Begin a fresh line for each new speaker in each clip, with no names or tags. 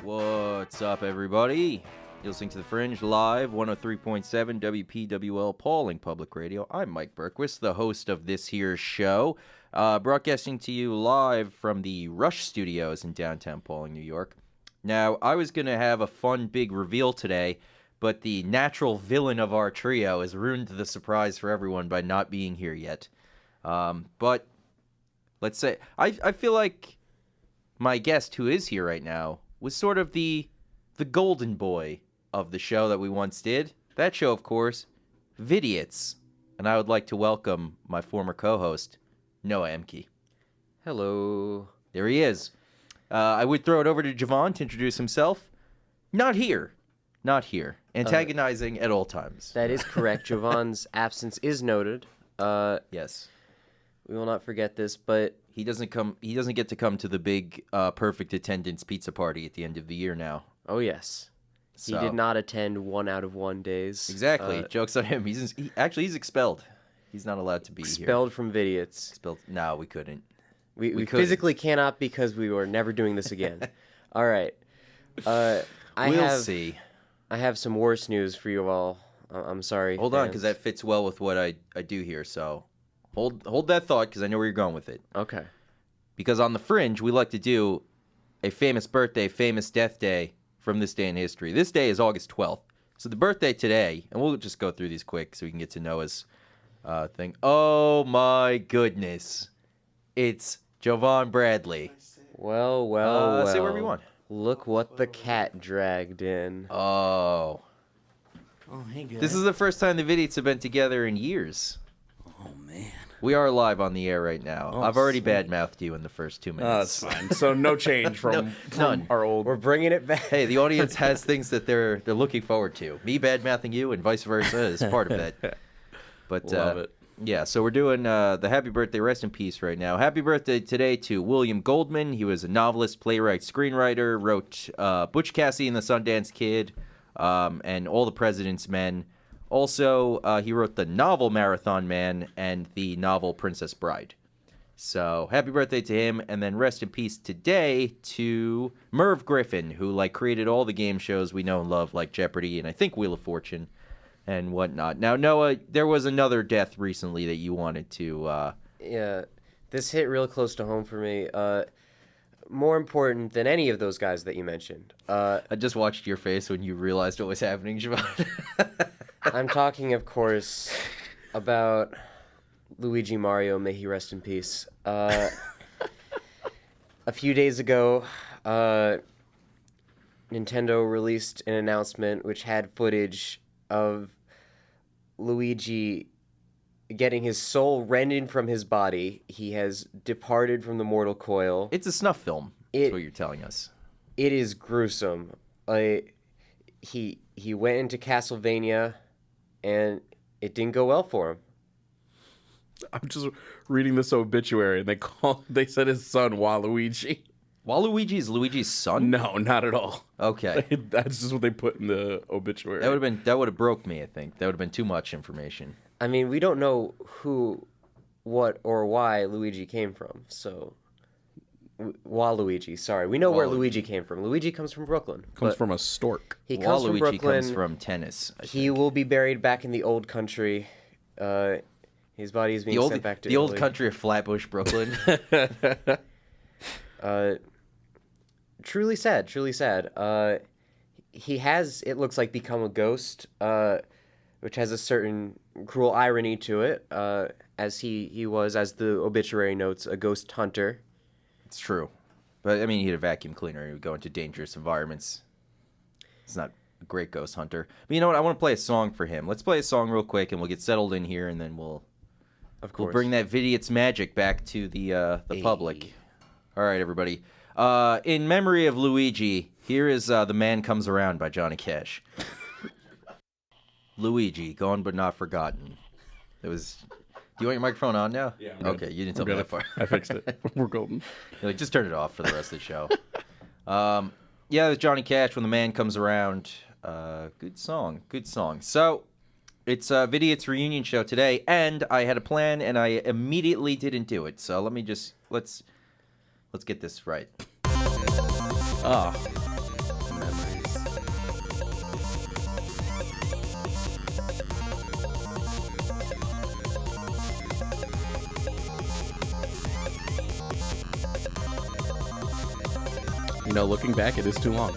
What's up, everybody? You're listening to The Fringe live, 103.7 WPWL Pauling Public Radio. I'm Mike Bergquist, the host of this here show, broadcasting to you live from the Rush Studios in downtown Pauling, New York. Now, I was going to have a fun big reveal today, but the natural villain of our trio has ruined the surprise for everyone by not being here yet. But let's say, I feel like my guest who is here right now was sort of the golden boy of the show that we once did. That show, of course, Vidiots. And I would like to welcome my former co-host, Noah Emke.
Hello.
There he is. I would throw it over to Jovan to introduce himself. Not here. Antagonizing at all times.
That is correct. Jovan's absence is noted.
Yes.
We will not forget this, but
He doesn't get to come to the big perfect attendance pizza party at the end of the year now.
oh yes.
So,
He did not attend 1 out of 1 days.
Exactly. Joke's on him. He's expelled. He's not allowed to be here.
Expelled from Vidiots.
Expelled. No, we couldn't.
We
couldn't.
physically cannot because we were never doing this again. All right.
We'll see.
I have some worse news for you all. I'm sorry.
Hold on, because that fits well with what I do here. So hold that thought, because I know where you're going with it.
Okay.
Because on the Fringe, we like to do a famous birthday, famous death day from this day in history. This day is August 12th. So the birthday today, and we'll just go through these quick so we can get to Noah's thing. Oh my goodness. It's Jovan Bradley.
Well.
Say wherever you want.
Look what the cat dragged in.
Oh,
hey, guys.
this is the first time the Vidiots have been together in years.
Oh, man.
We are live on the air right now.
Oh,
I've already
sweet.
badmouthed you in the first 2 minutes.
That's fine. So no change from
none.
our old...
We're bringing it back.
Hey, the audience has things that they're looking forward to. Me badmouthing you and vice versa is part of that. But
Love it.
yeah, so we're doing the happy birthday, rest in peace right now. Happy birthday today to William Goldman. He was a novelist, playwright, screenwriter, wrote Butch Cassidy and the Sundance Kid, and All the President's Men. Also, he wrote the novel Marathon Man and the novel Princess Bride. So happy birthday to him, and then rest in peace today to Merv Griffin, who created all the game shows we know and love, like Jeopardy and I think Wheel of Fortune and whatnot. Now, Noah, there was another death recently that you wanted to...
Yeah, this hit real close to home for me. More important than any of those guys that you mentioned.
I just watched your face when you realized what was happening, Jovan.
I'm talking, of course, about Luigi Mario, may he rest in peace. A few days ago, Nintendo released an announcement which had footage of Luigi getting his soul rended from his body. He has departed from the mortal coil.
It's a snuff film, that's what you're telling us.
It is gruesome. He went into Castlevania, and it didn't go well for him.
I'm just reading this obituary, and they said his son Waluigi.
Waluigi is Luigi's son?
No, not at all.
Okay.
That's just what they put in the obituary.
That would have broke me, I think. That would have been too much information.
I mean, we don't know who, what, or why Luigi came from, so... Waluigi, sorry. We know where Luigi came from. Luigi comes from Brooklyn.
Comes from a stork.
He comes from
Waluigi
Brooklyn.
comes from tennis.
He will be buried back in the old country. His body is being sent back to
the
Italy.
old country of Flatbush, Brooklyn.
Truly sad, truly sad. He has, it looks like, become a ghost, which has a certain cruel irony to it, as he was, as the obituary notes, a ghost hunter.
It's true. But, I mean, he had a vacuum cleaner. He would go into dangerous environments. He's not a great ghost hunter. But you know what? I want to play a song for him. Let's play a song real quick, and we'll get settled in here, and then we'll bring that Vidiots magic back to the public. All right, everybody. In memory of Luigi, here is The Man Comes Around by Johnny Cash. Luigi, gone but not forgotten. It was... Do you want your microphone on now?
Yeah.
Okay, you didn't tell me that part.
I fixed it. We're golden.
Just turn it off for the rest of the show. Yeah, there's Johnny Cash, When the Man Comes Around. Good song. So, it's a Vidiots reunion show today, and I had a plan, and I immediately didn't do it. So let's get this right.
know, looking back, it is too long.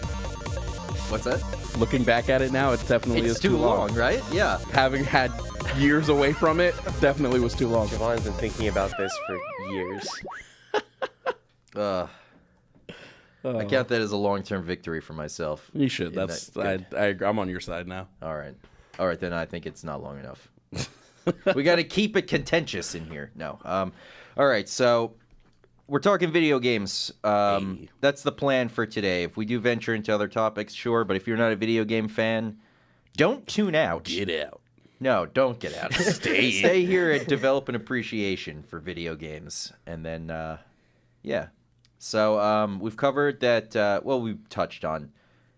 What's that?
Looking back at it now, it definitely
It's
is too long,
right? Yeah.
Having had years away from it, definitely was too long.
Jovan's been thinking about this for years.
I count that as a long-term victory for myself.
You should.
Yeah,
That's
good.
I'm on your side now.
All right. Then I think it's not long enough. We got to keep it contentious in here. No. All right. So we're talking video games.
Hey.
That's the plan for today. If we do venture into other topics, sure. But if you're not a video game fan, don't tune out.
Get out.
No, don't get out. Stay here and develop an appreciation for video games. And then, yeah. So we've covered that, we've touched on.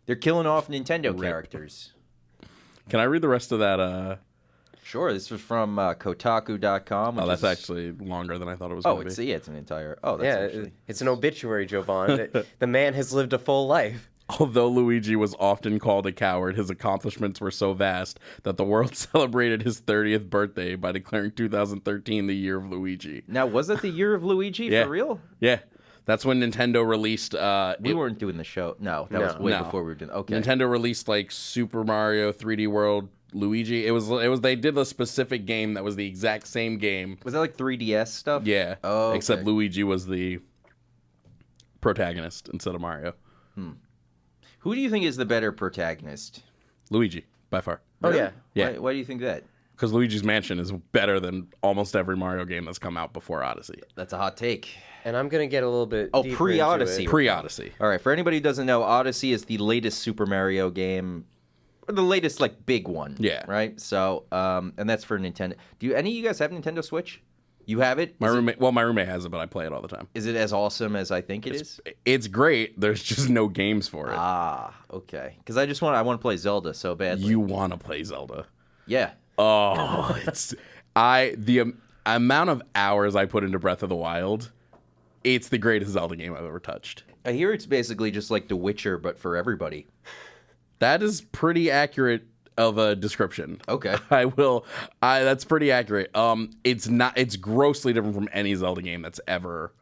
They're killing off Nintendo characters.
Can I read the rest of that?
Sure, this was from Kotaku.com.
Oh, that's actually longer than I thought it was going to be.
It's an entire... Oh, that's
Yeah,
actually...
it's an obituary, Jovan. The man has lived a full life.
Although Luigi was often called a coward, his accomplishments were so vast that the world celebrated his 30th birthday by declaring 2013 the year of Luigi.
Now, was it the year of Luigi
Yeah.
for real?
Yeah. That's when Nintendo released...
We weren't doing the show. No, that was way before we were doing... Okay.
Nintendo released, like, Super Mario 3D World Luigi. It was they did a specific game that was the exact same game.
Was that like 3DS stuff?
Yeah.
Oh, okay.
Except Luigi was the protagonist instead of Mario.
Who do you think is the better protagonist?
Luigi, by far.
Oh, yeah.
Yeah.
Why do you think that?
Because Luigi's Mansion is better than almost every Mario game that's come out before Odyssey.
That's a hot take.
And I'm going to get a little bit
Oh,
deeper
pre-Odyssey.
into it.
Pre-Odyssey.
All right, for anybody who doesn't know, Odyssey is the latest Super Mario game, or the latest like big one.
Yeah.
Right. So, and that's for Nintendo. Do any of you guys have Nintendo Switch? You have it?
My roommate has it, but I play it all the time.
Is it as awesome as I think it is?
It's great. There's just no games for it.
Ah, okay. Because I want to play Zelda so badly.
You want to play Zelda?
Yeah.
Oh, the amount of hours I put into Breath of the Wild. It's the greatest Zelda game I've ever touched.
I hear it's basically just like The Witcher, but for everybody.
That is pretty accurate of a description.
Okay.
That's pretty accurate. It's grossly different from any Zelda game that's ever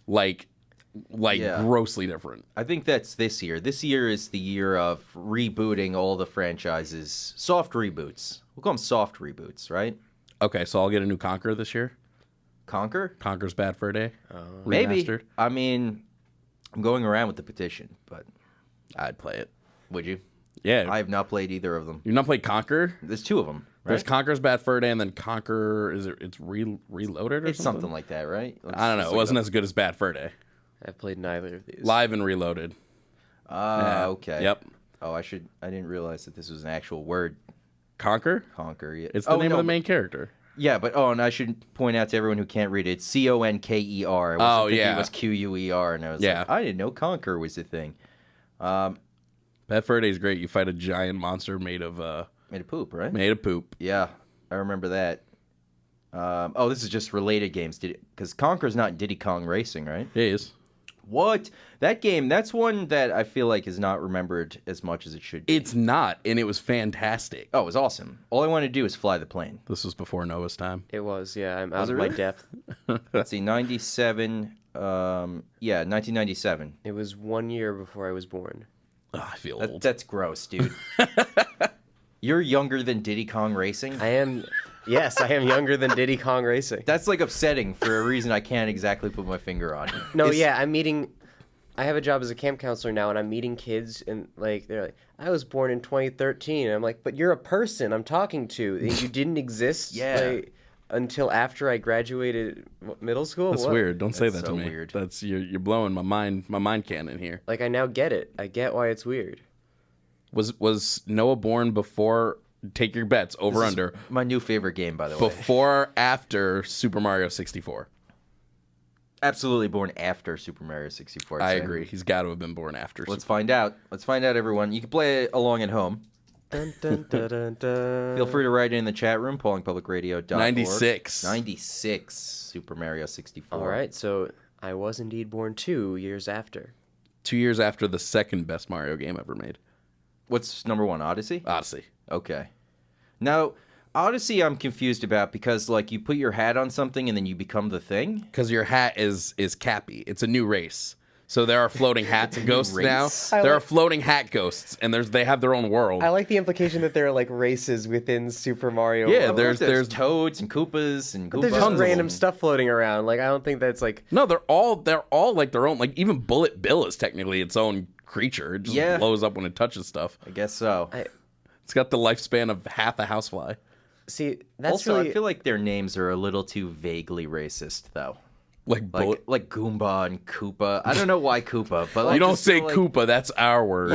Yeah.
grossly different.
I think that's this year. This year is the year of rebooting all the franchises. Soft reboots. We'll call them soft reboots, right?
Okay, so I'll get a new Conquer this year.
Conquer?
Conquer's Bad Fur Day.
Maybe.
Remastered.
I mean, I'm going around with the petition, but
I'd play it.
would you?
Yeah.
I have not played either of them.
You've not played Conquer?
There's two of them, right?
There's Conquer's Bad Fur Day, and then Conquer, it's Reloaded or
It's something like that, right?
I don't know. It wasn't as good as Bad Fur Day.
I've played neither of these.
Live and Reloaded.
Okay.
Yep.
Oh, I didn't realize that this was an actual word.
Conquer?
Conquer. Yeah.
It's the name of the main character.
Yeah, but and I should point out to everyone who can't read it, it's Conker. It was Quer, and I was like, I didn't know Conquer was a thing.
Bad Fur Day is great. You fight a giant monster made of
poop, right?
Made of poop.
Yeah, I remember that. This is just related games. Because Conker's not Diddy Kong Racing, right?
It is.
What? That game, that's one that I feel like is not remembered as much as it should be.
It's not, and it was fantastic.
Oh, it was awesome. All I wanted to do was fly the plane.
This was before Noah's time.
It was, yeah. I'm out
it
of my
really?
depth.
Let's see, 97. 1997.
It was 1 year before I was born.
Oh, I feel old.
That's gross, dude. You're younger than Diddy Kong Racing?
I am younger than Diddy Kong Racing.
That's like upsetting for a reason I can't exactly put my finger on.
No, I have a job as a camp counselor now, and I'm meeting kids, and they're like, I was born in 2013. And I'm like, but you're a person I'm talking to. You didn't exist until after I graduated middle school?
That's
what?
weird. Don't say that
so
to me.
Weird.
That's you're blowing my mind cannon here.
Like, I now get it. I get why it's weird.
Was Noah born before? Take your bets. Over under.
My new favorite game, by the way.
Before or after Super Mario 64?
Absolutely born after Super Mario 64.
I agree. He's got to have been born after.
Let's find out. Let's find out, everyone. You can play along at home.
Dun, dun, dun, dun, dun.
Feel free to write in the chat room, paulingpublicradio.org.
96.
96. Super Mario 64.
All right, so I was indeed born 2 years after.
2 years after the second best Mario game ever made.
What's number one, Odyssey?
Odyssey.
Okay. Now, Odyssey I'm confused about because, you put your hat on something and then you become the thing?
Because your hat is Cappy. It's a new race. So there are floating hat ghosts now.
Race?
There are floating hat ghosts, and they have their own world.
I like the implication that there are like races within Super Mario.
Yeah,
World.
there's
Toads and Koopas and
But there's
Goombas.
just random stuff floating around. Like I don't think that's like.
No, they're all like their own. Like even Bullet Bill is technically its own creature. It just blows up when it touches stuff.
I guess so.
It's got the lifespan of half a housefly.
See, that's
Also,
really.
I feel like their names are a little too vaguely racist, though. Like Goomba and Koopa. I don't know why Koopa, but like,
you don't
just
say
feel like,
Koopa. That's our word.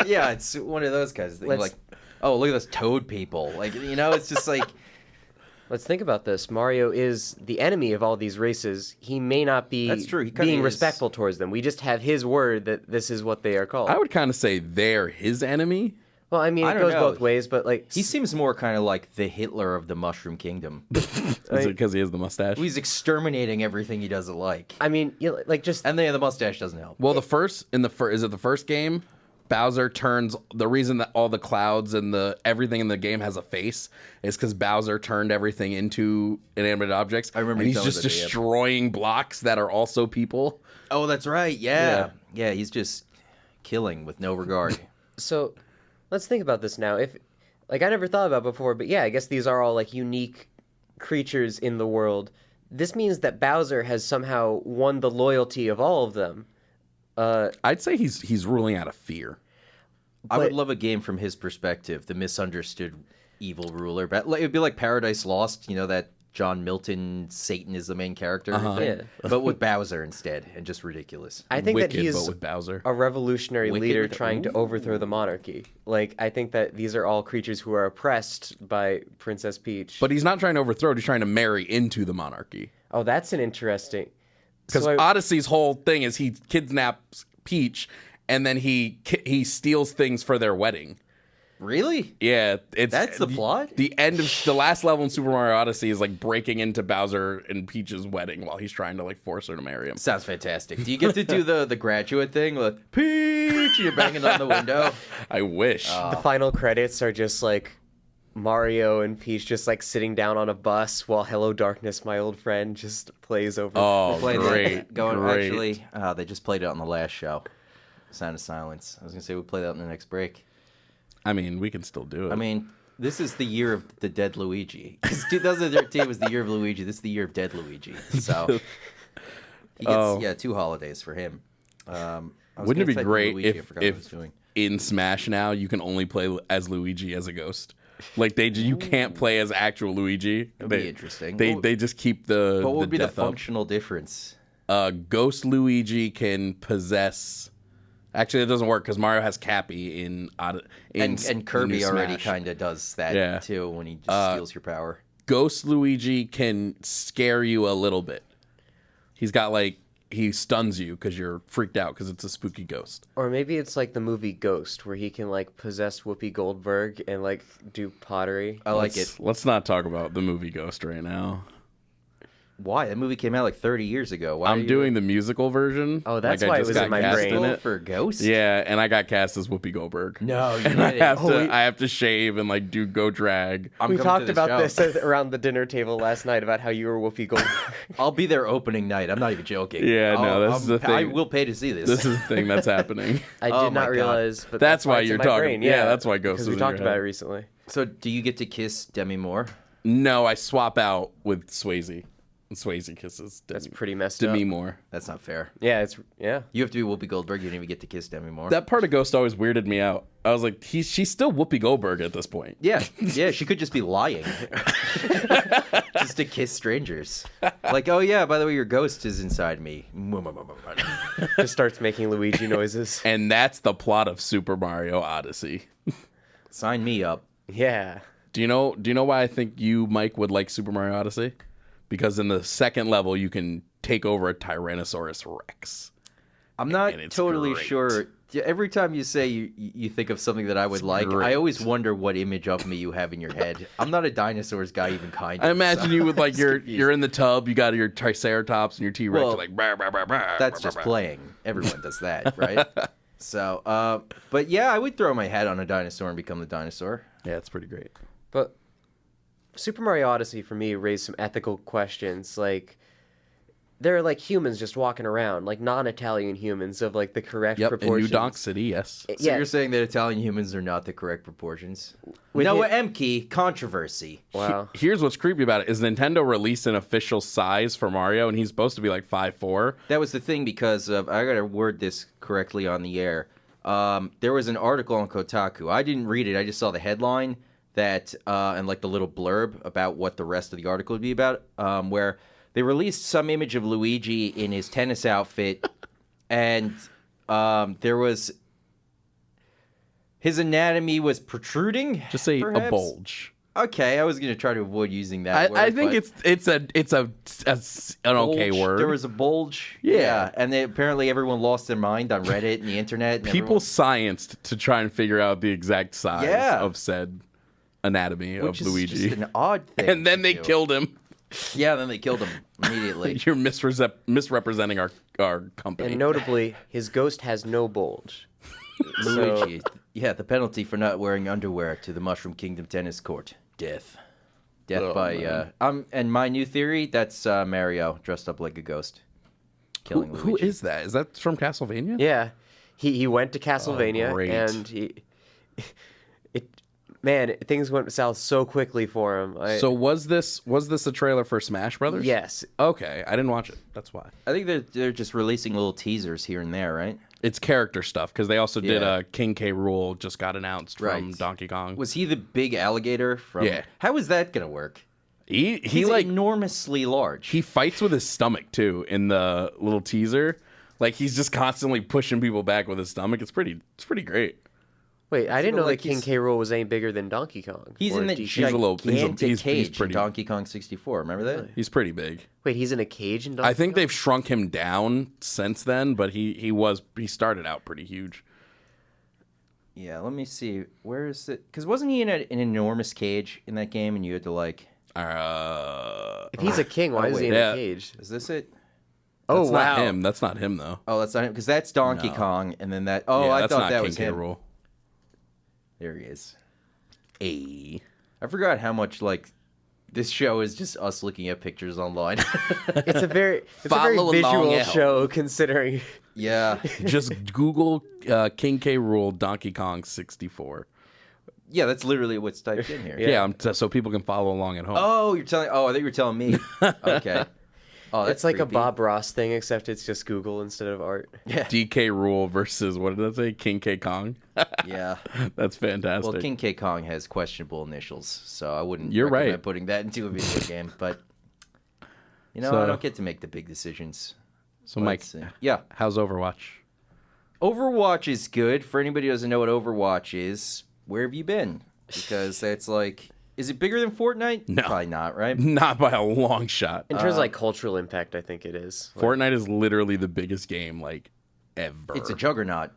Yeah, it's one of those guys. That like, oh, look at those toad people. Like, it's just like.
Let's think about this. Mario is the enemy of all these races. He may not be
That's true. He kinda
being
is.
respectful towards them. We just have his word that this is what they are called.
I would kind of say they're his enemy.
Well, I mean,
I
it
don't
goes
know.
both ways, but like
He seems more kind of like the Hitler of the Mushroom Kingdom.
Is it because he has the mustache?
He's exterminating everything he doesn't like.
I mean, like just
And then the mustache doesn't help.
Well, is it the first game? Bowser turns the reason that all the clouds and everything in the game has a face is because Bowser turned everything into inanimate objects.
I remember
and
you
he's
telling
just
me that, yeah.
destroying blocks that are also people.
Oh, that's right. Yeah. Yeah, he's just killing with no regard.
so. Let's think about this now. If like I never thought about it before, but yeah, I guess these are all like unique creatures in the world. This means that Bowser has somehow won the loyalty of all of them.
I'd say he's ruling out of fear.
I would love a game from his perspective, the misunderstood evil ruler. But it'd be like Paradise Lost, that John Milton Satan is the main character thing, but with Bowser instead, and just ridiculous.
I think
Wicked,
that he
but
is
with Bowser.
a revolutionary
Wicked
leader
with-
trying to overthrow the monarchy. Like I think that these are all creatures who are oppressed by Princess Peach.
But he's not trying to overthrow it. He's trying to marry into the monarchy.
oh, that's an interesting.
Because Odyssey's whole thing is he kidnaps Peach, and then he steals things for their wedding.
Really?
Yeah,
That's the plot?
The end of the last level in Super Mario Odyssey is like breaking into Bowser and Peach's wedding while he's trying to like force her to marry him.
Sounds fantastic. Do you get to do the graduate thing? Like, Peach! You're banging on the window.
I wish.
The final credits are just like Mario and Peach just like sitting down on a bus while "Hello Darkness, My Old Friend" just plays over.
Oh,
Playing that-
great!
Going
great.
actually, they just played it on the last show. Sound of Silence. I was gonna say we'll play that in the next break.
I mean, we can still do it.
I mean, this is the year of the dead Luigi. 'Cause 2013 was the year of Luigi. This is the year of dead Luigi. So he gets 2 holidays for him. I was
Wouldn't it
gonna
be
type in
great
Luigi, I forgot what I was
if
doing.
in Smash now you can only play as Luigi as a ghost? Like you can't play as actual Luigi.
That'd be interesting.
They just keep the.
But what would be the
death up.
functional difference?
Ghost Luigi can possess. Actually, it doesn't work because Mario has Cappy in
And Kirby
New
already
Smash.
kind of does that too when he just steals your power.
Ghost Luigi can scare you a little bit. He's got he stuns you because you're freaked out because it's a spooky ghost.
Or maybe it's like the movie Ghost, where he can like possess Whoopi Goldberg and like do pottery.
I like it.
Let's not talk about the movie Ghost right now.
Why? That movie came out like 30 years ago. Why are
I'm
you
doing the musical version.
Oh, that's
I
why it
just
was
got
in my
cast
brain.
it.
for Ghost?
Yeah, and I got cast as Whoopi Goldberg.
No, you
And I
didn't.
have to shave and go drag.
I'm
We
coming
talked
to
about
show.
this around the dinner table last night about how you were Whoopi Goldberg.
I'll be there opening night. I'm not even joking.
Yeah, no, this is the
I
thing.
will pay to see this.
This is the thing that's happening.
I
Oh
did
my
not
God.
realize, but
That's why
it's
you're
in my
talking-
brain.
yeah, that's why Ghost
because
was
we
in your
talked about
head.
it recently.
So, do you get to kiss Demi Moore?
No, I swap out with Swayze. And Swayze kisses Demi,
That's pretty messed
Demi
up.
Moore.
That's not fair.
Yeah,
You have to be Whoopi Goldberg. You didn't even get to kiss Demi Moore.
That part of Ghost always weirded me out. I was like, she's still Whoopi Goldberg at this point.
Yeah, she could just be lying. Just to kiss strangers. Like, oh yeah, by the way, your ghost is inside me.
just starts making Luigi noises.
And that's the plot of Super Mario Odyssey.
Sign me up.
Yeah.
Do you know why I think you, Mike, would like Super Mario Odyssey? Because in the second level, you can take over a Tyrannosaurus Rex.
I'm not
And it's
totally
great.
sure. Every time you say you think of something that I would like,
great.
I always wonder what image of me you have in your head. I'm not a dinosaurs guy, even kind of.
I imagine
so
you with
it's
you're
confusing.
in the tub, you got your Triceratops and your T-Rex,
Well,
you're like, bah, bah, bah, bah,
That's
bah,
just
bah.
playing. Everyone does that, right? So, but yeah, I would throw my hat on a dinosaur and become the dinosaur.
Yeah, it's pretty great.
But Super Mario Odyssey for me raised some ethical questions. Like, they're like humans just walking around, like non-Italian humans of like the correct
Yep, in
proportions.
New Donk City, yes.
So you're saying that Italian humans are not the correct proportions? Noah Emke, controversy.
Wow.
Here's what's creepy about it is Nintendo released an official size for Mario, and he's supposed to be like 5'4".
That was the thing because of, I gotta word this correctly on the air. There was an article on Kotaku. I didn't read it. I just saw the headline that and like the little blurb about what the rest of the article would be about, where they released some image of Luigi in his tennis outfit, and there was his anatomy was protruding.
Just say
perhaps?
a bulge.
Okay, I was gonna try to avoid using that word.
I think it's an okay
bulge.
word.
There was a bulge.
Yeah.
And apparently everyone lost their mind on Reddit and the internet. And
People scienced to try and figure out the exact size of said anatomy
which
of
is
Luigi.
just an odd thing.
And then they killed him.
Yeah, then they killed him immediately.
You're misrepresenting our company.
And notably, his ghost has no bulge.
Luigi. Yeah, the penalty for not wearing underwear to the Mushroom Kingdom tennis court. Death. Death by and my new theory, that's Mario dressed up like a ghost. Killing Luigi.
Who is that? Is that from Castlevania?
Yeah, he went to Castlevania,
great.
and man, things went south so quickly for him.
So was this a trailer for Smash Brothers?
Yes.
Okay, I didn't watch it. That's why.
I think they're just releasing little teasers here and there, right?
It's character stuff because they also did
Yeah.
King K. Rool just got announced from
Right.
Donkey Kong.
Was he the big alligator from?
Yeah.
How is that gonna work?
He
He's
like
enormously large.
he fights with his stomach too in the little teaser. Like he's just constantly pushing people back with his stomach. It's pretty great.
Wait, I didn't know
like
that King K. Rool was any bigger than Donkey Kong.
He's
Or
in the
DC.
gigantic
he's
cage
pretty-
in Donkey Kong 64. Remember that?
He's pretty big.
Wait, he's in a cage in Donkey
I think
Kong?
they've shrunk him down since then, but he started out pretty huge.
Yeah, let me see. Where is it? Because wasn't he in an enormous cage in that game, and you had to like?
If he's a king, why is he in
Yeah.
a cage?
Is this it?
Oh,
That's
wow.
not him. That's not him though.
Oh, that's not him. Because that's Donkey
No.
Kong, and then that. Oh,
Yeah,
I
that's
thought
not
that
King
was
K.
him.
Rool.
There he is. Hey, I forgot how much like this show is just us looking at pictures online.
It's a very
Follow along
visual
at home.
show considering.
Yeah,
Just Google King K. Rool Donkey Kong 64.
yeah, that's literally what's typed in here.
Yeah, so people can follow along at home.
Oh, you're telling? Oh, I thought you were telling me. Okay. Oh, that's
It's like a
creepy.
Bob Ross thing, except it's just Google instead of art.
Yeah.
DK Rool versus what did I say? King K. Kong.
Yeah.
That's fantastic.
Well, King K. Kong has questionable initials, so I wouldn't
You're
recommend
right.
putting that into a video game. But you know,
So-
I don't get to make the big decisions.
So Mike,
Let's see. Yeah,
how's Overwatch?
Overwatch is good. For anybody who doesn't know what Overwatch is, where have you been? Because that's like, is it bigger than Fortnite?
No.
Probably not, right?
Not by a long shot.
In terms of like cultural impact, I think it is. Like,
Fortnite is literally the biggest game like ever.
It's a juggernaut.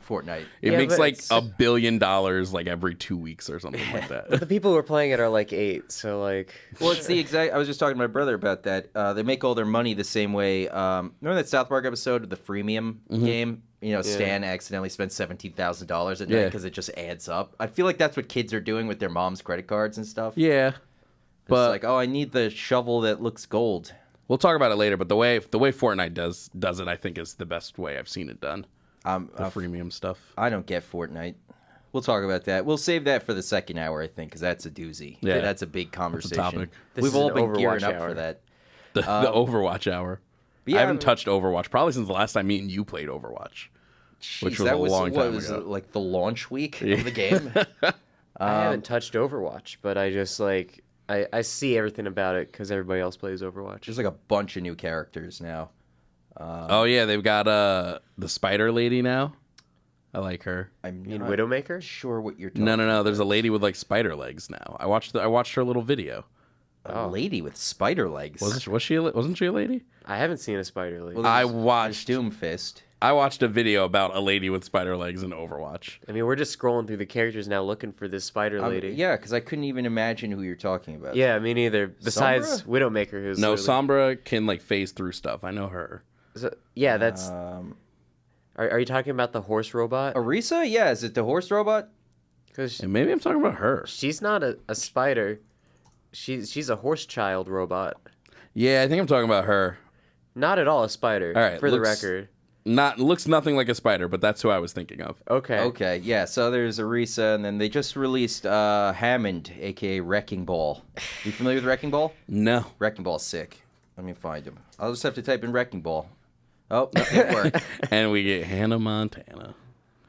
Fortnite.
It
Yeah,
makes
but
like
it's-
$1 billion like every 2 weeks or something like that.
the people who are playing it are like 8, so like.
Well, it's the exact. I was just talking to my brother about that. They make all their money the same way. Remember that South Park episode of the freemium game? You know, Stan accidentally spent $17,000 a night
Yeah.
because it just adds up. I feel like that's what kids are doing with their mom's credit cards and stuff.
Yeah,
It's
but
like, oh, I need the shovel that looks gold.
we'll talk about it later. But the way Fortnite does it, I think is the best way I've seen it done. The freemium stuff.
I don't get Fortnite. We'll talk about that. We'll save that for the second hour, I think, because that's a doozy.
Yeah.
That's a big conversation.
topic.
This
We've
is
all
an
been gearing
Overwatch
up
hour.
for that.
The Overwatch hour.
yeah,
I haven't touched Overwatch probably since the last time me and you played Overwatch. Which was
that
a long
what
time
was
ago.
it, like the launch week of the game.
I haven't touched Overwatch, but I just like. I see everything about it because everybody else plays Overwatch.
There's like a bunch of new characters now.
Oh yeah, they've got the Spider Lady now. I like her.
I'm
You mean
not
Widowmaker?
sure what you're talking
No. There's a lady with like spider legs now. I watched her little video.
A lady with spider legs.
Wasn't she a lady?
I haven't seen a spider lady.
Well,
I
there's
watched
Doomfist.
a video about a lady with spider legs in Overwatch.
I mean, we're just scrolling through the characters now looking for this spider lady.
Yeah, because I couldn't even imagine who you're talking about.
Yeah, me neither. Besides Widowmaker, who's
No,
literally-
Sombra can like phase through stuff. I know her.
Yeah, that's.
Um,
Are you talking about the horse robot?
Arisa? Yeah, is it the horse robot?
Because
And maybe I'm talking about her.
she's not a spider. She's a horse child robot.
Yeah, I think I'm talking about her.
Not at all a spider.
All right,
for the
looks-
record.
Looks nothing like a spider, but that's who I was thinking of.
Okay.
Okay, yeah, so there's Arisa, and then they just released Hammond, a.k.a. Wrecking Ball. You familiar with Wrecking Ball?
No.
Wrecking Ball's sick. Let me find him. I'll just have to type in Wrecking Ball. Oh, that didn't work.
And we get Hannah Montana.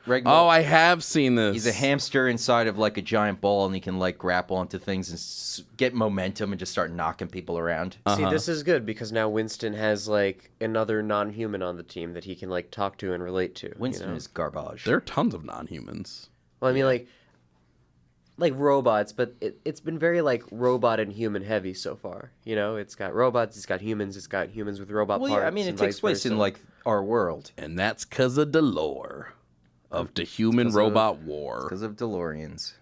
Wrecking Ball.
Oh, I have seen this.
He's a hamster inside of like a giant ball, and he can like grapple onto things and get momentum and just start knocking people around.
See, this is good because now Winston has like another non-human on the team that he can like talk to and relate to.
Winston
you know?
is garbage.
There are tons of non-humans.
Well, I mean, like robots, but it's been very like robot and human heavy so far. You know, it's got robots, it's got humans with robot
Well,
parts.
yeah, I mean, it
and
takes
vice
place in
versa.
like our world
And that's because of the lore of the human-robot war.
because of DeLoreans.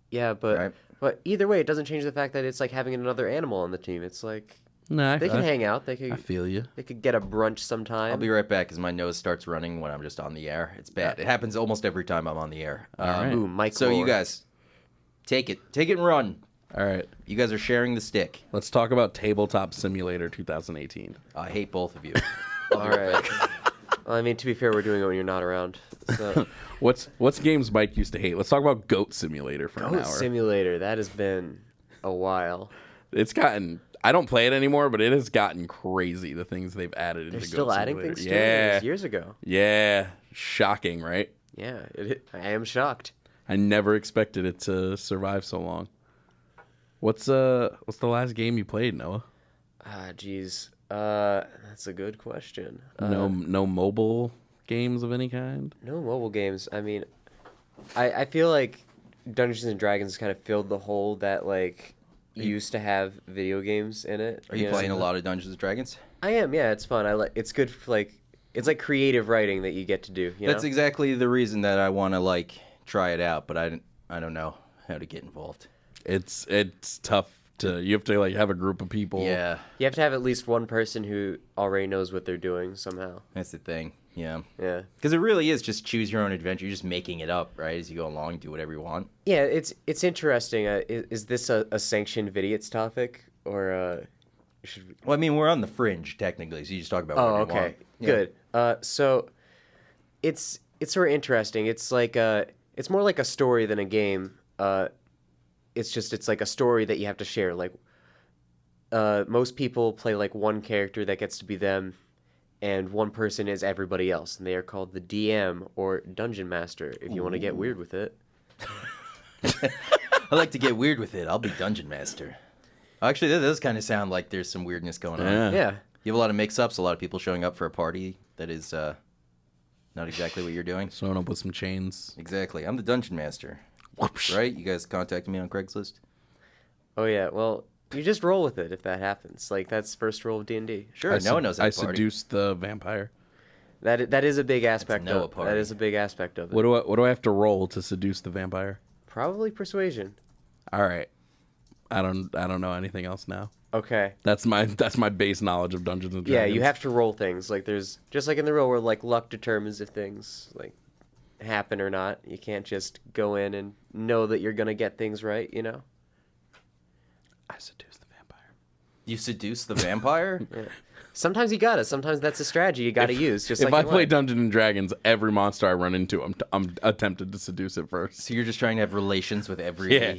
Yeah, but
Right.
but either way, it doesn't change the fact that it's like having another animal on the team. It's like
No,
they can hang out. They
I
could
feel you.
get a brunch sometime.
I'll be right back because my nose starts running when I'm just on the air. It's bad. It happens almost every time I'm on the air.
right.
Ooh, Mike.
So you
lore.
guys, take it and run.
All right.
You guys are sharing the stick.
Let's talk about Tabletop Simulator 2018.
I hate both of you.
All right. Well, I mean, to be fair, we're doing it when you're not around. So,
What's games Mike used to hate? Let's talk about Goat Simulator for an
Goat
hour.
Simulator. That has been a while.
It's gotten. I don't play it anymore, but it has gotten crazy. The things they've added into
They're
Goat
still adding
Simulator.
things to it. It
Yeah,
was years ago.
yeah, shocking, right?
Yeah, I am shocked.
I never expected it to survive so long. What's the last game you played, Noah?
Geez. That's a good question.
No mobile games of any kind.
No mobile games. I mean, I feel like Dungeons and Dragons kind of filled the hole that like used to have video games in it.
Are you
know?
playing a lot of Dungeons and Dragons?
I am. Yeah, it's fun. I like. It's good for like. It's like creative writing that you get to do. You
That's
know?
exactly the reason that I want to like try it out, but I don't know how to get involved.
It's tough to. You have to like have a group of people.
Yeah,
You have to have at least one person who already knows what they're doing somehow.
that's the thing. Yeah,
Yeah.
because it really is just choose your own adventure. You're just making it up, right? As you go along, do whatever you want.
Yeah, it's interesting. Is this a sanctioned Vidiots topic or should we...
Well, I mean, we're on the fringe technically, so you just talk about
Oh,
whatever you
okay.
want. Yeah.
Good. So it's sort of interesting. It's like it's more like a story than a game. It's like a story that you have to share. Like most people play like one character that gets to be them, and one person is everybody else, and they are called the DM or Dungeon Master if you want to get weird with it.
I like to get weird with it. I'll be Dungeon Master. Actually, that does kind of sound like there's some weirdness going on.
Yeah.
Yeah.
You have a lot of mix-ups, a lot of people showing up for a party that is not exactly what you're doing.
Showing up with some chains.
Exactly. I'm the Dungeon Master. Right? You guys contacted me on Craigslist?
Oh yeah. Well, you just roll with it if that happens. Like that's first rule of D&D.
Sure, no one knows how
I
to party.
seduced the vampire.
That is a big aspect
Noah
of
party.
that is a big aspect of it.
What do I have to roll to seduce the vampire?
Probably persuasion.
All right. I don't know anything else now.
Okay.
That's my base knowledge of Dungeons and
Yeah,
Dragons.
you have to roll things. Like there's just like in the real world, like luck determines if things like happen or not. You can't just go in and know that you're gonna get things right. You know.
I seduced the vampire.
You seduce the vampire?
Yeah. Sometimes you gotta. Sometimes that's a strategy you gotta use. Just
If
like
I
in
play
life.
Dungeons and Dragons, every monster I run into, I'm attempted to seduce it first.
So you're just trying to have relations with every
Yeah.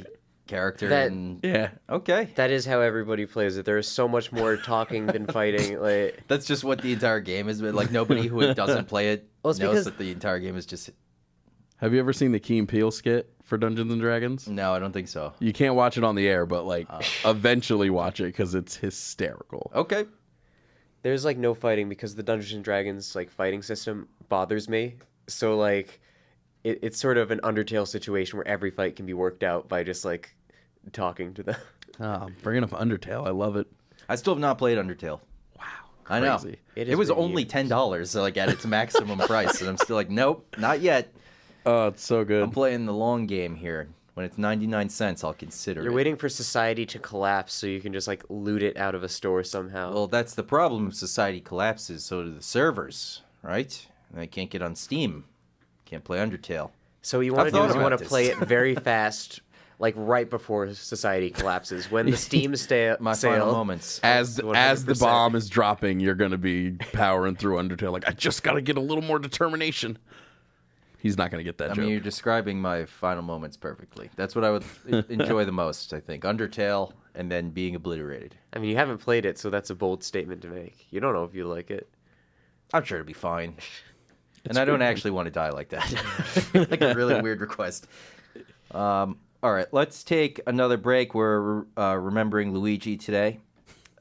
character?
That-
and...
Yeah.
Okay.
That is how everybody plays it. There is so much more talking than fighting. Like
That's just what the entire game is. But like nobody who doesn't play it
Well, it's
knows
because-
that the entire game is just...
Have you ever seen the Key and Peele skit for Dungeons and Dragons?
No, I don't think so.
You can't watch it on the air, but like eventually watch it because it's hysterical.
Okay.
there's like no fighting because the Dungeons and Dragons like fighting system bothers me. So like it's sort of an Undertale situation where every fight can be worked out by just like talking to them.
Oh, bringing up Undertale, I love it.
I still have not played Undertale.
Wow,
I know.
crazy.
It
was
really
only
is.
$10, so like at its maximum price, and I'm still like, nope, not yet.
Oh, it's so good.
I'm playing the long game here. When it's 99 cents, I'll consider
You're
it.
waiting for society to collapse so you can just like loot it out of a store somehow.
Well, that's the problem. If society collapses, so do the servers, right? And I can't get on Steam. Can't play Undertale.
So what you want
I've
to do
thought
is you
about
want to
this.
play it very fast like right before society collapses, when the steam
My
sail.
final moments.
As the
100%.
bomb is dropping, you're gonna be powering through Undertale. Like, I just gotta get a little more determination. He's not gonna get that
I
joke.
mean, you're describing my final moments perfectly. That's what I would enjoy the most, I think. Undertale and then being obliterated.
I mean, you haven't played it, so that's a bold statement to make. You don't know if you like it.
I'm sure it'll be fine. And I don't actually want to die like that. Like a really weird request. All right, let's take another break. We're remembering Luigi today.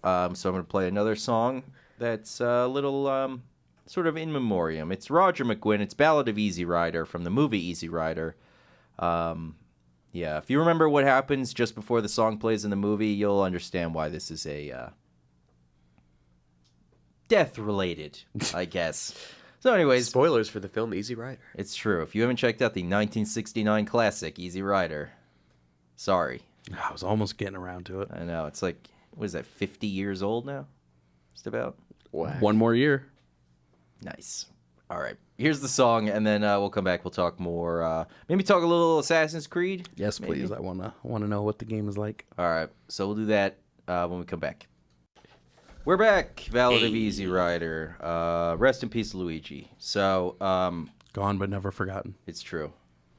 So I'm going to play another song that's a little sort of in memoriam. It's Roger McGuinn. It's Ballad of Easy Rider from the movie Easy Rider. Yeah, if you remember what happens just before the song plays in the movie, you'll understand why this is a death-related, I guess. So anyways,
Spoilers for the film Easy Rider.
it's true. If you haven't checked out the 1969 classic Easy Rider, sorry.
I was almost getting around to it.
I know. It's like, what is that, 50 years old now? Just about?
Whack.
One more year.
Nice. All right. Here's the song, and then we'll come back. We'll talk more. Maybe talk a little Assassin's Creed?
Yes,
maybe?
please. I wanna know what the game is like.
All right. So we'll do that when we come back. We're back. Ballad of Easy Rider. Rest in peace, Luigi. So,
Gone but never forgotten.
it's true.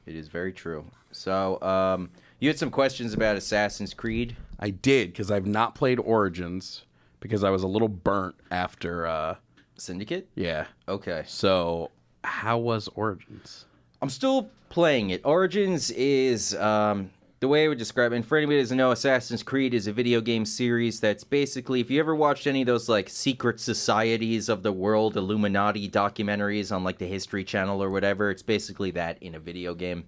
It is very true. So, you had some questions about Assassin's Creed.
I did, because I've not played Origins because I was a little burnt after.
Syndicate?
Yeah.
Okay.
So, how was Origins?
I'm still playing it. Origins is the way I would describe it. And for anybody who doesn't know, Assassin's Creed is a video game series that's basically, if you ever watched any of those like secret societies of the world, Illuminati documentaries on like the History Channel or whatever, it's basically that in a video game.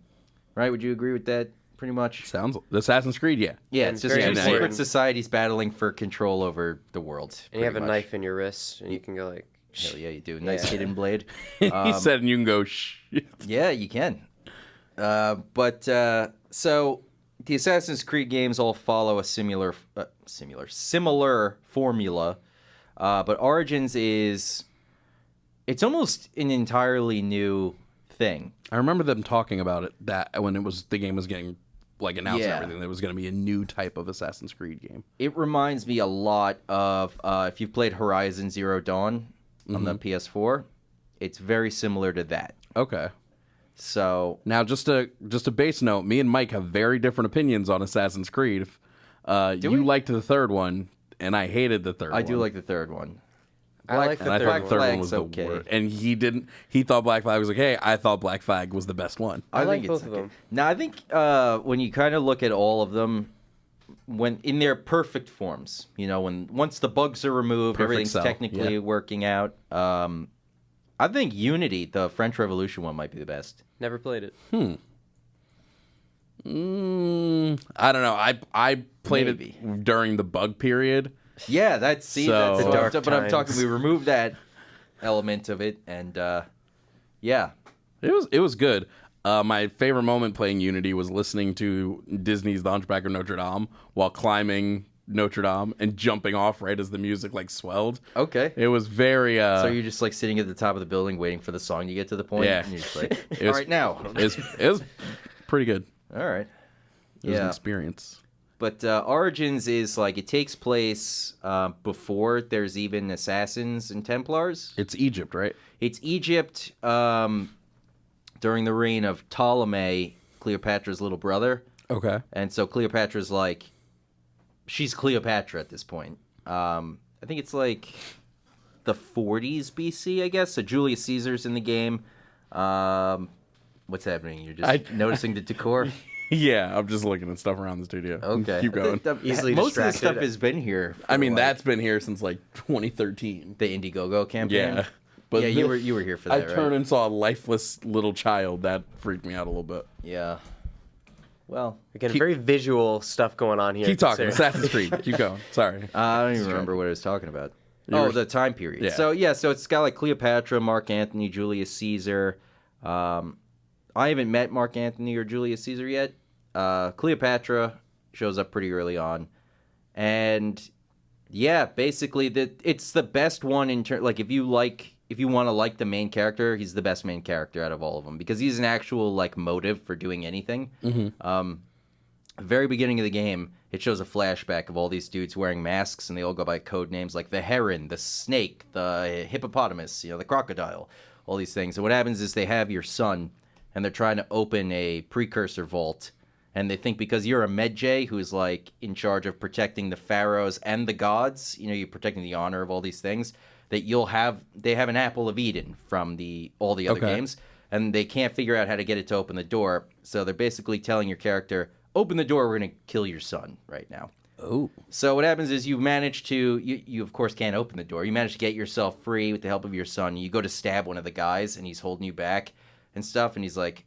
Right? Would you agree with that? Pretty much.
Sounds Assassin's Creed, yeah.
Yeah,
And
it's just
very
two
important.
secret societies battling for control over the world.
And you have a
pretty much.
knife in your wrist, and you can go like...
Hell yeah, you do. Nice
Yeah.
hidden blade.
He said, and you can go, shit.
Yeah, you can. So the Assassin's Creed games all follow a similar formula, but Origins it's almost an entirely new thing.
I remember them talking about it that when the game was getting like announced
Yeah.
and everything, there was going to be a new type of Assassin's Creed game.
It reminds me a lot of if you've played Horizon Zero Dawn on the PS4, it's very similar to that.
Okay.
So
Now, just a base note, me and Mike have very different opinions on Assassin's Creed. You
we?
liked the third one, and I hated the third one.
I do like the third one.
I like the
And I
third
thought
one.
the third one
Flag's
was the
okay.
worst. And he thought Black Flag was okay. I thought Black Flag was the best one.
I like
think
both
it's
of
okay.
them.
Now, I think when you kind of look at all of them, when in their perfect forms, once the bugs are removed,
Perfect
everything's
cell,
technically
yeah.
working out. I think Unity, the French Revolution one, might be the best.
Never played it.
I don't know. I played
Maybe.
it during the bug period.
Yeah, that's
So-
the
The
dark
but I'm talking.
times.
We removed that element of it, and yeah,
It was good. My favorite moment playing Unity was listening to Disney's The Hunchback of Notre Dame while climbing Notre Dame and jumping off right as the music like swelled.
okay.
It was very
So you're just like sitting at the top of the building waiting for the song to get to the point.
Yeah.
And you're just like,
It
all
was-
right, now.
it was pretty good.
All right.
It was an
Yeah.
experience.
But Origins is like it takes place before there's even assassins and Templars.
It's Egypt, right?
It's Egypt during the reign of Ptolemy, Cleopatra's little brother.
Okay.
And so Cleopatra's like, she's Cleopatra at this point. I think it's like the 40s BC, I guess. So Julius Caesar's in the game. What's happening? You're just noticing the decor?
Yeah, I'm just looking at stuff around the studio.
Okay.
Keep going.
Easily
Most of this
distracted.
stuff has been here.
I mean,
for, like,
that's been here since like 2013.
the Indiegogo campaign.
Yeah. But
yeah, you were here for
I
that, right?
turned and saw a lifeless little child. That freaked me out a little bit.
Yeah. Well,
Again, very visual stuff going on here.
Keep talking.
Sarah.
Assassin's Creed. Keep going. Sorry.
I don't even remember what I was talking about.
were-
The time period.
Yeah.
So it's got like Cleopatra, Mark Antony, Julius Caesar. I haven't met Mark Antony or Julius Caesar yet. Cleopatra shows up pretty early on, and yeah, basically it's the best one in turn. Like if you want to like the main character, he's the best main character out of all of them because he's an actual like motive for doing anything. very beginning of the game, it shows a flashback of all these dudes wearing masks, and they all go by code names like the heron, the snake, the hippopotamus, the crocodile, all these things. And what happens is they have your son, and they're trying to open a precursor vault, and they think because you're a Medjay who's like in charge of protecting the pharaohs and the gods, you're protecting the honor of all these things, that they have an apple of Eden from all the other games, and they can't figure out how to get it to open the door. So they're basically telling your character, open the door, we're going to kill your son right now.
Oh.
So what happens is you manage to, you of course can't open the door. You manage to get yourself free with the help of your son. You go to stab one of the guys, and he's holding you back and stuff, and he's like,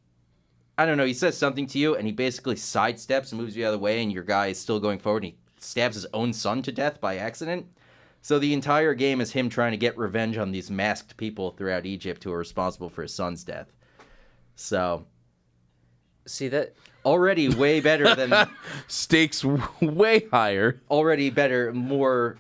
I don't know, he says something to you, and he basically sidesteps and moves you out of the way, and your guy is still going forward, and he stabs his own son to death by accident. So the entire game is him trying to get revenge on these masked people throughout Egypt who are responsible for his son's death. So,
see that
already way better than...
Stakes way higher.
Already better, more...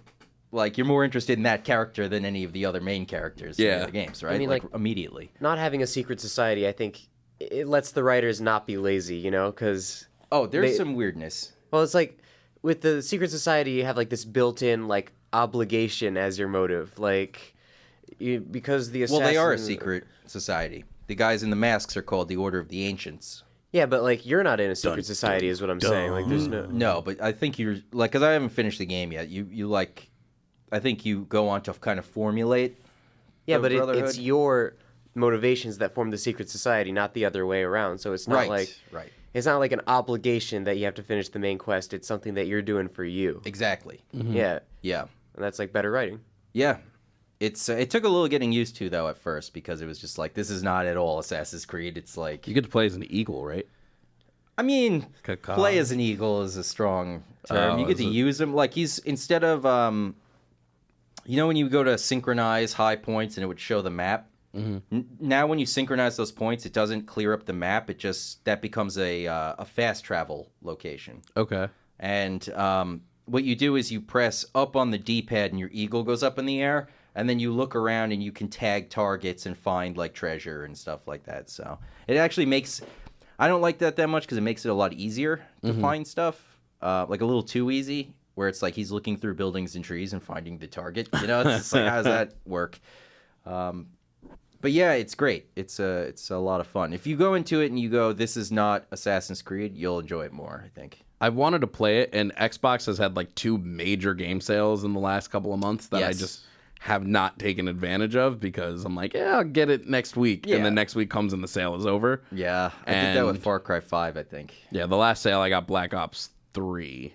Like, you're more interested in that character than any of the other main characters in the games, right?
I mean, like,
immediately.
Not having a secret society, I think, it lets the writers not be lazy, because...
Oh, there's some weirdness.
Well, it's like, with the secret society, you have, like, this built-in, like, obligation as your motive. Like, because the assassin...
Well, they are a secret society. The guys in the masks are called the Order of the Ancients.
Yeah, but, like, you're not in a secret society is what I'm saying. Like, there's no...
No, but I think you're... Like, because I haven't finished the game yet. You like... I think you go on to kind of formulate...
Yeah, but it's your motivations that form the secret society, not the other way around. So it's not
Right.
It's not like an obligation that you have to finish the main quest. It's something that you're doing for you.
Exactly.
Mm-hmm.
Yeah.
Yeah.
And that's like better writing.
Yeah. It took a little getting used to, though, at first, because it was just like, this is not at all Assassin's Creed. It's like...
You get to play as an eagle, right?
I mean,
Caca.
play as an eagle is a strong term. You get to use him. Like, he's... Instead of... when you go to synchronize high points and it would show the map?
Mm-hmm.
Now when you synchronize those points, it doesn't clear up the map. That becomes a fast travel location.
Okay.
And what you do is you press up on the D-pad and your eagle goes up in the air, and then you look around and you can tag targets and find like treasure and stuff like that. So it actually makes... I don't like that much because it makes it a lot easier to find stuff. Like a little too easy, where it's like he's looking through buildings and trees and finding the target. It's just like, how does that work? But yeah, it's great. It's a lot of fun. If you go into it and you go, this is not Assassin's Creed, you'll enjoy it more, I think.
I've wanted to play it, and Xbox has had like 2 major game sales in the last couple of months that I just have not taken advantage of because I'm like, I'll get it next week. And then next week comes and the sale is over.
Yeah, I did that with Far Cry 5, I think.
Yeah, the last sale I got Black Ops 3.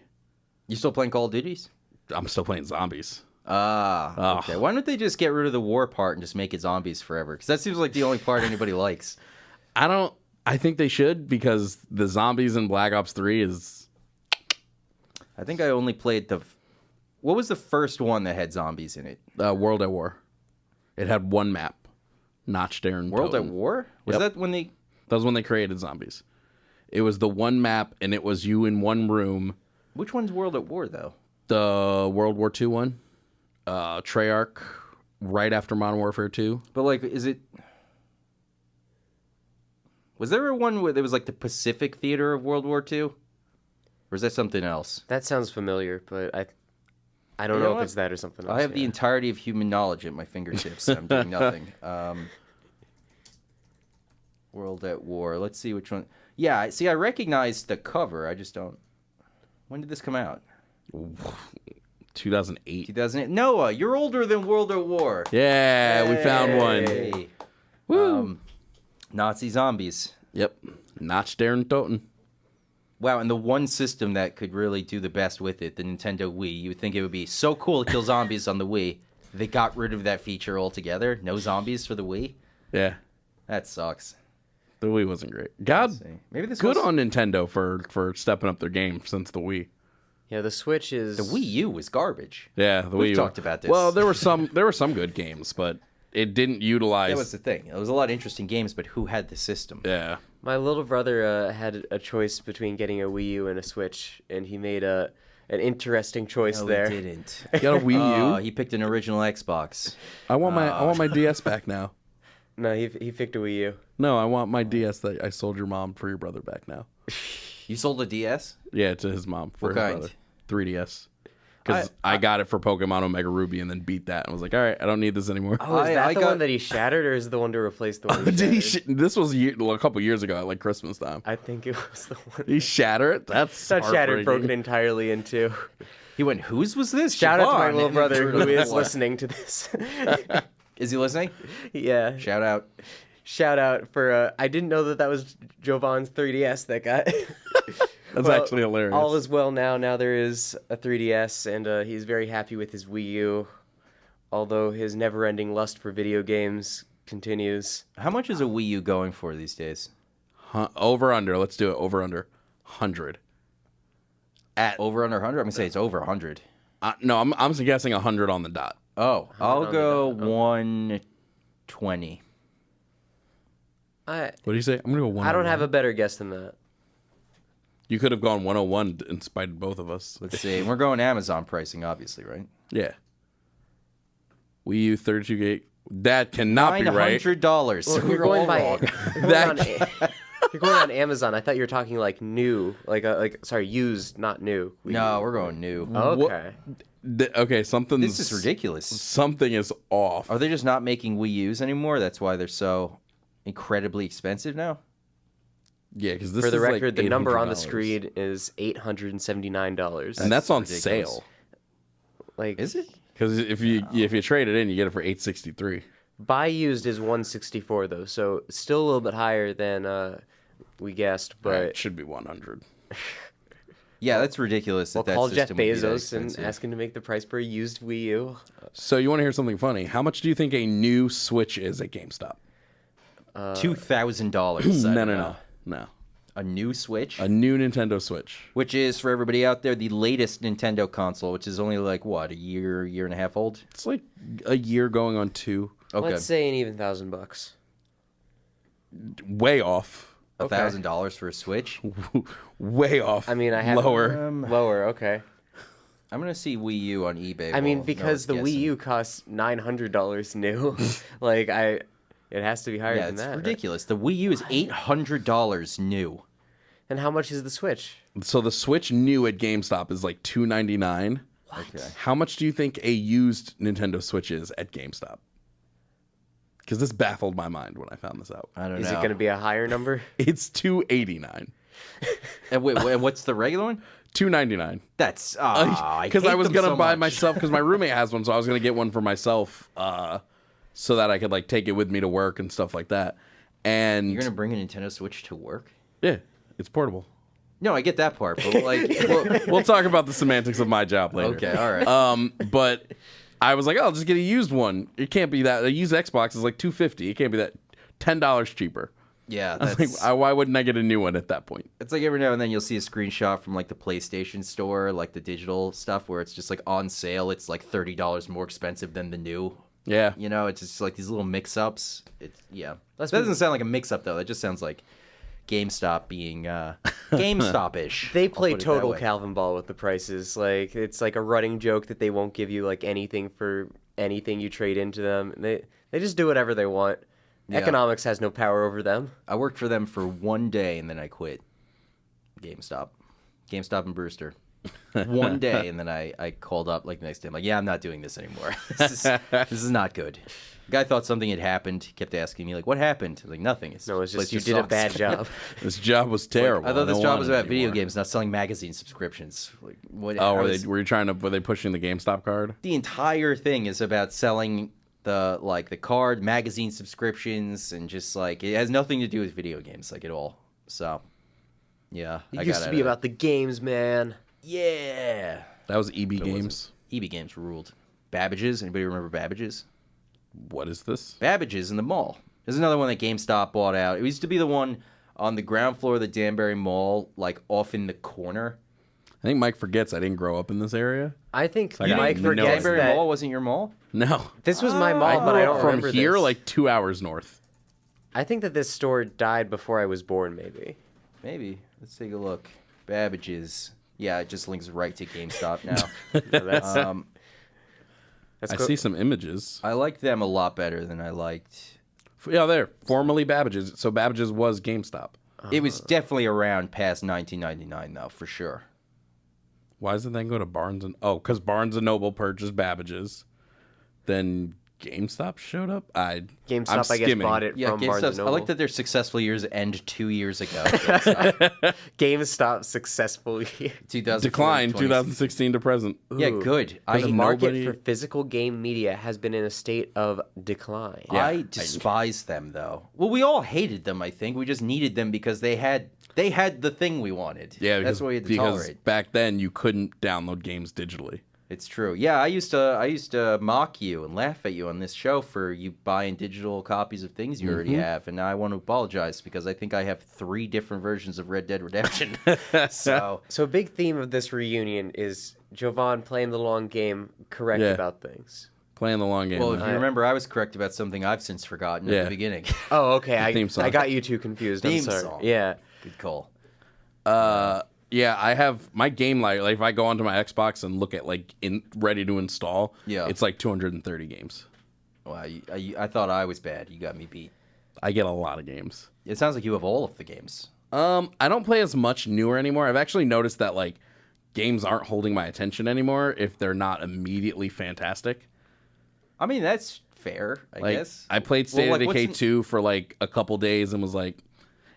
You still playing Call of Duties?
I'm still playing zombies.
Okay. Why don't they just get rid of the war part and just make it zombies forever? Because that seems like the only part anybody likes.
I think they should, because the zombies in Black Ops 3 is...
I think I only played what was the first one that had zombies in it?
World at War. It had one map. Notched there in
World at War? Was that when they...
That was when they created zombies. It was the one map, and it was you in one room.
Which one's World at War, though?
The World War II one. Treyarch, right after Modern Warfare 2.
But, like, is it... Was there a one where there was, like, the Pacific Theater of World War II? Or is that something else?
That sounds familiar, but I don't know if it's that or something else.
I have the entirety of human knowledge at my fingertips. I'm doing nothing. World at War. Let's see which one. Yeah, see, I recognize the cover. I just don't... When did this come out?
2008.
2008. Noah, you're older than World at War.
Yeah, we found one.
Hey.
Woo.
Nazi zombies.
Yep. Notched there in Toten.
Wow, and the one system that could really do the best with it, the Nintendo Wii, you would think it would be so cool to kill zombies on the Wii. They got rid of that feature altogether. No zombies for the Wii.
Yeah.
That sucks.
The Wii wasn't great. God,
maybe this
good on Nintendo for stepping up their game since the Wii.
Yeah, the Switch is...
The Wii U was garbage.
Yeah, the Wii U.
We've talked about this.
Well, there were some good games, but it didn't utilize...
That was the thing. There was a lot of interesting games, but who had the system?
Yeah.
My little brother had a choice between getting a Wii U and a Switch, and he made an interesting choice there.
No, he didn't.
You got a Wii U?
He picked an original Xbox.
I want my DS back now.
No, he picked a Wii U.
No, I want my DS that I sold your mom for your brother back now.
You sold a DS?
Yeah, to his mom for
What
his
kind?
brother. 3DS. Because I got it for Pokemon Omega Ruby and then beat that and was like, all right, I don't need this anymore.
Oh, is that the one that he shattered, or is it the one to replace the one he shattered?
This was a couple years ago at like Christmas time.
I think it was the one.
He shattered it? That's
Not shattered, broken
heartbreaking.
entirely in two.
He went, whose was this?
Shout out to my
Jovan.
little brother
And
who is
what?
listening to this.
Is he listening?
Yeah.
Shout out.
Shout out for, I didn't know that was Jovan's 3DS that got...
That's actually hilarious.
All is well now. Now there is a 3DS, and he's very happy with his Wii U, although his never-ending lust for video games continues.
How much is a Wii U going for these days?
Over under. Let's do it. Over under. 100.
At over under 100? I'm gonna say it's over 100.
No, I'm guessing 100 on the dot.
Oh, I'll
on
go
the dot.
120.
What do you say? I'm gonna go 101.
I don't have a better guess than that.
You could have gone 101 in spite of both of us.
Let's see. We're going Amazon pricing, obviously, right?
Yeah. Wii U 32 gig. That cannot be right.
$900. So
Well,
we're all wrong.
You're going on Amazon. I thought you were talking like new, sorry, used, not new.
No, we're going new.
Okay.
Okay, something.
This is ridiculous.
Something is off.
Are they just not making Wii U's anymore? That's why they're so incredibly expensive now?
Yeah, because this
For the
is
record,
like
the number on the
$800.
screen is $879.
And that's on
ridiculous.
sale.
Like,
Is it?
Because if you trade it in, you get it for $863.
buy used is 164 though, so still a little bit higher than we guessed. But
Right, it should be 100.
Yeah, that's ridiculous.
we'll
that
call Jeff
system would be that
Bezos and
expensive.
ask him to make the price for a used Wii U.
So you want to hear something funny? How much do you think a new Switch is at GameStop?
$2,000.
No.
A new Switch,
A new Nintendo Switch.
which is for everybody out there the latest Nintendo console, which is only like what, a year and a half old.
It's like a year going on 2.
Okay,
Let's say an even $1,000.
Way off.
$1,000 for a Switch.
Way off.
I mean, I have
lower.
Lower, okay.
I'm gonna see Wii U on eBay.
I mean,
while
because the
Noah's
Wii
guessing.
U costs $900 new. It has to be higher
Yeah,
than
it's
that. right?
ridiculous. The Wii U is $800 new.
And how much is the Switch?
So the Switch new at GameStop is like $299.
Okay.
How much do you think a used Nintendo Switch is at GameStop? Because this baffled my mind when I found this out.
I don't
Is
know.
it going to be a higher number?
It's $289.
And wait, what's the regular one?
$299.
That's
Because I was gonna buy myself because my roommate has one, so I was gonna get one for myself, so that I could like take it with me to work and stuff like that. And
You're gonna bring a Nintendo Switch to work?
yeah, it's portable.
No, I get that part, but like,
We'll talk about the semantics of my job later.
okay, all right.
But I was like, oh, I'll just get a used one. It can't be that. A used Xbox is like $250. It can't be that. $10 cheaper.
Yeah,
I was
that's,
like, why wouldn't I get a new one at that point?
it's like every now and then you'll see a screenshot from like the PlayStation store, like the digital stuff, where it's just like on sale. It's like $30 more expensive than the new.
Yeah.
You know, it's just like these little mix-ups. That
Let's
doesn't sound like a mix-up though. That just sounds like GameStop being GameStop-ish.
They
I'll
play
put it that
total
way.
Calvin ball with the prices. Like, it's like a running joke that they won't give you like anything for anything you trade into them. They just do whatever they want.
Yeah.
Economics has no power over them.
I worked for them for one day and then I quit. GameStop and Brewster. One day and then I called up like the next day. I'm like, yeah, I'm not doing this anymore. This is not good. The guy thought something had happened. He kept asking me like, what happened? I was like, nothing.
No, it's
place
just you did a
sucks.
bad job.
This job was terrible.
I thought this
don't
job
want
was
it
about video
anymore.
games, not selling magazine subscriptions. Like, what?
Oh,
how is-
were they pushing the GameStop card?
the entire thing is about selling the card, magazine subscriptions, and just like it has nothing to do with video games like at all. So, yeah,
It used to be about the games, man.
yeah.
That was EB Games.
EB Games ruled. Babbage's. Anybody remember Babbage's?
What is this?
Babbage's in the mall. There's another one that GameStop bought out. It used to be the one on the ground floor of the Danbury Mall, like off in the corner.
I think Mike forgets I didn't grow up in this area.
I think
I got
Mike
no
forgets
Danbury
that
Mall wasn't your mall?
No.
this was my
I
mall, but
grew
I
up
don't
from
remember
here
this.
like 2 hours north.
I think that this store died before I was born, maybe.
Maybe. Let's take a look. Babbage's. Yeah, it just links right to GameStop now.
No, that's,
I see some images.
I liked them a lot better than I liked.
Yeah, there. Formerly Babbage's. So Babbage's was GameStop.
It was definitely around past 1999, though, for sure.
Why does it then go to Barnes and... Oh, because Barnes & Noble purchased Babbage's. Then GameStop showed up?
GameStop, I guess, bought it from Barnes & Noble.
I like that their successful years end 2 years ago.
GameStop successful year.
Decline 2016 to present.
Ooh. Yeah, good.
The market for physical game media has been in a state of decline.
Yeah. I despise them, though. Well, we all hated them, I think. We just needed them because they had the thing we wanted.
Yeah,
that's what we had to tolerate.
Back then you couldn't download games digitally.
It's true. Yeah, I used to mock you and laugh at you on this show for you buying digital copies of things you already have, and now I want to apologize because I think I have 3 different versions of Red Dead Redemption. So
a big theme of this reunion is Jovan playing the long game, correct about things.
Playing the long game.
Well, if you remember, I was correct about something I've since forgotten at the beginning.
Oh, okay. I got you two confused. I'm sorry.
Song.
Yeah.
Good call.
Yeah, I have my game like if I go onto my Xbox and look at ready to install, it's like 230 games.
Wow, I thought I was bad. You got me beat.
I get a lot of games.
It sounds like you have all of the games.
I don't play as much newer anymore. I've actually noticed that games aren't holding my attention anymore if they're not immediately fantastic.
I mean, that's fair, I guess.
I played State of Decay 2 for a couple days and was like,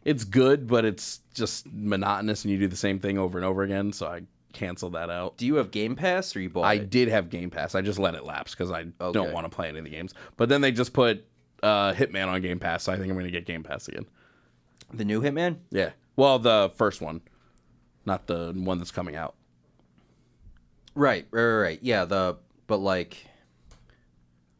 it's good, but it's just monotonous and you do the same thing over and over again, so I canceled that out.
Do you have Game Pass or you bought it?
I did have Game Pass. I just let it lapse because I don't want to play any of the games. But then they just put Hitman on Game Pass, so I think I'm going to get Game Pass again.
The new Hitman?
Yeah. Well, the first one, not the one that's coming out.
Right. Yeah,
the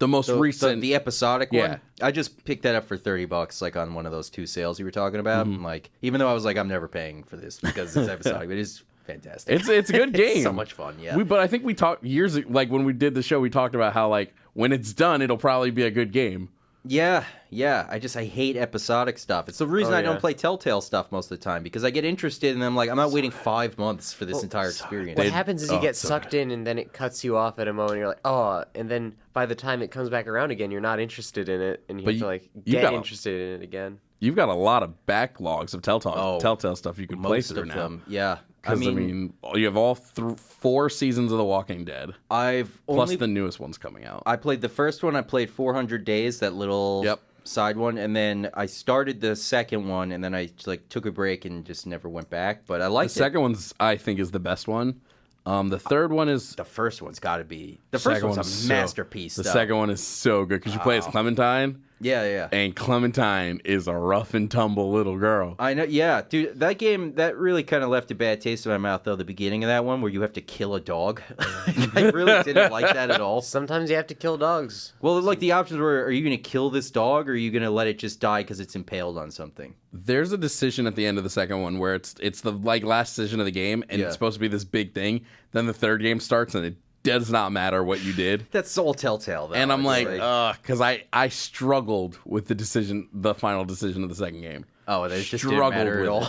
most recent,
the episodic one.
Yeah.
I just picked that up for $30, on one of those 2 sales you were talking about.
Mm-hmm.
And, even though I was like, I'm never paying for this because it's episodic, but it is fantastic.
It's a good game.
It's so much fun. Yeah.
But I think we talked years when we did the show, we talked about how when it's done, it'll probably be a good game.
Yeah. I hate episodic stuff. It's the reason I don't play Telltale stuff most of the time because I get interested and I'm like, I'm not waiting 5 months for this entire experience.
What happens is you get sucked in and then it cuts you off at a moment. You're like, oh, and then by the time it comes back around again, you're not interested in it, and you have to get interested in it again.
You've got a lot of backlogs of Telltale stuff you can play through now.
Them. Yeah.
Because, you have all 4 seasons of The Walking Dead. Plus the newest one's coming out.
I played the first one. I played 400 Days, that little side one. And then I started the second one, and then I took a break and just never went back. But I liked it.
The second one's, I think, is the best one. The third one is...
The first one's got to be... The first one's a masterpiece,
The second one is so good, because you play as Clementine.
Yeah.
And Clementine is a rough and tumble little girl.
I know, yeah. Dude, that game, that really kind of left a bad taste in my mouth, though, the beginning of that one, where you have to kill a dog. I really didn't like that at all.
Sometimes you have to kill dogs.
Well, the options were, are you going to kill this dog, or are you going to let it just die because it's impaled on something?
There's a decision at the end of the second one where it's the last decision of the game, and it's supposed to be this big thing. Then the third game starts, and it does not matter what you did.
That's all Telltale, though.
And I'm because I struggled with the final decision of the second game.
Oh, that just didn't matter at all.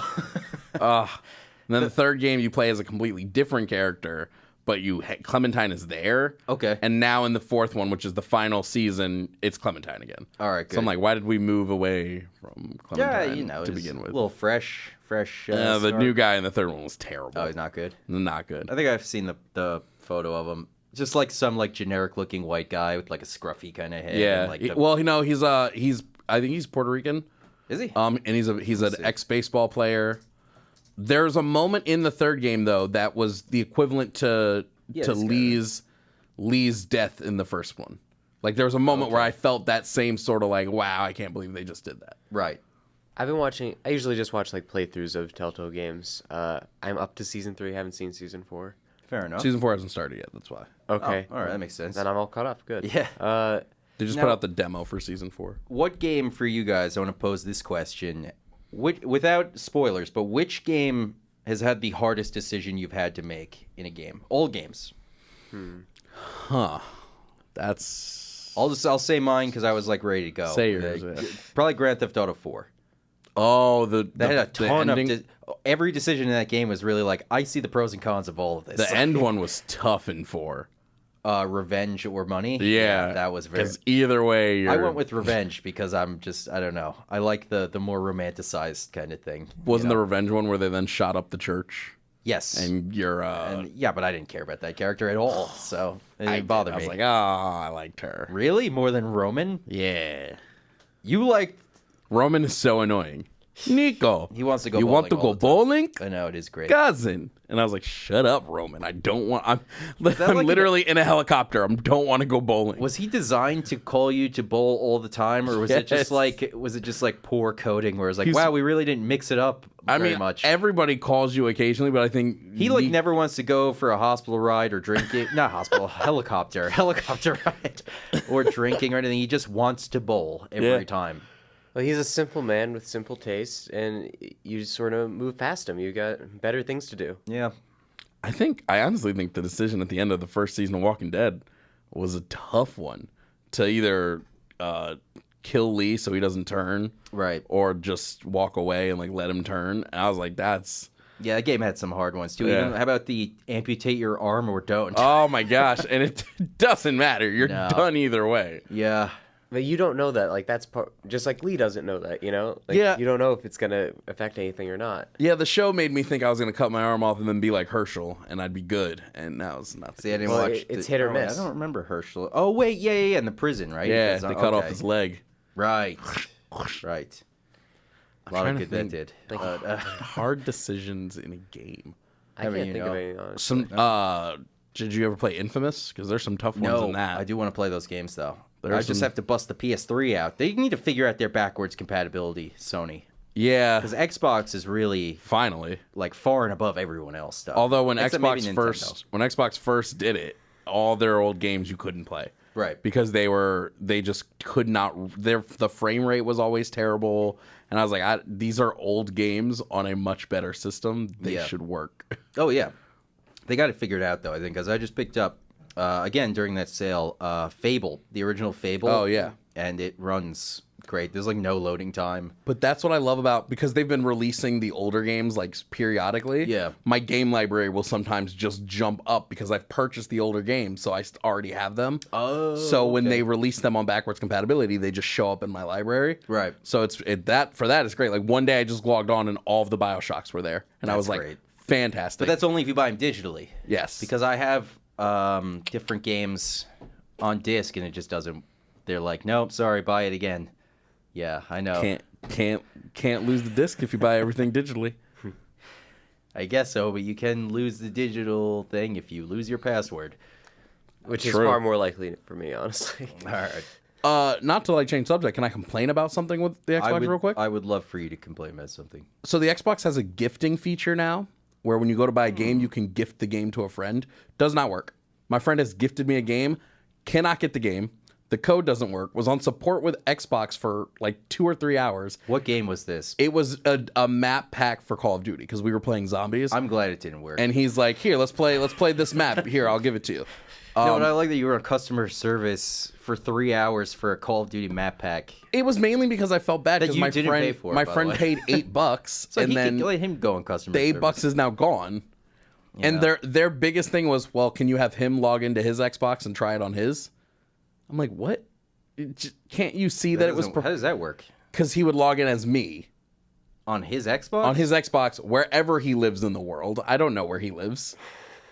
And then the third game, you play as a completely different character, but Clementine is there.
Okay.
And now in the fourth one, which is the final season, it's Clementine again.
All right, good.
So I'm like, why did we move away from Clementine to begin with?
A little fresh.
The new guy in the third one was terrible.
Oh, he's not good?
Not good.
I think I've seen the photo of him. Just some generic looking white guy with a scruffy kind of head.
Yeah. And, I think he's Puerto Rican.
Is he?
And he's an ex-baseball player. There's a moment in the third game though that was the equivalent to Lee's death in the first one. There was a moment where I felt that same sort of wow, I can't believe they just did that.
Right.
I've been watching. I usually just watch playthroughs of Telltale games. I'm up to season 3. Haven't seen season 4.
Fair enough.
Season 4 hasn't started yet. That's why.
Okay.
Oh, all right, that makes sense.
Then I'm all caught up. Good.
Yeah.
They just put out the demo for season 4.
What game for you guys? I want to pose this question, without spoilers, but which game has had the hardest decision you've had to make in a game? All games.
Huh. That's.
I'll say mine because I was ready to go.
Say yours.
Probably Grand Theft Auto 4.
Oh,
that had a ton of every decision in that game was really I see the pros and cons of all of this.
The end one was tough in 4.
revenge or money.
Yeah,
that was very.
Because either way,
I went with revenge because I don't know. I like the more romanticized kind of thing.
Wasn't the revenge one where they then shot up the church?
Yes.
And you're
yeah, but I didn't care about that character at all, so it didn't bother me.
I was like, oh, I liked her.
Really? More than Roman?
Yeah.
You like
Roman is so annoying. Nico,
he wants to go.
You
bowling
want to
all
go
the time.
bowling?
I know, it is great.
Cousin. And I was like, shut up, Roman. I don't want. I'm
like
literally in a helicopter. I don't want to go bowling.
Was he designed to call you to bowl all the time, or was it just like poor coding, where it's like, wow, we really didn't mix it up very much?
Everybody calls you occasionally, but I think
he never wants to go for a hospital ride or drinking. Not hospital, helicopter ride, or drinking or anything. He just wants to bowl every time.
Well, he's a simple man with simple tastes, and you just sort of move past him. You got better things to do.
Yeah.
I honestly think the decision at the end of the first season of Walking Dead was a tough one to either kill Lee so he doesn't turn,
right,
or just walk away and let him turn. And I was like, that's.
Yeah, that game had some hard ones too. Yeah. Even, how about the amputate your arm or don't?
Oh my gosh, and it doesn't matter. You're done either way.
Yeah.
But you don't know that. That's just like Lee doesn't know that,
Yeah.
You don't know if it's going to affect anything or not.
Yeah, the show made me think I was going to cut my arm off and then be like Herschel, and I'd be good. And that was not.
See, I didn't watch.
It's hit or miss.
I don't remember Herschel. Oh, wait, yeah, in the prison, right?
Yeah, they cut off his leg.
Right. Right. A lot of good that did.
Hard decisions in a game.
I can't think of anything, honestly.
Did you ever play Infamous? Because there's some tough ones in that.
I do want to play those games, though. I just have to bust the PS3 out. They need to figure out their backwards compatibility, Sony.
Yeah.
Because Xbox is really
finally
far and above everyone else stuff.
Although when Xbox first did it, all their old games you couldn't play.
Right.
Because they just could not, the frame rate was always terrible. And I was like, these are old games on a much better system. They should work.
Oh, yeah. They got it figured out, though, I think, because I just picked up, again, during that sale, Fable, the original Fable.
Oh, yeah.
And it runs great. There's no loading time.
But that's what I love about, because they've been releasing the older games periodically.
Yeah.
My game library will sometimes just jump up because I've purchased the older games, so I already have them.
Oh.
So when they release them on backwards compatibility, they just show up in my library.
Right.
So it's great. One day I just logged on and all of the BioShocks were there, and I was like, great. Fantastic.
But that's only if you buy them digitally.
Yes.
Because I have different games on disc, and it just doesn't. They're like, nope, sorry, buy it again. Yeah, I know.
Can't lose the disc if you buy everything digitally.
I guess so, but you can lose the digital thing if you lose your password,
which is far more likely for me, honestly.
All right.
Not to change subject, can I complain about something with the Xbox real quick?
I would love for you to complain about something.
So the Xbox has a gifting feature now, where when you go to buy a game, you can gift the game to a friend. Does not work. My friend has gifted me a game, cannot get the game. The code doesn't work. Was on support with Xbox for 2 or 3 hours.
What game was this?
It was a map pack for Call of Duty because we were playing zombies.
I'm glad it didn't work.
And he's like, "Here, let's play this map. Here, I'll give it to you."
No, and I like that you were on customer service for 3 hours for a Call of Duty map pack.
It was mainly because I felt bad because my friend paid $8,
so
and then
let him go on customer
the
service.
$8 is now gone. Yeah. And their biggest thing was, well, can you have him log into his Xbox and try it on his? I'm like, what? Can't you see that it was?
How does that work?
Because he would log in as me.
On his Xbox?
On his Xbox, wherever he lives in the world. I don't know where he lives.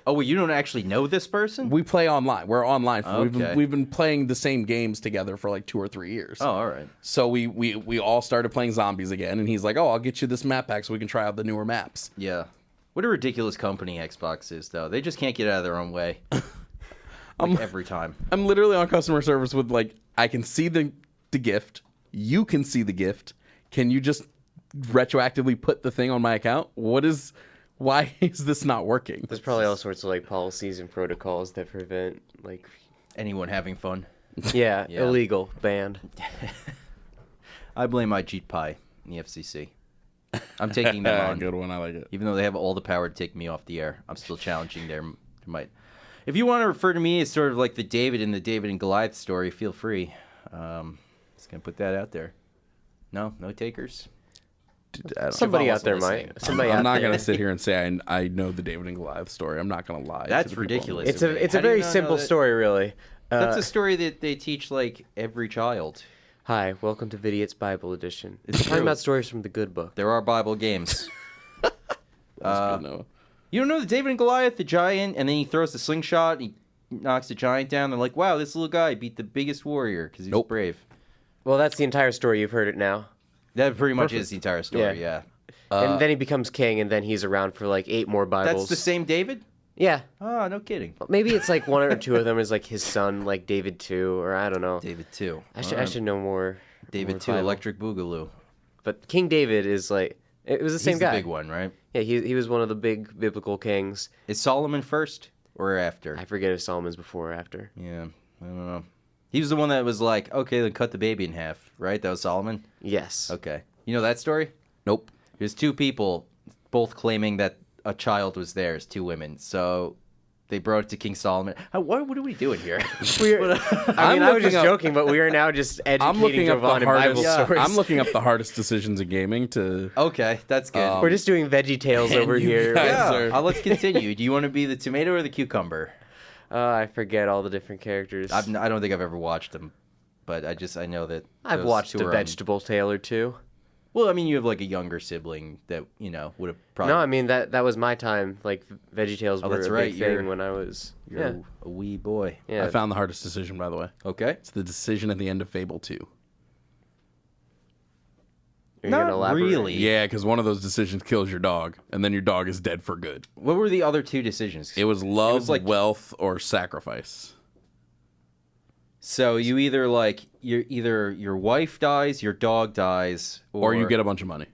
Oh, well, you don't actually know this person?
We play online. We're online.
Okay.
We've been playing the same games together for 2 or 3 years.
Oh, all right.
So we all started playing zombies again, and he's like, "Oh, I'll get you this map pack so we can try out the newer maps."
Yeah. What a ridiculous company Xbox is, though. They just can't get out of their own way. Every time. I'm literally on customer service with
I can see the gift. You can see the gift. Can you just retroactively put the thing on my account? Why is this not working?
There's probably all sorts of policies and protocols that prevent
anyone having fun.
Yeah, illegal, banned.
I blame Ajit Pai and the FCC. I'm taking them on.
Good one, I like it.
Even though they have all the power to take me off the air, I'm still challenging their might. If you want to refer to me as sort of like the David and Goliath story, feel free. Just gonna put that out there. No takers.
Somebody out there
listening.
might. Somebody
I'm
out
not
there.
gonna sit here and say I know the David and Goliath story. I'm not gonna lie.
That's
to the people.
ridiculous.
It's
How
a
do you
very
not know
simple
that?
story, really.
That's a story that they teach like every child.
Hi, welcome to Vidiots Bible Edition.
It's
We're talking
true.
about stories from the good book.
There are Bible games.
That's good, Noah.
You don't know the David and Goliath, the giant, and then he throws the slingshot, and he knocks the giant down. They're like, wow, this little guy beat the biggest warrior because he's
Nope.
brave.
Well, that's the entire story. You've heard it now.
That pretty much is the entire story, yeah.
And then he becomes king, and then he's around for like 8 more Bibles.
That's the same David?
Yeah.
Oh, no kidding.
Maybe it's like 1 or 2 of them is like his son, like David 2, or I don't know.
David 2.
I should know more.
David
more
2,
Bible.
Electric Boogaloo.
But King David is like, it was the same
He's
guy.
the big one, right?
Yeah, he was one of the big biblical kings.
Is Solomon first or after?
I forget if Solomon's before or after.
Yeah, I don't know. He was the one that was like, okay, then cut the baby in half, right? That was Solomon?
Yes.
Okay. You know that story?
Nope.
There's 2 people, both claiming that a child was theirs, 2 women. So they brought it to King Solomon. What are we doing here?
I was
looking
just
up-
joking, but we are now just
I'm
educating
looking up the
Jovan in Bible
hardest.
stories.
I'm looking up the hardest decisions in gaming to.
Okay, that's good.
We're just doing Veggie Tales
and
over
you
here.
guys
yeah,
are-
let's continue. Do you want to be the tomato or the cucumber?
I forget all the different characters.
I don't think I've ever watched them, but I know that
I've
those
watched
2
a
are on-
vegetable tale or 2.
Well, I mean, you have like a younger sibling that would have probably.
No, I mean that was my time. Like Veggie Tales were
that's
a
right,
big
you're-
thing when I was.
You're a wee boy.
Yeah.
I found the hardest decision, by the way.
Okay.
It's the decision at the end of Fable 2.
Are you
Not
gonna elaborate?
really.
Yeah, because one of those decisions kills your dog, and then your dog is dead for good.
What were the other 2 decisions?
It was love,
like-
wealth, or sacrifice.
So you either your wife dies, your dog dies,
Or you get a bunch of money.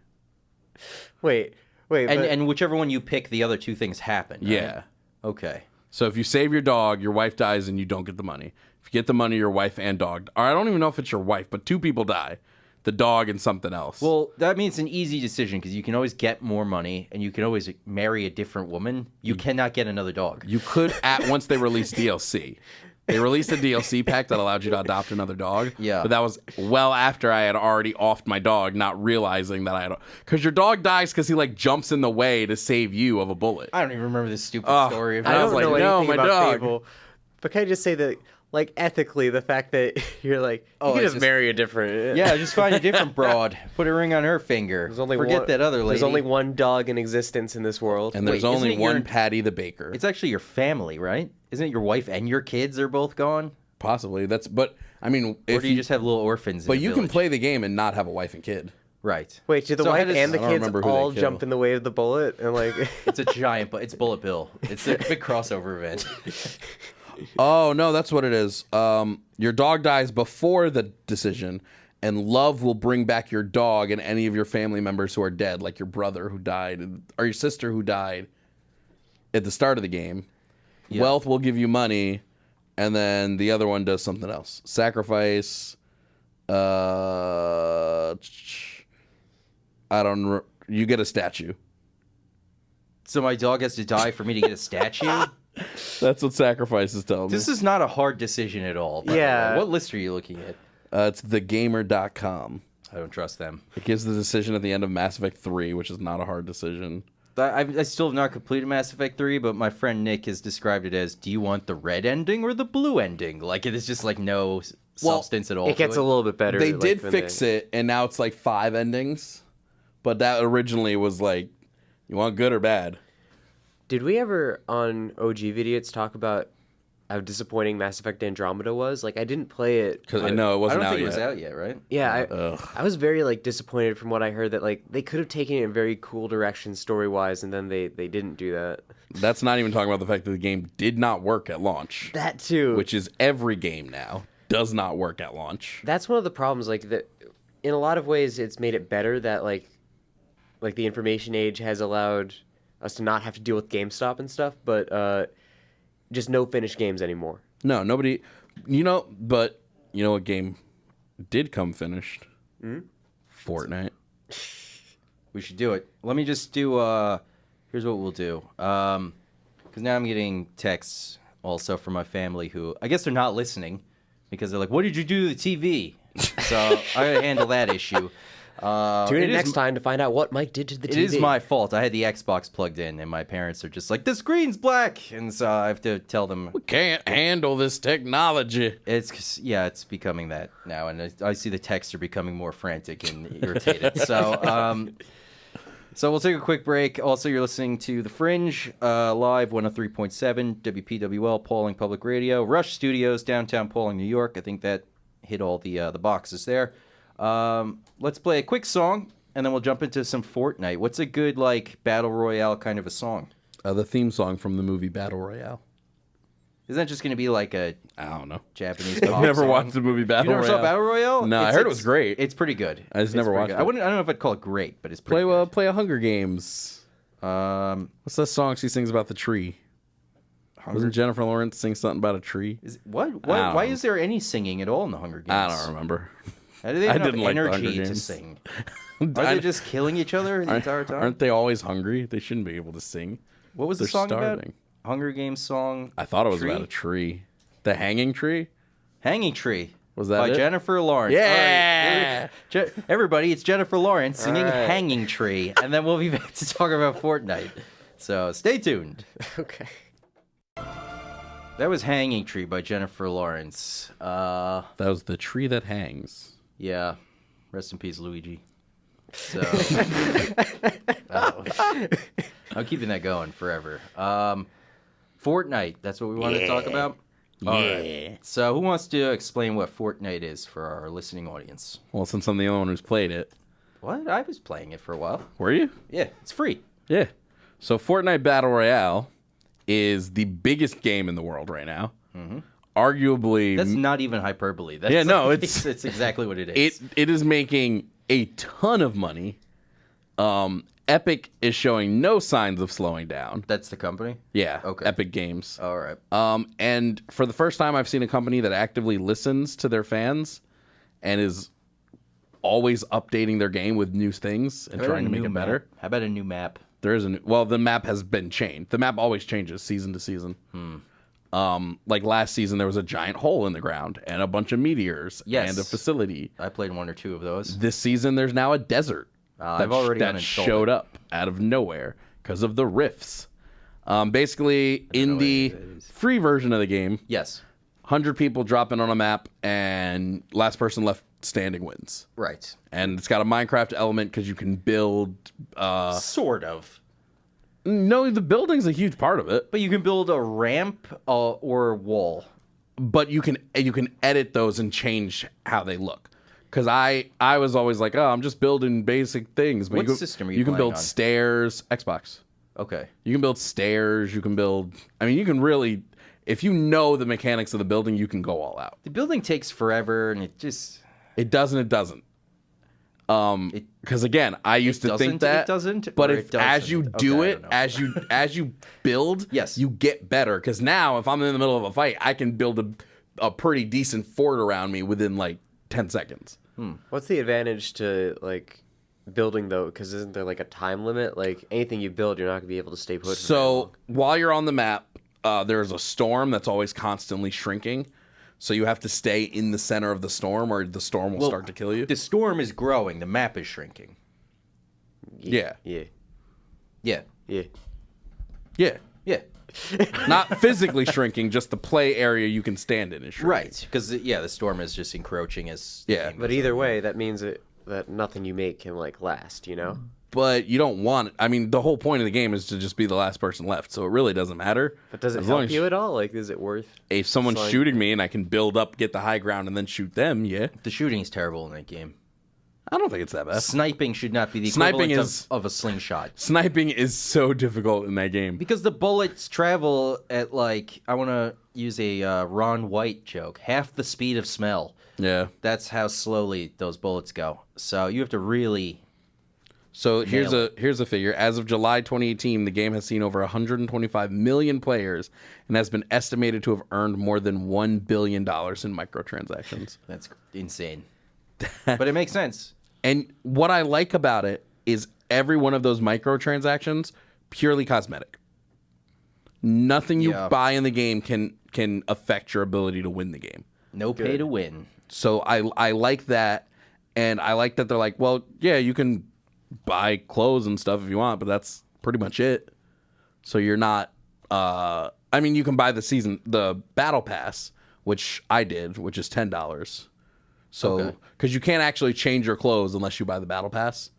Wait.
and whichever one you pick, the other 2 things happen. Right?
Yeah.
Okay.
So if you save your dog, your wife dies and you don't get the money. If you get the money, your wife and dog. Or I don't even know if it's your wife, but 2 people die. The dog and something else.
Well, that means it's an easy decision because you can always get more money and you can always marry a different woman. You cannot get another dog.
you could once they released DLC. They released a DLC pack that allowed you to adopt another dog.
Yeah.
But that was well after I had already offed my dog, not realizing that I had. Because your dog dies because he like jumps in the way to save you of a bullet.
I don't even remember this stupid story.
I
I
was
don't
like,
know
no,
anything
my
about
dog.
Fable, but can I just say that, like, ethically, the fact that you're like, you
Oh,
can
it's
just
just-
marry a different.
Yeah, just find a different broad. Put a ring on her finger. Forget
one,
that other lady.
There's only one dog in existence in this world.
And there's
Wait,
only
isn't it
one
your-
Patty the baker.
It's actually your family, right? Isn't it your wife and your kids are both gone?
Possibly. But I mean,
Or
if
do you just have little orphans?
but
in the
you can
village?
play the game and not have a wife and kid.
Right.
Wait, did the
So how
wife
does-
and the
I don't
kids
remember who they
all
kill.
jump in the way of the bullet? And like,
It's a giant, but it's Bullet Bill. It's a big crossover event.
Oh no, that's what it is. Your dog dies before the decision, and love will bring back your dog and any of your family members who are dead, like your brother who died or your sister who died at the start of the game.
Yeah.
Wealth will give you money, and then the other one does something else. Sacrifice. You get a statue.
So my dog has to die for me to get a statue?
That's what sacrifice is telling me.
This is not a hard decision at all. by the
Yeah.
way. What list are you looking at?
It's thegamer.com.
I don't trust them.
It gives the decision at the end of Mass Effect 3, which is not a hard decision.
I still have not completed Mass Effect 3, but my friend Nick has described it as, do you want the red ending or the blue ending? Like, it is just like no substance at all.
it gets a little bit better.
They
like,
did
when
fix it, and now it's like 5 endings. But that originally was like, you want good or bad?
Did we ever on OG Vidiots talk about how disappointing Mass Effect Andromeda was? Like, I didn't play it
Because I
but-
know it
I
wasn't
don't
out
think
yet.
it was out yet, right?
Yeah, I was very like disappointed from what I heard that like they could have taken it in a very cool direction story wise, and then they didn't do that.
That's not even talking about the fact that the game did not work at launch,
That too.
which is every game now does not work at launch.
That's one of the problems. Like that, in a lot of ways, it's made it better that like the information age has allowed us to not have to deal with GameStop and stuff, but just no finished games anymore.
No, nobody. But you know what game did come finished? Fortnite.
We should do it. Let me just do, here's what we'll do. Because now I'm getting texts also from my family who, I guess they're not listening because they're like, what did you do to the TV? So I gotta handle that issue.
Tune in next time to find out what Mike did to the TV.
It is my fault. I had the Xbox plugged in, and my parents are just like, the screen's black, and so I have to tell them.
We can't handle this technology.
It's becoming that now, and I see the texts are becoming more frantic and irritated. So we'll take a quick break. Also, you're listening to The Fringe, live 103.7 WPWL, Pauling Public Radio, Rush Studios, downtown Pauling, New York. I think that hit all the boxes there. Let's play a quick song, and then we'll jump into some Fortnite. What's a good, Battle Royale kind of a song?
The theme song from the movie Battle Royale.
Isn't that just going to be I
don't know.
Japanese pop
I've never
song?
watched the movie Battle Royale.
You never saw Battle Royale?
No, I heard it was great.
It's pretty good.
I just never watched it.
I don't know if I'd call it great, but it's pretty good.
Play a Hunger Games. What's that song she sings about the tree? Wasn't Jennifer Lawrence sing something about a tree?
What? Why is there any singing at all in the Hunger Games?
I don't remember.
How do they have
didn't like the Hunger
energy to
Games.
sing? Are they just killing each other the entire time?
Aren't they always hungry? They shouldn't be able to sing.
What was the
They're
song
starving.
about? Hunger Games song.
I thought it was
Tree?
about a tree. The Hanging Tree?
Hanging Tree.
Was that
by
it?
Jennifer Lawrence.
Yeah!
All right. Everybody, it's Jennifer Lawrence singing
All right.
Hanging Tree, and then we'll be back to talk about Fortnite. So stay tuned.
Okay.
That was Hanging Tree by Jennifer Lawrence.
That was The Tree That Hangs.
Yeah. Rest in peace, Luigi. So I'm keeping that going forever. Fortnite, that's what we want to talk about? All right. So who wants to explain what Fortnite is for our listening audience?
Well, since I'm the only one who's played it.
What? I was playing it for a while.
Were you?
Yeah, it's free.
Yeah. So Fortnite Battle Royale is the biggest game in the world right now. Mm-hmm. Arguably...
That's not even hyperbole. That's
Yeah, no, it's...
it's exactly what it is.
It is making a ton of money. Epic is showing no signs of slowing down.
That's the company?
Yeah.
Okay.
Epic Games.
All right.
And for the first time, I've seen a company that actively listens to their fans and is always updating their game with new things and trying to make it better.
How about a new map?
There is the map has been changed. The map always changes season to season. Like last season, there was a giant hole in the ground and a bunch of meteors and a facility.
I played one or two of those.
This season, there's now a desert
I've already
that showed up out of nowhere because of the rifts. Basically, in the free version of the game,
Yes.
100 people drop in on a map, and last person left standing wins.
Right.
And it's got a Minecraft element because you can build.
Sort of.
No, the building's a huge part of it,
But you can build a ramp or a wall.
but you can edit those and change how they look. Because I was always like, oh, I'm just building basic things. But
What system are you
can
playing
build
on?
stairs, Xbox.
Okay.
You can build stairs. You can build. I mean, you can really, if you know the mechanics of the building, you can go all out.
The building takes forever, and it just...
It doesn't. It doesn't. Because again, I used to think that
it doesn't.
But
or
if
it doesn't?
as you
Okay,
do
I
it,
don't know.
as you build,
Yes.
you get better. Because now, if I'm in the middle of a fight, I can build a pretty decent fort around me within like 10 seconds.
What's the advantage to building though? Because isn't there a time limit? Like anything you build, you're not gonna be able to stay put. For very
So
long.
while you're on the map, there's a storm that's always constantly shrinking. So you have to stay in the center of the storm, or the storm will start to kill you.
The storm is growing. The map is shrinking.
Yeah.
Yeah.
Yeah.
Yeah.
Yeah.
Yeah.
Not physically shrinking, just the play area you can stand in is shrinking.
Right. Because, the storm is just encroaching as... the
Yeah.
game
But
goes
either
on.
way, that means that nothing you make can last. You know.
But you don't want it. I mean, the whole point of the game is to just be the last person left, so it really doesn't matter.
But does it
As long
help
as
you at all? Is it worth?
If someone's
It's like-
shooting me and I can build up, get the high ground, and then shoot them, yeah.
The shooting is terrible in that game.
I don't think it's that bad.
Sniping should not be the
Sniping
equivalent
is-
of a slingshot.
Sniping is so difficult in that game.
Because the bullets travel at, I want to use a Ron White joke, half the speed of smell.
Yeah.
That's how slowly those bullets go. So you have to really...
So here's
Nail
a figure. As of July 2018, the game has seen over 125 million players and has been estimated to have earned more than $1 billion in microtransactions.
That's insane. But it makes sense.
And what I like about it is every one of those microtransactions purely cosmetic. Nothing you
Yeah.
buy in the game can affect your ability to win the game.
No pay to win.
So I like that, And I like that they're like, well, yeah, you can buy clothes and stuff if you want, but that's pretty much it. So you're not, I mean, you can buy the battle pass, which I did, which is $10. So, because you can't actually change your clothes unless you buy the battle pass.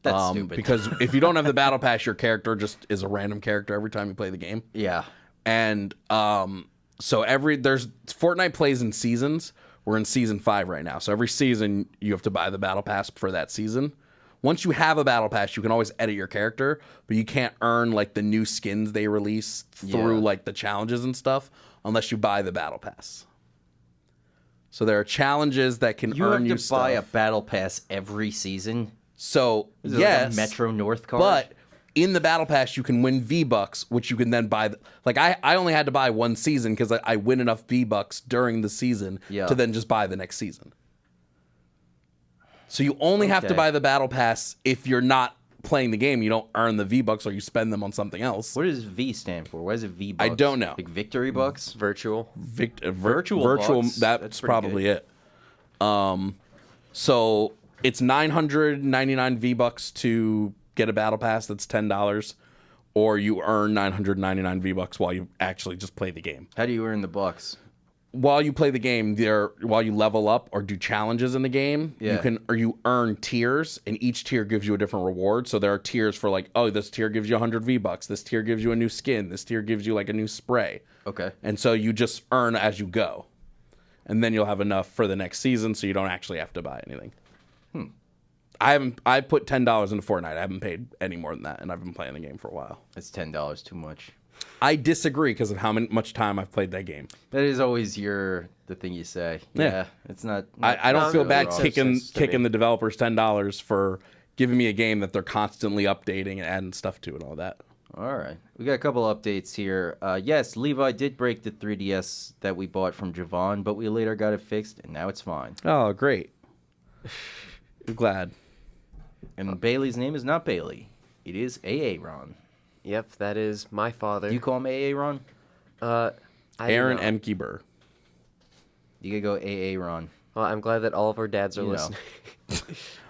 That's stupid.
Because if you don't have the battle pass, your character just is a random character every time you play the game.
Yeah.
And so there's Fortnite plays in seasons. We're in season 5 right now. So every season you have to buy the battle pass for that season. Once you have a battle pass, you can always edit your character, but you can't earn like the new skins they release through like the challenges and stuff unless you buy the battle pass. So there are challenges that can earn you stuff.
You have to buy a battle pass every season.
So
Is it
yes,
like a Metro North card?
but in the battle pass you can win V-Bucks, which you can then buy. Like I only had to buy one season because I win enough V-Bucks during the season to then just buy the next season. So you only have to buy the battle pass if you're not playing the game. You don't earn the V-Bucks or you spend them on something else.
What does V stand for? Why is it V-Bucks?
I don't know.
Like Victory Bucks?
Virtual.
Virtual Bucks?
That's probably it. So it's 999 V-Bucks to get a battle pass that's $10, or you earn 999 V-Bucks while you actually just play the game.
How do you earn the bucks?
While you play the game, while you level up or do challenges in the game, you earn tiers, and each tier gives you a different reward. So there are tiers for like, oh, this tier gives you 100 V-Bucks, this tier gives you a new skin, this tier gives you like a new spray.
Okay.
And so you just earn as you go. And then you'll have enough for the next season, so you don't actually have to buy anything. I put $10 into Fortnite. I haven't paid any more than that, and I've been playing the game for a while.
That's $10 too much.
I disagree because of how much time I've played that game.
That is always the thing you say. Yeah. It's not
I don't feel bad kicking the developers $10 for giving me a game that they're constantly updating and adding stuff to and all that.
All right. We got a couple updates here. Yes, Levi did break the 3DS that we bought from Jovan, but we later got it fixed, and now it's fine.
Oh, great. I'm glad.
And Bailey's name is not Bailey. It is Aaron.
Yep, that is my father.
Do you call him Aaron?
Aaron Emke Burr.
You could go Aaron.
Well, I'm glad that all of our dads are listening.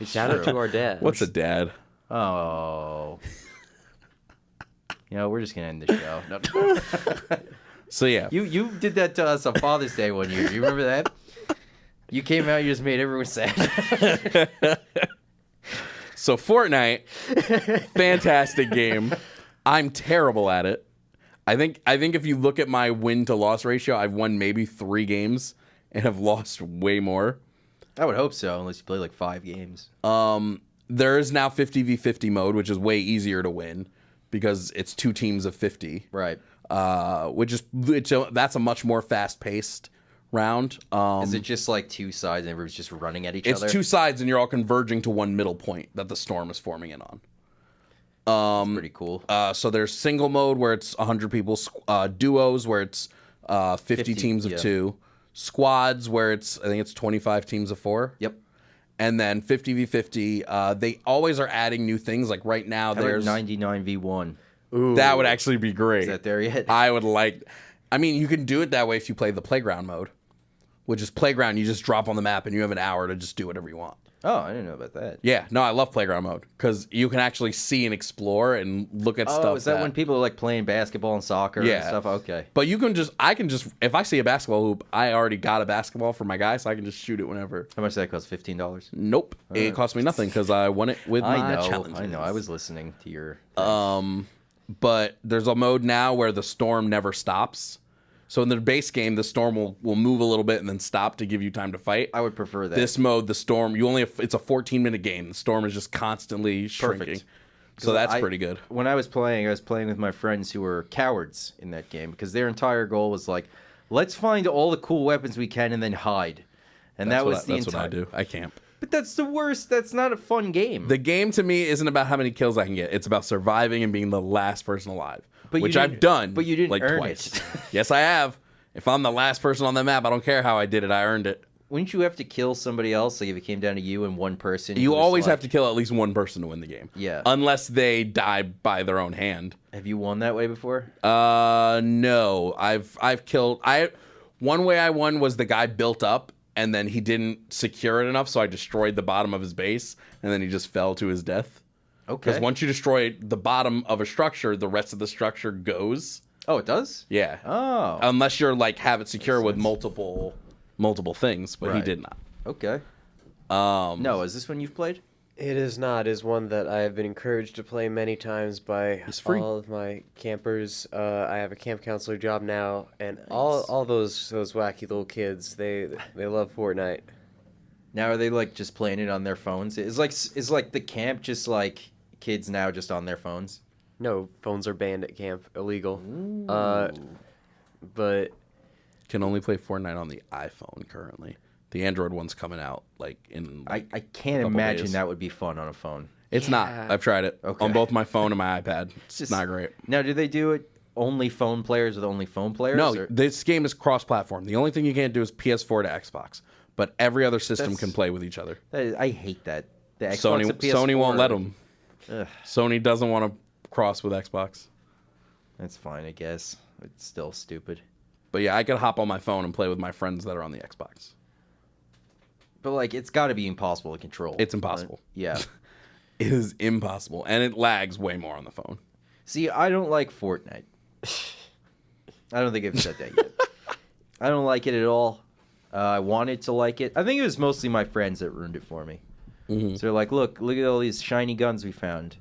Shout out to our dads.
What's a dad?
Oh. We're just going to end the show. No.
So, yeah.
You did that to us on Father's Day one year. Do you remember that? You came out, you just made everyone sad.
So, Fortnite, fantastic game. I'm terrible at it. I think if you look at my win-to-loss ratio, I've won maybe 3 games and have lost way more.
I would hope so, unless you play like 5 games.
There is now 50v50 mode, which is way easier to win because it's 2 teams of 50.
Right.
That's a much more fast-paced round.
Is it just like 2 sides and everyone's just running at each other?
It's 2 sides and you're all converging to one middle point that the storm is forming in on.
That's pretty cool.
So there's single mode where it's 100 people, duos where it's 50 teams of 2, squads where I think it's 25 teams of 4.
Yep.
And then 50v50. They always are adding new things. Like right now, there's
99v1.
Ooh, that would actually be great.
Is that there yet?
I mean, you can do it that way if you play the playground mode, which is playground. You just drop on the map and you have an hour to just do whatever you want.
Oh, I didn't know about that.
Yeah, no, I love playground mode because you can actually see and explore and look at stuff.
Oh, is that when people are like playing basketball and soccer and stuff? Okay.
But I can just, if I see a basketball hoop, I already got a basketball for my guy, so I can just shoot it whenever.
How much did that cost? $15?
Nope. It cost me nothing because I won it with my challenges.
I know. I was listening to your...
But there's a mode now where the storm never stops. So in the base game, the storm will move a little bit and then stop to give you time to fight.
I would prefer that.
This mode, the storm, it's a 14-minute game. The storm is just constantly shrinking.
Perfect.
So that's pretty good.
When I was playing with my friends who were cowards in that game because their entire goal was like, let's find all the cool weapons we can and then hide. And that's what
I do. I camp.
But that's the worst. That's not a fun game.
The game to me isn't about how many kills I can get. It's about surviving and being the last person alive. Which I've done.
But you didn't
like
earn
twice.
it.
Yes, I have. If I'm the last person on the map, I don't care how I did it. I earned it.
Wouldn't you have to kill somebody else? Like if it came down to you and one person?
You always have to kill at least one person to win the game.
Yeah.
Unless they die by their own hand.
Have you won that way before?
No. I've killed... One way I won was the guy built up and then he didn't secure it enough, so I destroyed the bottom of his base, and then he just fell to his death.
Okay.
Because once you destroy the bottom of a structure, the rest of the structure goes.
Oh, it does?
Yeah.
Oh.
Unless you're like have it secure with multiple things, but he
Right.
did not.
Okay. No, is this one you've played?
It is not. It is one that I have been encouraged to play many times by
It's free.
all of my campers. I have a camp counselor job now, and all those wacky little kids, they love Fortnite.
Now are they like just playing it on their phones? Is like the camp just like kids now just on their phones?
No, phones are banned at camp, illegal. But
Can only play Fortnite on the iPhone currently. The Android one's coming out like in.
I can't
couple
imagine
days.
that would be fun on a phone.
It's
Yeah.
not. I've tried it
Okay.
on both my phone and my iPad. It's
Just-
not great.
Now, do they do it only phone players with only phone players?
No,
or-
this game is cross-platform. The only thing you can't do is PS4 to Xbox, but every other system
That's-
can play with each other.
I hate that. The Xbox
Sony
and PS4,
Sony won't let them.
Ugh.
Sony doesn't want to cross with Xbox.
That's fine, I guess. It's still stupid.
But yeah, I could hop on my phone and play with my friends that are on the Xbox.
But like, it's got to be impossible to control.
It's impossible.
Yeah.
It is impossible, and it lags way more on the phone.
See, I don't like Fortnite. I don't think I've said that yet. I don't like it at all. I wanted to like it. I think it was mostly my friends that ruined it for me.
Mhm.
So they're like, look at all these shiny guns we found.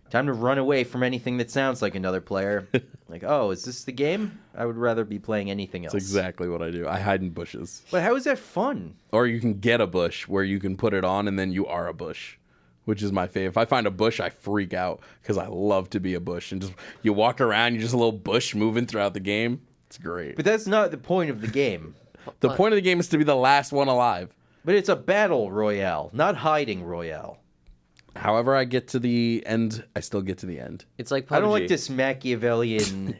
Time to run away from anything that sounds like another player. Like, oh, is this the game? I would rather be playing anything else.
That's exactly what I do. I hide in bushes.
But how is that fun?
Or you can get a bush where you can put it on and then you are a bush, which is my favorite. If I find a bush, I freak out because I love to be a bush. And just you walk around, you're just a little bush moving throughout the game. It's great.
But that's not the point of the game.
The point of the game is to be the last one alive.
But it's a battle royale, not hiding royale.
However I get to the end, I still get to the end.
it's like PUBG.
I don't like this Machiavellian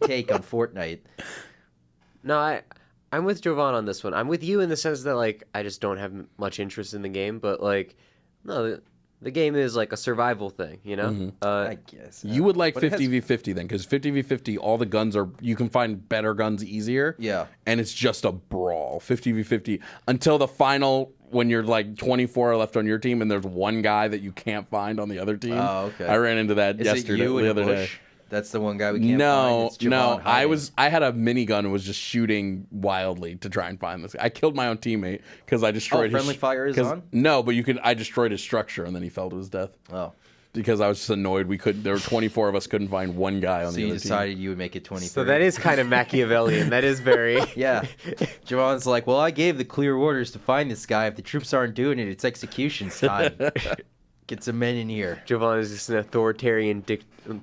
take on Fortnite.
No, I'm with Jovan on this one. I'm with you in the sense that like I just don't have much interest in the game, but like no, the game is like a survival thing, you know.
I guess.
You would like
But it
50v50 then, because 50v50, all the guns are, you can find better guns easier.
Yeah.
And it's just a brawl, 50v50, until the final, when you're like 24 are left on your team and there's one guy that you can't find on the other team.
Oh, okay.
I ran into that
Is
yesterday,
it you
the
in
other
a
day.
bush? That's the one guy we can't find.
No,
It's Jovan
no.
hiding.
I had a minigun and was just shooting wildly to try and find this. I killed my own teammate because I destroyed his
friendly fire is
'cause-
on?
No, but I destroyed his structure and then he fell to his death.
Oh.
Because I was just annoyed there were 24 of us couldn't find one guy on
So
the
you
other
decided you would make it 23.
So that is kind of Machiavellian. That is very.
Yeah. Jovan's like, well, I gave the clear orders to find this guy. If the troops aren't doing it, it's executions time. Get some men in here.
Jovan is just an authoritarian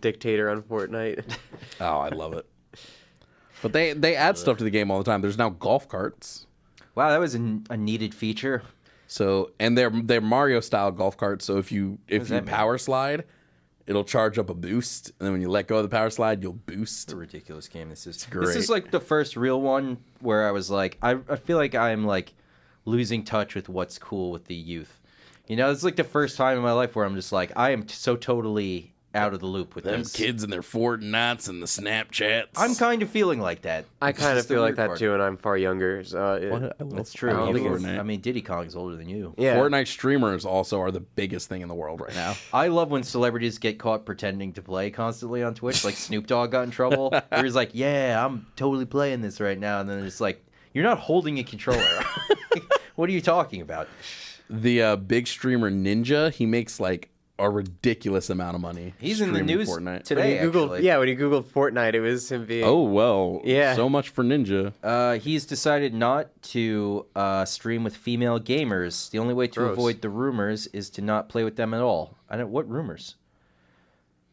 dictator on Fortnite.
team. Oh, I love it. But they add stuff to the game all the time. There's now golf carts.
Wow, that was a needed feature.
So, and they're Mario style golf carts. So if you
does that mean?
power slide, it'll charge up a boost, and then when you let go of the power slide, you'll boost.
It's a ridiculous game. This is
great.
This is like the first real one where I was like, I feel like I'm like losing touch with what's cool with the youth. You know, it's like the first time in my life where I'm just like, I am so totally out of the loop with
Them
this.
kids and their Fortnites and the Snapchats.
I'm kind of feeling like that.
I
It's
kind of
just the
feel like
weird
that
part.
too, and I'm far younger. So
That's true.
I don't think
it's-
I mean, Diddy Kong's older than you.
yeah.
Fortnite streamers also are the biggest thing in the world right now.
I love when celebrities get caught pretending to play constantly on Twitch. Like Snoop Dogg got in trouble. He was like, yeah, I'm totally playing this right now. And then it's like, you're not holding a controller. What are you talking about?
The big streamer Ninja, he makes like a ridiculous amount of money.
He's in the
streaming
news
Fortnite.
When
today,
he Googled,
actually.
yeah, when he Googled Fortnite, it was him being.
Oh, well.
Yeah.
So much for Ninja.
He's decided not to stream with female gamers. The only way to
Gross.
avoid the rumors is to not play with them at all. What rumors?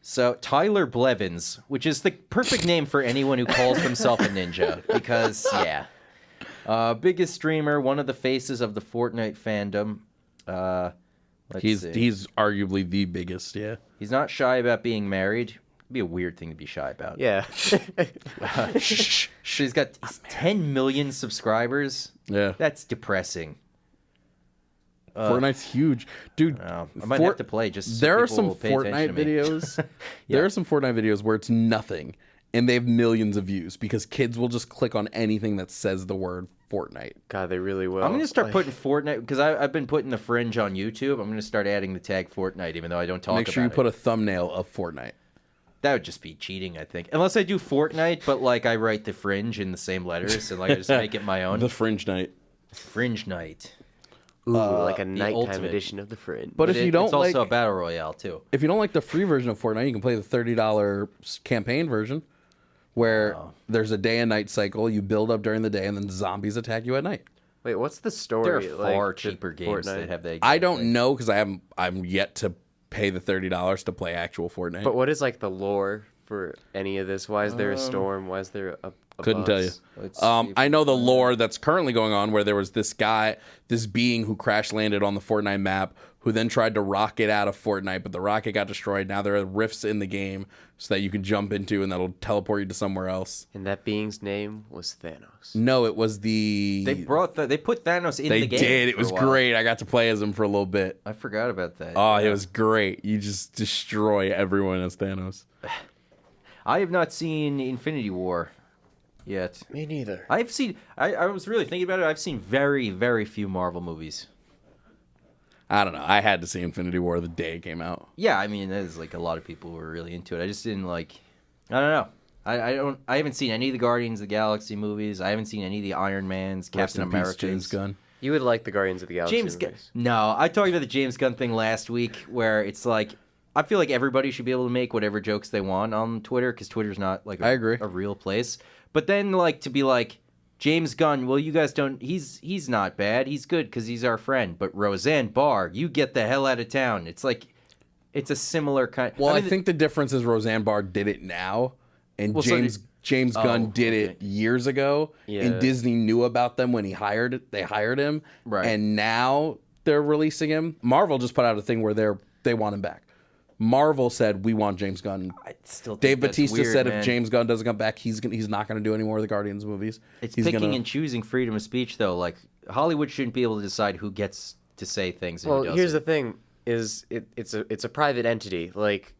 So Tyler Blevins, which is the perfect name for anyone who calls himself a ninja, because biggest streamer, one of the faces of the Fortnite fandom. Let's see.
He's arguably the biggest, yeah.
He's not shy about being married. It'd be a weird thing to be shy about.
Yeah.
He's got 10 million subscribers.
Yeah.
That's depressing.
Fortnite's huge. Dude,
I might have to play just so
there are
people
some
will pay attention
Fortnite
to me.
videos. There are some Fortnite videos where it's nothing. and they have millions of views because kids will just click on anything that says the word Fortnite.
God, they really will.
I'm going to start putting Fortnite, because I've been putting the Fringe on YouTube. I'm going to start adding the tag Fortnite, even though I don't talk about it.
Make sure you put a thumbnail of Fortnite.
That would just be cheating, I think. Unless I do Fortnite, but like I write the Fringe in the same letters, and like I just make it my own.
The Fringe Night.
Fringe Night.
Ooh, like a nighttime
ultimate
edition of the Fringe.
But if you don't
it's
like,
also a battle royale too.
if you don't like the free version of Fortnite, you can play the $30 campaign version, where there's a day and night cycle. You build up during the day, and then zombies attack you at night.
Wait, what's the story?
There are far cheaper games
Fortnite?
that have that.
I don't know because I'm yet to pay the $30 to play actual Fortnite.
But what is like the lore for any of this? Why is there a storm? Why is there a
Couldn't tell you.
bus?
I know the lore that's currently going on, where there was this guy, this being who crash landed on the Fortnite map, who then tried to rocket out of Fortnite, but the rocket got destroyed. Now there are rifts in the game so that you can jump into, and that'll teleport you to somewhere else.
And that being's name was Thanos.
No, it was the...
They put Thanos in
They
the game.
did. It was great. I got to play as him for a little bit.
I forgot about that.
Oh, it was great. You just destroy everyone as Thanos.
I have not seen Infinity War yet.
Me neither.
I've seen. I was really thinking about it. I've seen very, very few Marvel movies.
I don't know. I had to see Infinity War the day it came out.
Yeah, I mean, there's like a lot of people who were really into it. I just didn't like. I don't know. I haven't seen any of the Guardians of the Galaxy movies. I haven't seen any of the Iron Mans, Captain America,
James Gunn.
You would like the Guardians of the Galaxy movies.
No, I talked about the James Gunn thing last week, where it's like I feel like everybody should be able to make whatever jokes they want on Twitter, because Twitter's not like
I agree.
a real place. But then like to be like, James Gunn, well, you guys don't. He's not bad. He's good because he's our friend. But Roseanne Barr, you get the hell out of town. It's like, it's a similar kind.
Well, I think the difference is Roseanne Barr did it now, and James Gunn did it years ago.
Yeah.
And Disney knew about them when they hired him.
Right.
And now they're releasing him. Marvel just put out a thing where they want him back. Marvel said, we want James Gunn.
I still think
Dave
that's
Bautista
weird,
said
man.
if James Gunn doesn't come back, he's not going to do any more of the Guardians movies.
It's
He's
picking
gonna...
and choosing freedom of speech, though. Like Hollywood shouldn't be able to decide who gets to say things. And
Well,
who doesn't.
here's the thing: is it's a private entity. Like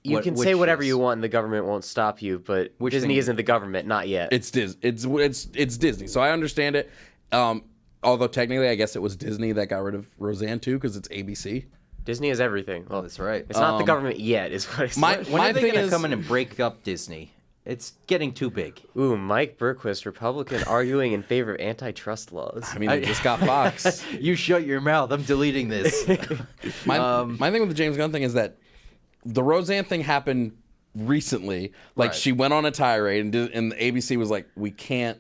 you can
which
say whatever
is?
you want, and the government won't stop you. But
Which
Disney
thing?
isn't the government, not yet.
It's Disney, so I understand it. Although technically, I guess it was Disney that got rid of Roseanne too, because it's ABC.
Disney is everything.
Oh, that's right.
It's not the government yet, is what I said.
When
My
are they
thing
going to
is-
come in and break up Disney? It's getting too big.
Ooh, Mike Bergquist, Republican, arguing in favor of antitrust laws.
I mean, they just got Fox.
You shut your mouth. I'm deleting this.
My thing with the James Gunn thing is that the Roseanne thing happened recently. Like
Right.
she went on a tirade, and the ABC was like, "We can't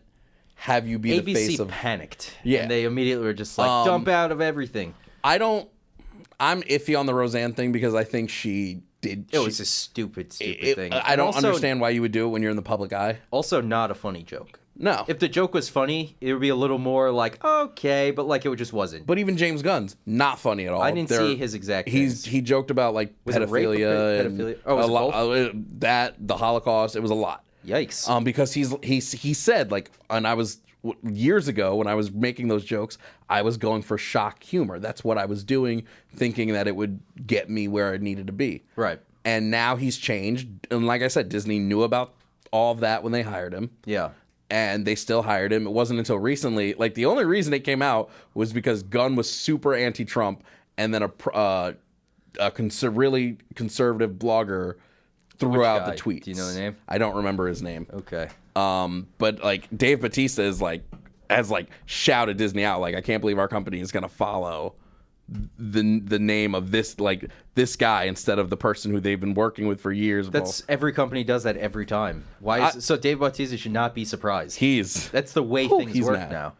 have you be the face
ABC
of."
panicked.
Yeah.
And they immediately were just like, dump out of everything.
I'm iffy on the Roseanne thing because I think she did.
It was a stupid thing.
I
And
don't
also,
understand why you would do it when you're in the public eye.
Also, not a funny joke.
No,
If the joke was funny, it would be a little more like, okay, but like it just wasn't.
but even James Gunn's not funny at all.
I didn't see his exact things.
He joked about like
Was it rape or
pedophilia and
pedophilia? Oh, was
a
it
lot,
both?
that the Holocaust. It was a lot.
Yikes.
Because he said like, and I was years ago when I was making those jokes, I was going for shock humor. That's what I was doing, thinking that it would get me where I needed to be.
Right.
And now he's changed, and like I said, Disney knew about all of that when they hired him.
Yeah.
And they still hired him. It wasn't until recently, like the only reason it came out was because Gunn was super anti-Trump, and then a really conservative blogger threw out the
guy?
tweets.
Do you know the name?
I don't remember his name.
Okay.
But like Dave Bautista has shouted Disney out, like, I can't believe our company is gonna follow the name of this guy instead of the person who they've been working with for years.
Every company does that every time. So Dave Bautista should not be surprised. That's the way things work
mad.
now.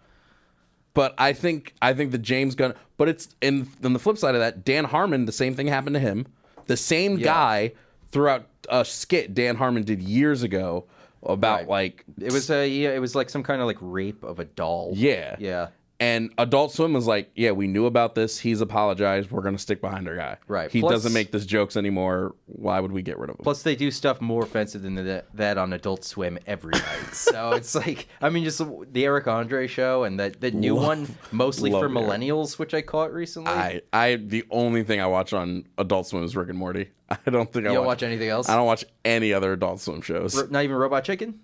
But I think the James Gunn. But it's on the flip side of that, Dan Harmon. The same thing happened to him. The same guy threw out a skit Dan Harmon did years ago about
Right. It was like some kind of like rape of a doll.
Yeah.
Yeah.
And Adult Swim was like, yeah, we knew about this. He's apologized. We're going to stick behind our guy.
Right.
He
Plus-
doesn't make this jokes anymore. Why would we get rid of him?
Plus, they do stuff more offensive than that on Adult Swim every night. So it's like, I mean, just the Eric Andre show and the new one, mostly for millennials, which I caught recently.
The only thing I watch on Adult Swim is Rick and Morty. I don't think
you don't watch anything else?
I don't watch any other Adult Swim shows.
Not even Robot Chicken?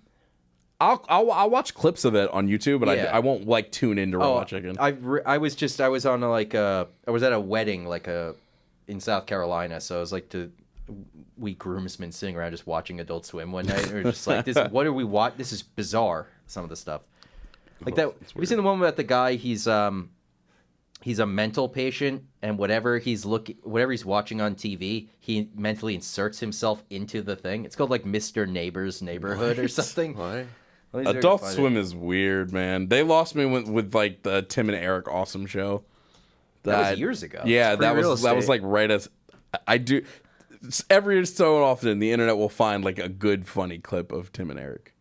I'll watch clips of it on YouTube, but I won't like tune into Robot Chicken.
I was on I was at a wedding in South Carolina, so I was like we groomsmen sitting around just watching Adult Swim one night, and we were just like, what are we This is bizarre. Some of the stuff like that. Have you seen the one about the guy? He's a mental patient, and whatever he's watching on TV, he mentally inserts himself into the thing. It's called like Mr. Neighbor's Neighborhood or something.
What?
Adult Swim is weird, man. They lost me with like the Tim and Eric Awesome show.
That was years ago.
Yeah, that was like right as I do. Every so often, the internet will find like a good funny clip of Tim and Eric.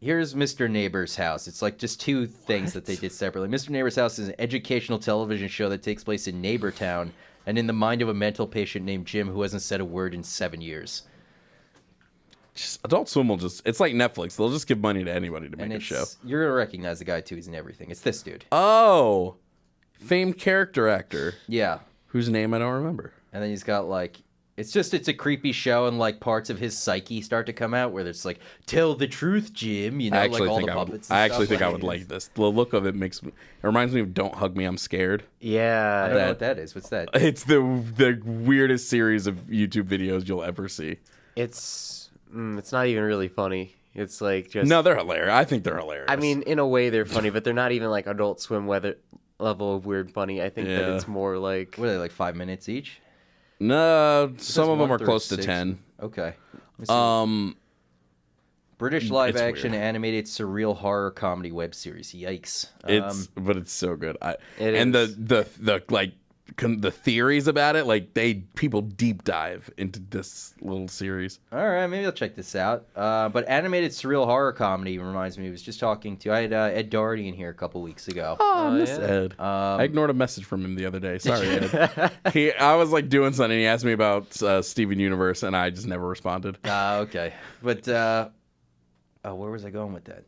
Here's Mr. Neighbor's House. It's like just two things that they did separately. Mr. Neighbor's House is an educational television show that takes place in Neighbortown and in the mind of a mental patient named Jim who hasn't said a word in 7 years.
Adult Swim it's like Netflix. They'll just give money to anybody to make a show.
You're going to recognize the guy, too. He's in everything. It's this dude.
Oh, famed character actor.
Yeah.
Whose name I don't remember.
And then he's got like, it's a creepy show, and like parts of his psyche start to come out where it's like, tell the truth, Jim. You know, like all the puppets.
I actually think I would like this. The look of it reminds me of Don't Hug Me, I'm Scared.
Yeah.
I don't know what that is. What's that?
It's the weirdest series of YouTube videos you'll ever see.
It's not even really funny. It's like just...
No, they're hilarious. I think they're hilarious.
I mean, in a way they're funny, but they're not even like Adult Swim level of weird funny. I think that it's more like...
What are they, like 5 minutes each?
No, some of them are close to 10.
Okay. British live-action animated surreal horror comedy web series. Yikes!
But it's so good. The theories about it, like people deep dive into this little series.
All right, maybe I'll check this out. But animated surreal horror comedy reminds me. I was just talking to I had Ed Doherty in here a couple weeks ago.
Oh, I miss Ed. I ignored a message from him the other day. Sorry, Ed. I was like doing something. He asked me about Steven Universe, and I just never responded.
Okay, but where was I going with that?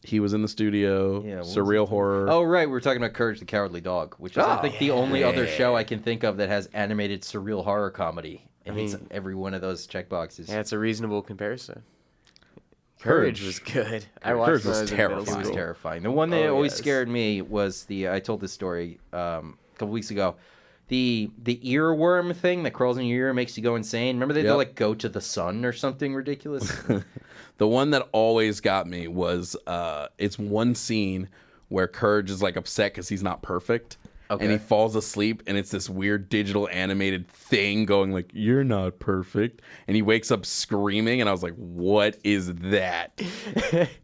He was in the studio. Yeah, surreal horror.
Oh, right. We were talking about Courage the Cowardly Dog, which is, I think, the only other show I can think of that has animated surreal horror comedy. And it's every one of those checkboxes.
Yeah, it's a reasonable comparison. Courage was good.
Courage was terrifying.
It was terrifying. The one that always scared me was I told this story a couple weeks ago. The earworm thing that crawls in your ear and makes you go insane. Remember they'd like go to the sun or something ridiculous?
The one that always got me was it's one scene where Courage is like upset because he's not perfect. Okay. And he falls asleep, and it's this weird digital animated thing going like, "You're not perfect," and he wakes up screaming, and I was like, "What is that?"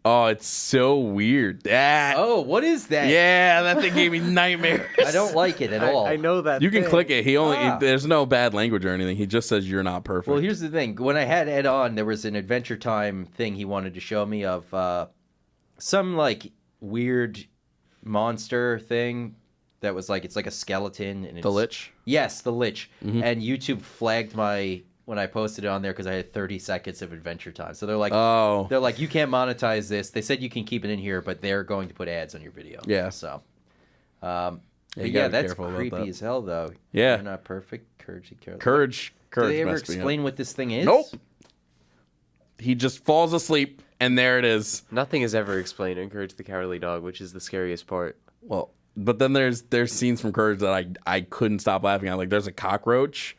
Oh, it's so weird.
What is that?
Yeah, that thing gave me nightmares.
I don't like it at all.
I know that.
You can click it. There's no bad language or anything. He just says you're not perfect.
Well, here's the thing. When I had Ed on, there was an Adventure Time thing he wanted to show me of some like weird monster thing. That was like, it's like a skeleton. And it's,
the Lich?
Yes, the Lich. Mm-hmm. And YouTube flagged when I posted it on there because I had 30 seconds of Adventure Time. So they're like, you can't monetize this. They said you can keep it in here, but they're going to put ads on your video.
Yeah.
So, that's creepy as hell, though.
Yeah.
You're not perfect.
Courage.
Do they ever explain what this thing is?
Nope. He just falls asleep, and there it is.
Nothing is ever explained in Courage the Cowardly Dog, which is the scariest part.
Well... But then there's scenes from Courage that I couldn't stop laughing at. Like there's a cockroach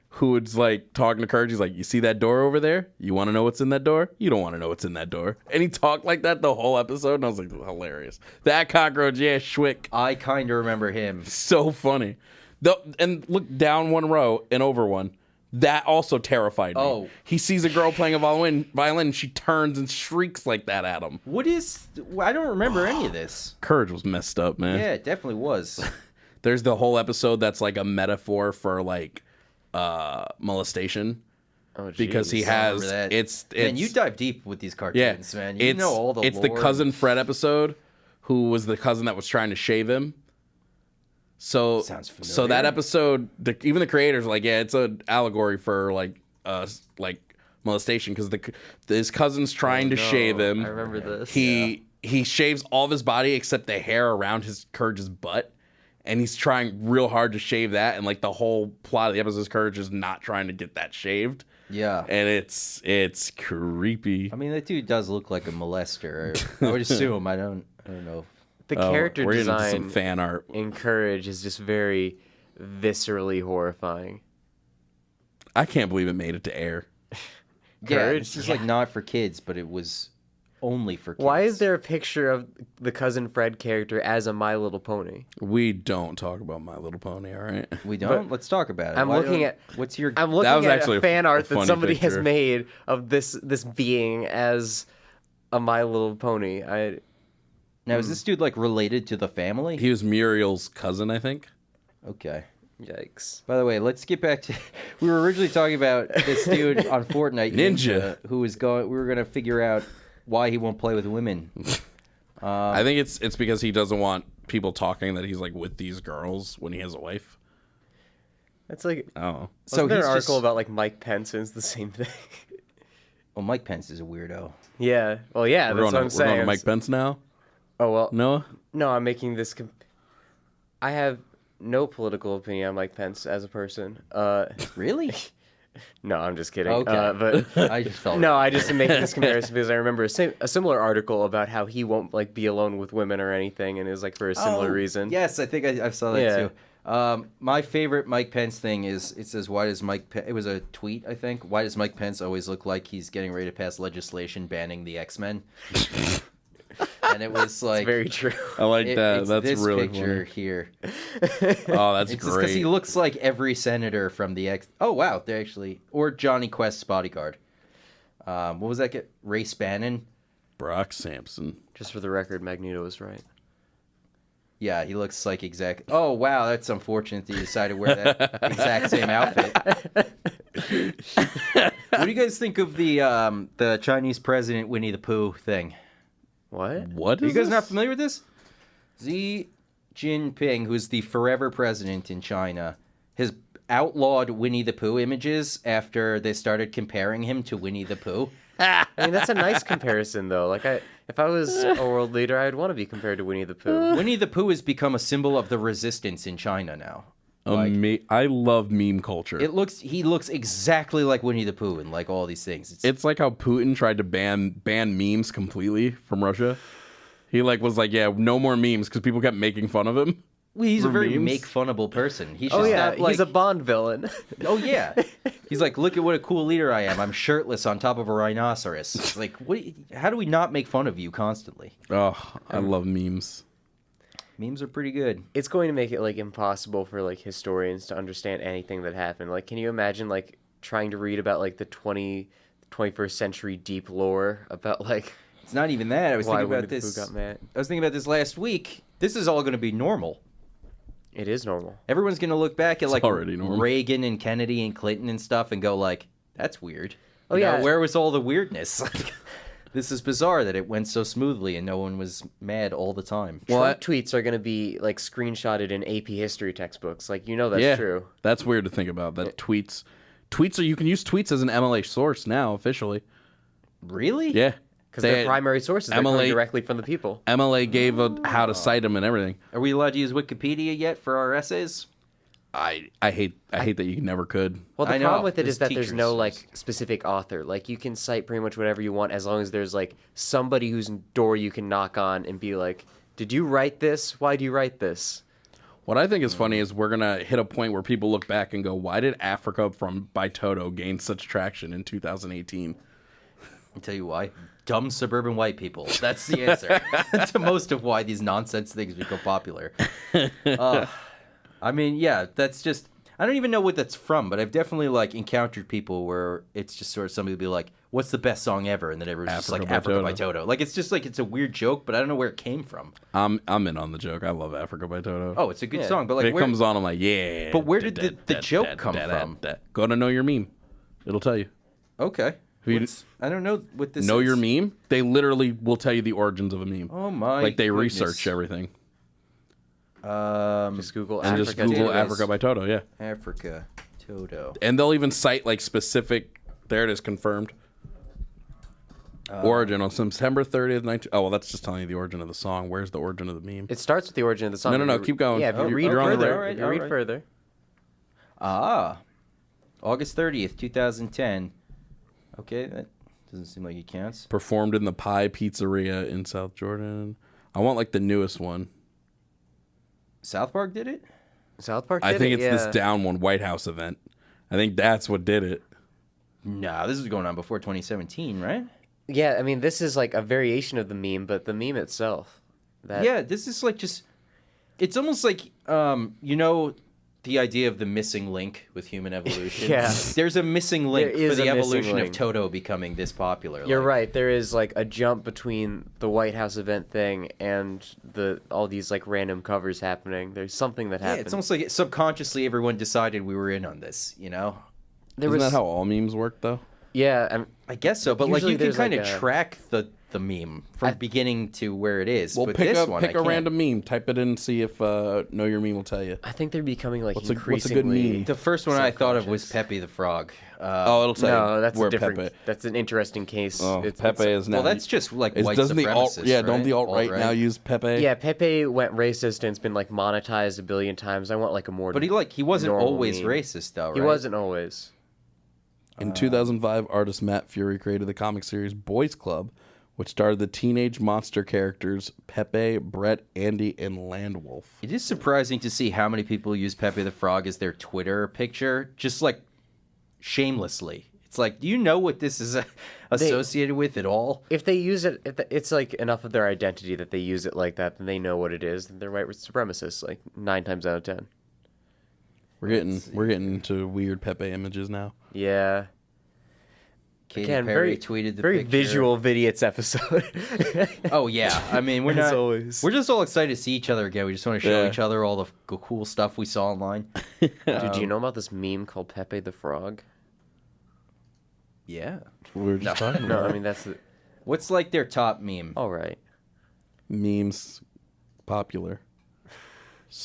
who was like talking to Courage. He's like, "You see that door over there? You want to know what's in that door? You don't want to know what's in that door." And he talked like that the whole episode, and I was like, hilarious. That cockroach, Schwick.
I kind of remember him.
So funny. And look down one row and over one. That also terrified me.
Oh.
He sees a girl playing a violin, and she turns and shrieks like that at him.
I don't remember any of this.
Courage was messed up, man.
Yeah, it definitely was.
There's the whole episode that's like a metaphor for like molestation.
Oh, geez.
Because he has it's
man, you dive deep with these cartoons, man. You know all the
It's
lore.
the cousin Fred episode, who was the cousin that was trying to shave him. So
Sounds familiar.
So that episode, even the creators are like, yeah, it's an allegory for like molestation because his cousin's trying to shave him.
I remember this.
He shaves all of his body except the hair around his Courage's butt, and he's trying real hard to shave that. And like the whole plot of the episode is Courage is not trying to get that shaved.
Yeah,
and it's creepy.
I mean, that dude does look like a molester. I would assume. I don't know.
The character
we're into
design
some fan art
in Courage is just very viscerally horrifying.
I can't believe it made it to air.
Yeah, it's just like not for kids, but it was only for kids.
Why is there a picture of the Cousin Fred character as a My Little Pony?
We don't talk about My Little Pony, all right?
We don't? Let's talk about it.
I'm looking at
what's your
I'm looking
That was
at
actually
a fan art that
funny
somebody has
picture.
made of this being as a My Little Pony.
Now is this dude like related to the family?
He was Muriel's cousin, I think.
Okay.
Yikes.
By the way, let's get back to. We were originally talking about this dude on Fortnite,
Ninja.
who was going. We were going to figure out why he won't play with women.
I think it's because he doesn't want people talking that he's like with these girls when he has a wife.
That's like
Oh,
so there
he's
an article
just-
about like Mike Pence and it's the same thing.
Well, Mike Pence is a weirdo.
Yeah. Well, yeah,
we're
that's what I'm saying.
going to Mike Pence now.
Oh well.
Noah.
No, I'm making this. I have no political opinion on Mike Pence as a person.
Really?
No, I'm just kidding.
Okay.
But
I just felt
no, I just am making this comparison because I remember a similar article about how he won't like be alone with women or anything, and it was like for a similar reason.
Yes, I think I saw that too. My favorite Mike Pence thing is it says, "Why does Mike?" It was a tweet, I think. Why does Mike Pence always look like he's getting ready to pass legislation banning the X-Men? And it was like
It's very true.
I like that.
It's
That's
this
really
picture
funny.
here.
Oh, that's
It's just because he
great.
looks like every senator from the X. Oh wow, they actually or Johnny Quest's bodyguard. What was that? Ray Spannon.
Brock Sampson.
Just for the record, Magneto is right.
Yeah, he looks like exact. Oh wow, that's unfortunate that you decided to wear that exact same outfit. What do you guys think of the Chinese president Winnie the Pooh thing?
What?
What
Are
is
you guys not
this?
familiar with this? Xi Jinping, who's the forever president in China, has outlawed Winnie the Pooh images after they started comparing him to Winnie the Pooh.
I mean, that's a nice comparison, though. Like, if I was a world leader, I'd want to be compared to Winnie the Pooh.
Winnie the Pooh has become a symbol of the resistance in China now.
I love meme culture.
He looks exactly like Winnie the Pooh in like all these things.
It's like how Putin tried to ban memes completely from Russia. He was like, yeah, no more memes because people kept making fun of him.
Well, he's a
for
very
memes.
make-funnable person. He should
Oh yeah,
stop, like,
he's a Bond villain.
Oh yeah, he's like, look at what a cool leader I am. I'm shirtless on top of a rhinoceros. It's like, how do we not make fun of you constantly?
Oh, I love memes.
Memes are pretty good.
It's going to make it like impossible for like historians to understand anything that happened. Like, can you imagine like trying to read about like the 21st century deep lore about like
It's not even that. I was
why
thinking
Winnie
about
the
this.
Pooh got mad?
I was thinking about this last week. This is all going to be normal.
It is normal.
Everyone's going to look back at like
already normal.
Reagan and Kennedy and Clinton and stuff and go like, that's weird.
Oh,
You know,
yeah.
where was all the weirdness? Like, this is bizarre that it went so smoothly and no one was mad all the time.
Trump tweets are going to be like screenshotted in AP history textbooks. Like, you know that's
Yeah,
true.
that's weird to think about. That tweets are you can use tweets as an MLA source now officially.
Really?
Yeah,
Because they're primary sources. They're
MLA
coming directly from the people.
MLA gave how to cite them and everything.
Are we allowed to use Wikipedia yet for our essays?
I hate that you never could.
Well, the
I know,
problem with it
there's
is that there's
teachers.
no like specific author. Like, you can cite pretty much whatever you want as long as there's like somebody whose door you can knock on and be like, "Did you write this? Why do you write this?"
What I think is funny is we're gonna hit a point where people look back and go, "Why did Africa by Toto gain such traction in 2018?"
I'll tell you why. Dumb suburban white people. That's the answer to most of why these nonsense things become popular. I mean, yeah, that's just... I don't even know what that's from, but I've definitely like encountered people where it's just sort of somebody will be like, "What's the best song ever?" And then everyone's just like, "Africa by Toto." Like, it's just like, it's a weird joke, but I don't know where it came from.
I'm in on the joke. I love Africa by Toto.
Oh, it's a good song, but
When
like,
it
where...
comes on, I'm like, yeah.
But where did the joke come from?
Go to Know Your Meme. It'll tell you.
Okay. I don't know what this
Know
is.
Your Meme? They literally will tell you the origins of a meme.
Oh my
Like they
goodness.
research everything.
Just Google
and
Africa.
just Google
database.
Africa by Toto. Yeah,
Africa Toto.
and they'll even cite like specific. There it is, confirmed. Origin on September 30th, 19... Oh, well, that's just telling you the origin of the song. Where's the origin of the meme?
It starts with the origin of the song.
No, keep going.
Yeah, if you read
you're on the
further,
right.
if you read further.
August 30th, 2010. Okay, that doesn't seem like it counts.
Performed in the Pie Pizzeria in South Jordan. I want like the newest one.
South Park did it?
South Park
I
did
think
it?
it's this down one, White House event. I think that's what did it.
No, this is going on before 2017, right?
Yeah, I mean, this is like a variation of the meme, but the meme itself.
Yeah, this is like just... It's almost like, you know, the idea of the missing link with human evolution?
Yeah.
There's a missing link
There
for
is
the
a missing
evolution of
link.
Toto becoming this popular.
You're
like,
right. There is like a jump between the White House event thing and all these like random covers happening. There's something that
Yeah,
happened.
it's almost like subconsciously everyone decided we were in on this, you know?
Isn't that how all memes work, though?
Yeah,
I guess so, but like
Usually
you can
there's,
kind of
like, a-
track the meme from beginning to where it is.
Well,
but
pick
this one, I
a
can't.
random meme. Type it in and see if Know Your Meme will tell you.
I think they're becoming like
What's a good
increasingly.
meme?
The first one I thought of was
subconscious.
Pepe the Frog.
It'll tell you.
No, that's
where
a different.
Pepe.
That's an interesting case.
Oh, Pepe is now.
Well, that's just like white
doesn't the alt?
supremacists,
Yeah, don't
right?
the alt-right now use Pepe?
Yeah, Pepe went racist and it's been like monetized a billion times. I want like a more.
But he wasn't
normal
always
meme.
racist though, right?
He wasn't always.
In 2005, artist Matt Fury created the comic series Boys Club, which starred the teenage monster characters Pepe, Brett, Andy, and Landwolf.
It is surprising to see how many people use Pepe the Frog as their Twitter picture, just like shamelessly. It's like, do you know what this is associated with at all?
If they use it, it's like enough of their identity that they use it like that, then they know what it is. They're white supremacists, like 9 times out of 10.
We're getting into weird Pepe images now.
Yeah.
Katy
Again,
Perry tweeted the
very
picture.
visual Vidiots episode.
Oh yeah, I mean we're
As
not.
always.
We're just all excited to see each other again. We just want to show
Yeah.
each other all the cool stuff we saw online.
Dude, do you know about this meme called Pepe the Frog?
Yeah.
We were just talking
No,
about
I mean that's the...
What's like their top meme?
all right.
memes popular.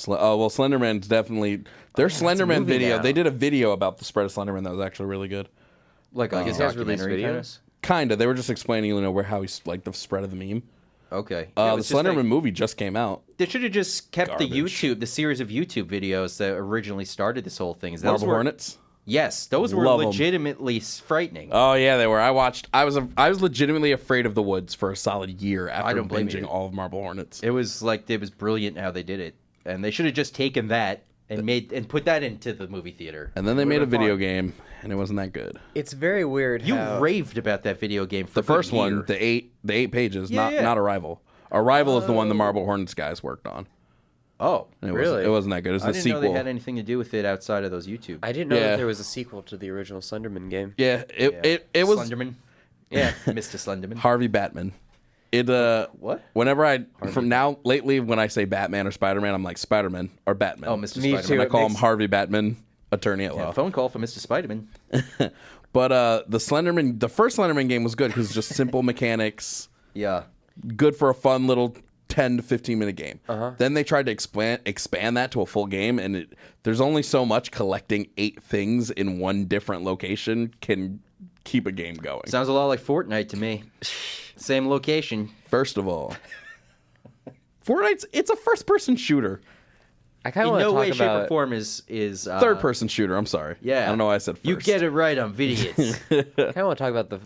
Well, Slenderman's definitely their Slenderman
movie
video.
now.
They did a video about the spread of Slenderman that was actually really good.
Like a
These guys release
documentary kinda?
videos?
Kinda. They were just explaining, how he's like the spread of the meme.
Okay.
The
it's just
Slenderman
like-
movie just came out.
They should have just kept
Garbage.
the series of YouTube videos that originally started this whole thing. Those
Marble
were-
Hornets.
Yes, those were
Love 'em.
legitimately frightening.
Oh yeah, they were. I was legitimately afraid of the woods for a solid year after
don't blame
binging
you.
all of Marble Hornets.
It was brilliant how they did it, and they should have just taken that and put that into the movie theater.
And then they
It
made a
would've been
video
fun.
game, and it wasn't that good.
It's very weird
You
how...
raved about that video game for
The
a good
first one,
year.
the eight pages,
Yeah, yeah.
not Arrival. Arrival is the one the Marble Hornets guys worked on.
Oh,
And
Really?
it wasn't that good. It was
I
the
didn't
sequel.
know they had anything to do with it outside of those YouTube.
I didn't know
Yeah.
that there was a sequel to the original Slenderman game.
Yeah, it was
Slenderman. Yeah, Mr. Slenderman.
Harvey Batman. It
What?
Whenever from now lately when I say Batman or Spider-Man, I'm like Spider-Man or Batman.
Oh, Mr.
Me
Spiderman.
too.
I
It
call him
makes-
Harvey Batman, attorney at law.
Phone call for Mr. Spiderman.
But the first Slenderman game was good because just simple mechanics,
Yeah.
good for a fun little 10 to 15 minute game. Then they tried to expand that to a full game, and there's only so much collecting 8 things in one different location can keep a game going.
Sounds a lot like Fortnite to me. Same location.
First of all, it's a first person shooter.
I kind
In
of want to
no
talk
way, shape, or
about...
form is
Third person shooter, I'm sorry.
Yeah.
I don't know why I said first.
You get it right on Vidiots.
I kind of want to talk about the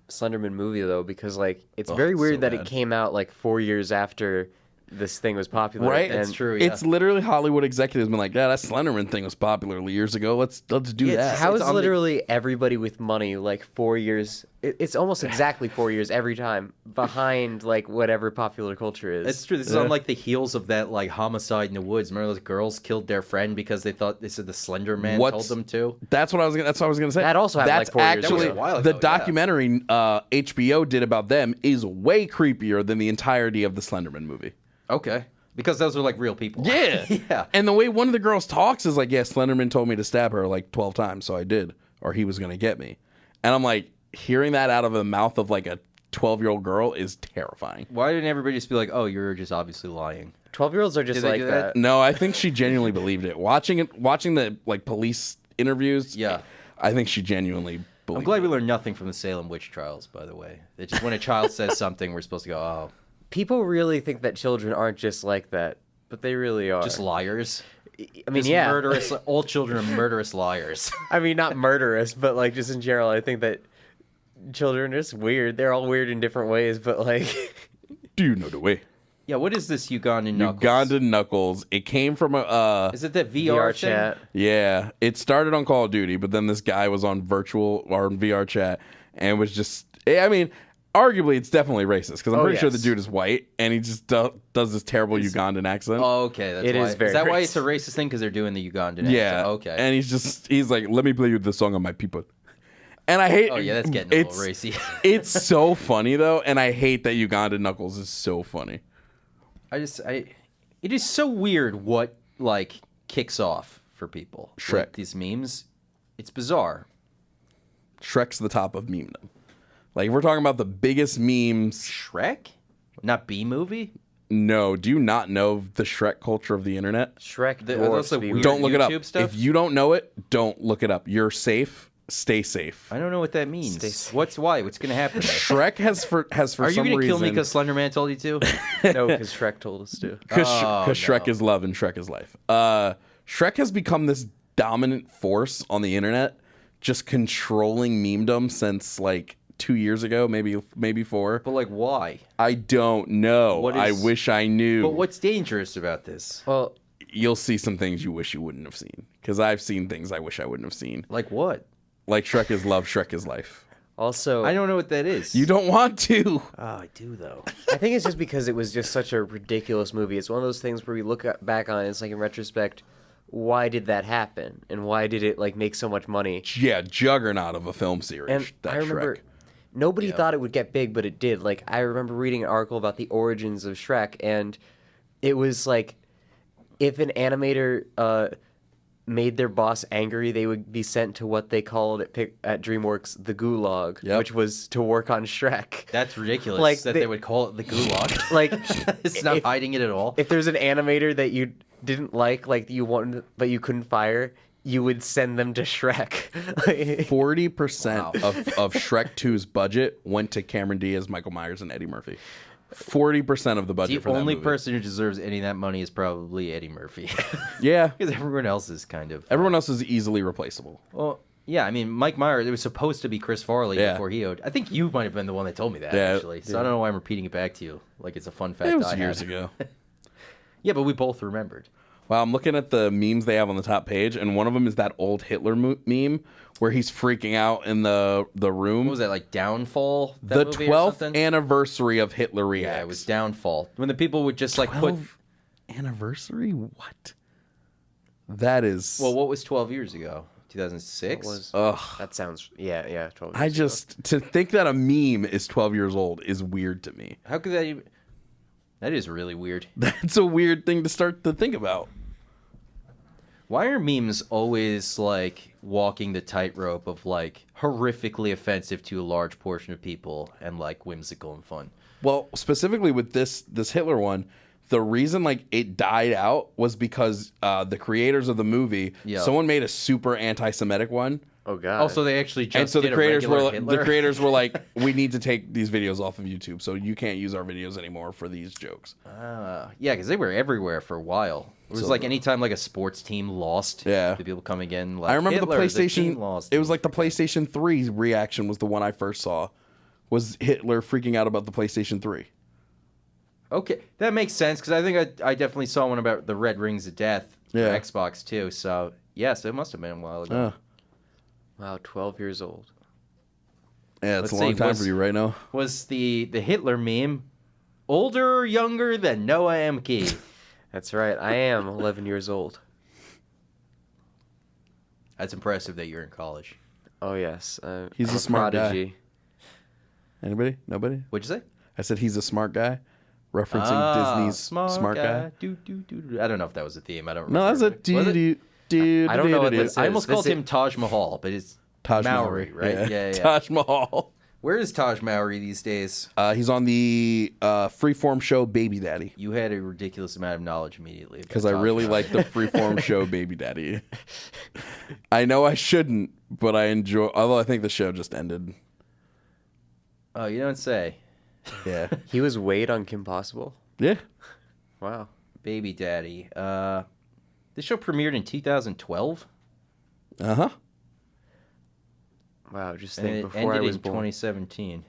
Slenderman movie though, because like it's very
it's
weird
so
that
bad.
it came out like 4 years after this thing was popular.
Right?
And
That's true. Yeah.
It's literally Hollywood executives been like, yeah, that Slenderman thing was popular years ago. Let's do
Yeah,
that.
How
It's
is
on the-
literally everybody with money like 4 years? It's almost exactly 4 years every time behind like whatever popular culture is.
That's true. This is on like the heels of that like homicide in the woods. Remember those girls killed their friend because they said the Slender Man told them to?
That's what I was gonna say.
That also happened
That's
like 4 years
actually
ago.
That was a while
the
ago, yeah.
documentary HBO did about them is way creepier than the entirety of the Slenderman movie.
Okay. Because those were like real people.
Yeah.
Yeah.
And the way one of the girls talks is like, yeah, Slenderman told me to stab her like 12 times, so I did, or he was going to get me. And I'm like, hearing that out of the mouth of like a 12-year-old girl is terrifying.
Why didn't everybody just be like, "Oh, you're just obviously lying"?
12-year-olds are just like that.
No, I think she genuinely believed it. Watching the like police interviews.
Yeah,
I think she genuinely believed.
I'm glad we learned nothing from the Salem witch trials. By the way, it's just when a child says something, we're supposed to go, "Oh,
People really think that children aren't just like that, but they really are.
just liars."
I mean,
Just
yeah.
murderous. All children are murderous liars.
I mean, not murderous, but like just in general, I think that children are just weird. They're all weird in different ways, but like.
Do you know the way?
Yeah, what is this Ugandan Knuckles?
Ugandan Knuckles. It came from a.
Is it that VR thing?
chat?
Yeah, it started on Call of Duty, but then this guy was on virtual or on VR chat and was just. I mean, arguably, it's definitely racist because I'm pretty sure the dude is white and he just does this terrible Ugandan accent.
Oh, okay. That's
It
why.
is very
that why
racist.
it's a racist thing? Because they're doing the Ugandan
Yeah.
accent? Okay.
And he's like, let me play you the song of my people. And I hate.
Oh, yeah, that's getting a little racy.
It's so funny, though, and I hate that Ugandan Knuckles is so funny.
it is so weird what, like, kicks off for people.
Shrek.
Like, these memes. It's bizarre.
Shrek's the top of memedom. Like, if we're talking about the biggest memes.
Shrek? Not B-movie?
No, do you not know the Shrek culture of the internet?
Shrek
There's
dwarfs
also
me.
weird
Don't look it up.
YouTube stuff?
If you don't know it, don't look it up. You're safe. Stay safe.
I don't know what that means.
Stay safe.
What's going to happen?
Shrek has for
Are
some
you going to
reason.
kill me because Slender Man told you to?
No, because Shrek told us to.
Because
Oh,
Shrek
no.
is love and Shrek is life. Shrek has become this dominant force on the internet, just controlling memedom since like 2 years ago, maybe 4.
But, like, why?
I don't know.
What
I
is-
wish I knew.
But what's dangerous about this?
Well,
You'll see some things you wish you wouldn't have seen. Because I've seen things I wish I wouldn't have seen.
Like what?
Like Shrek is love, Shrek is life.
also,
I don't know what that is.
You don't want to.
Oh, I do, though.
I think it's just because it was just such a ridiculous movie. It's one of those things where we look back on it, it's like in retrospect, why did that happen? And why did it like make so much money?
Yeah, juggernaut of a film series.
And
that
I remember
Shrek.
nobody thought it would get big, but it did. Like I remember reading an article about the origins of Shrek, and it was like if an animator made their boss angry, they would be sent to what they called at DreamWorks the Gulag,
Yep.
which was to work on Shrek.
That's ridiculous
Like,
that they would call it the gulag.
Like
It's not
if-
hiding it at all.
if there's an animator that you didn't like you wanted but you couldn't fire, you would send them to Shrek.
40%
Wow.
of Shrek 2's budget went to Cameron Diaz, Michael Myers, and Eddie Murphy. 40% of the budget
The
for that
only
movie.
person who deserves any of that money is probably Eddie Murphy.
Yeah.
Because everyone else is kind of...
Everyone else is easily replaceable.
Well, yeah, I mean, Mike Myers, it was supposed to be Chris Farley
Yeah.
before he owed... I think you might have been the one that told me that,
Yeah.
actually. So I don't know why I'm repeating it back to you. Like it's a fun fact
It was
I
years
had.
ago.
Yeah, but we both remembered.
Wow, I'm looking at the memes they have on the top page, and one of them is that old Hitler meme where he's freaking out in the room.
What was that, like Downfall? That
The
movie or
12th
something?
anniversary of Hitler Reacts.
Yeah, it was Downfall. When the people would just like put...
12 anniversary? What? That is...
Well, what was 12 years ago? 2006?
was
Ugh.
that sounds 12
I
years ago.
just... To think that a meme is 12 years old is weird to me.
How could that even... That is really weird.
That's a weird thing to start to think about.
Why are memes always like walking the tightrope of like horrifically offensive to a large portion of people and like whimsical and fun?
Well, specifically with this Hitler one, the reason like it died out was because the creators of the movie,
Yeah.
someone made a super anti-Semitic one,
Oh god.
Also, they actually just
and so the
did a
creators
regular
were
Hitler.
the creators were like, we need to take these videos off of YouTube, so you can't use our videos anymore for these jokes.
Yeah, because they were everywhere for a while. It was like anytime like a sports team lost,
Yeah.
the people coming in like
I remember
Hitler,
the
the team
PlayStation.
lost.
It was like the PlayStation 3 reaction was the one I first saw. Was Hitler freaking out about the PlayStation 3?
Okay, that makes sense because I think I definitely saw one about the Red Rings of Death for
Yeah.
Xbox too. So yes, it must have been a while ago.
wow, 12 years old.
Yeah, it's
Let's
a long
see,
time
was-
for you right now.
Was the Hitler meme older or younger than Noah Emke?
That's right. I am 11 years old.
That's impressive that you're in college.
Oh yes.
He's
I'm
a smart guy.
prodigy.
Anybody? Nobody?
What'd you say?
I said he's a smart guy, referencing Disney's smart guy.
Do. I don't know if that was a theme. I don't
No,
remember.
that's a dude.
I don't know what this
I
is.
almost
This
called
is-
him Taj Mahal, but it's
Taj
Maori,
Mahal,
right? Yeah.
Taj Mahal.
Where is Taj Mowry these days?
He's on the Freeform show Baby Daddy.
You had a ridiculous amount of knowledge immediately.
Because I really like the Freeform show Baby Daddy. I know I shouldn't, but I enjoy. Although I think the show just ended.
Oh, you don't say.
Yeah.
He was Wade on Kim Possible?
Yeah.
Wow.
Baby Daddy. This show premiered in 2012.
Uh-huh.
Wow, just
And
think
it
before I
ended
was
in
born.
2017.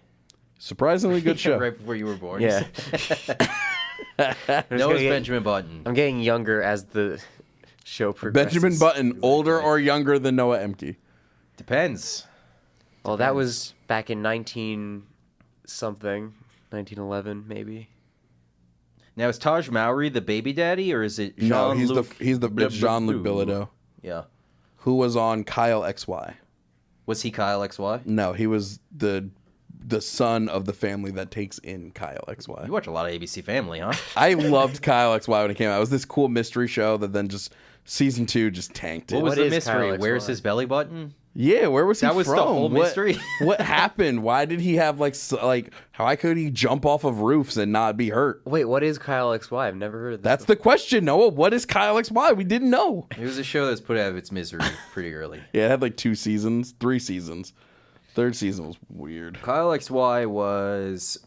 Surprisingly good show.
Right before you were born.
Yeah.
Noah's Benjamin Button.
I'm getting younger as the show progresses.
Benjamin Button, older or younger than Noah Emke?
Depends.
Well, that was back in 19-something. 1911, maybe.
Now, is Taj Mowry the baby daddy, or is it
No,
Jean-Luc?
it's Jean-Luc Bilodeau,
Yeah.
who was on Kyle XY.
Was he Kyle XY?
No, he was the son of the family that takes in Kyle
You
XY.
watch a lot of ABC Family, huh?
I loved Kyle XY when it came out. It was this cool mystery show that then just season 2 just tanked it.
What was
What
the
is
mystery?
Kyle
Where's
XY?
his belly button?
Yeah, where was he
That was
from?
the whole
What-
mystery?
What happened? Why did he have how could he jump off of roofs and not be hurt?
Wait, what is Kyle XY? I've never heard of that.
That's the question, Noah. What is Kyle XY? We didn't know.
It was a show that's put out of its misery pretty early.
Yeah, it had like 2 seasons, 3 seasons. Third season was weird.
Kyle XY was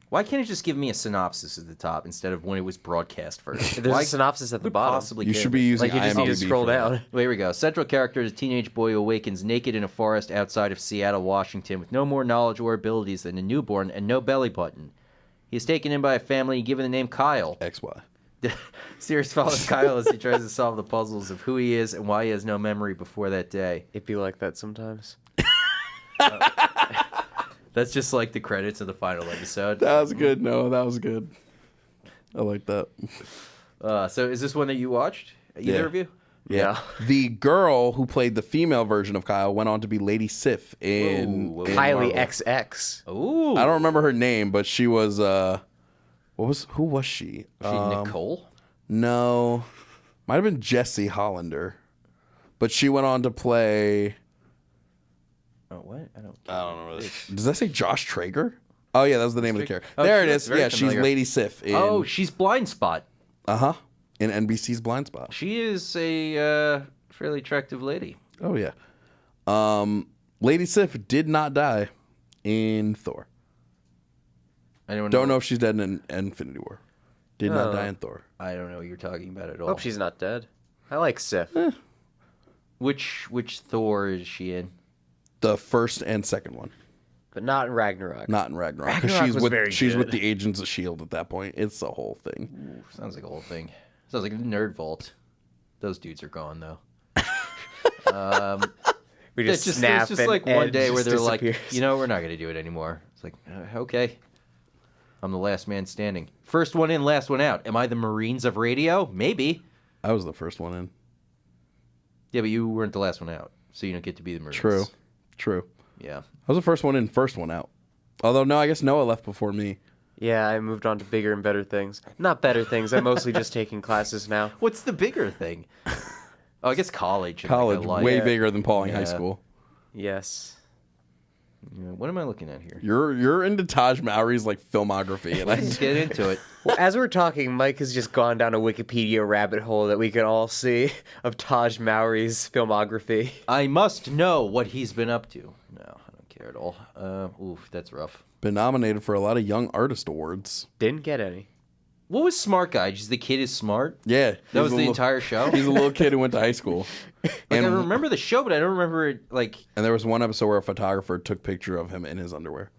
why can't it just give me a synopsis at the top instead of when it was broadcast first?
There's
Why
a synopsis at the
could
bottom.
possibly
You
give
should
it?
be using
Like, you just need to
IMDb
scroll
for that.
down.
Here we go. Central character is a teenage boy who awakens naked in a forest outside of Seattle, Washington, with no more knowledge or abilities than a newborn and no belly button. He is taken in by a family and given the name Kyle.
XY.
Series follows Kyle as he tries to solve the puzzles of who he is and why he has no memory before that day.
It'd be like that sometimes.
That's just like the credits of the final episode.
That was good, Noah. That was good. I like that.
So is this one that you watched? Either
Yeah.
of you?
Yeah. The girl who played the female version of Kyle went on to be Lady Sif in,
Whoa.
in
Kylie
Marvel.
XX.
Ooh.
I don't remember her name, but she was who was she?
She Nicole?
No. Might have been Jessie Hollander. But she went on to play
Oh, what? I don't
know. Does that say Josh Traeger? Oh yeah, that was the name of the character.
Oh,
there
she
it
looks
is.
very
Yeah, she's
familiar.
Lady Sif in
Oh, she's Blind Spot.
in NBC's Blind Spot.
She is a fairly attractive lady.
Oh yeah. Lady Sif did not die in Thor.
Anyone
Don't know if she's dead in Infinity War. Did not die in Thor.
I don't know what you're talking about at all.
Hope she's not dead. I like Sif.
Which Thor is she in?
The first and second one.
But not in Ragnarok.
Not in Ragnarok. 'Cause
Ragnarok
she's
was
with
very
she's with
good.
the Agents of S.H.I.E.L.D. at that point. It's the whole thing.
Ooh, sounds like a whole thing. Sounds like a nerd vault. Those dudes are gone though.
We
It's
just snap
it's just
and
like one
Ed
day where
just
they're like,
disappears.
you know, we're not gonna do it anymore. It's like, okay. I'm the last man standing. First one in, last one out. Am I the Marines of radio? Maybe.
I was the first one in.
Yeah, but you weren't the last one out, so you don't get to be the Marines.
True.
Yeah.
I was the first one in, first one out. Although no, I guess Noah left before me.
Yeah, I moved on to bigger and better things. Not better things. I'm mostly just taking classes now.
What's the bigger thing? Oh, I guess college. and like
College,
a life.
way bigger than Pauling High
Yeah.
School.
Yes.
Yeah, what am I looking at here?
You're into Taj Mowry's like filmography, and
Let's get into it.
Well, as we're talking, Mike has just gone down a Wikipedia rabbit hole that we can all see of Taj Mowry's filmography.
I must know what he's been up to. No, I don't care at all. Oof, that's rough.
been nominated for a lot of Young Artist Awards.
Didn't get any.
What was Smart Guy? Just the kid is smart?
Yeah,
That was the entire show?
He's a little kid who went to high school.
I remember the show, but I don't remember it, like...
And there was one episode where a photographer took picture of him in his underwear.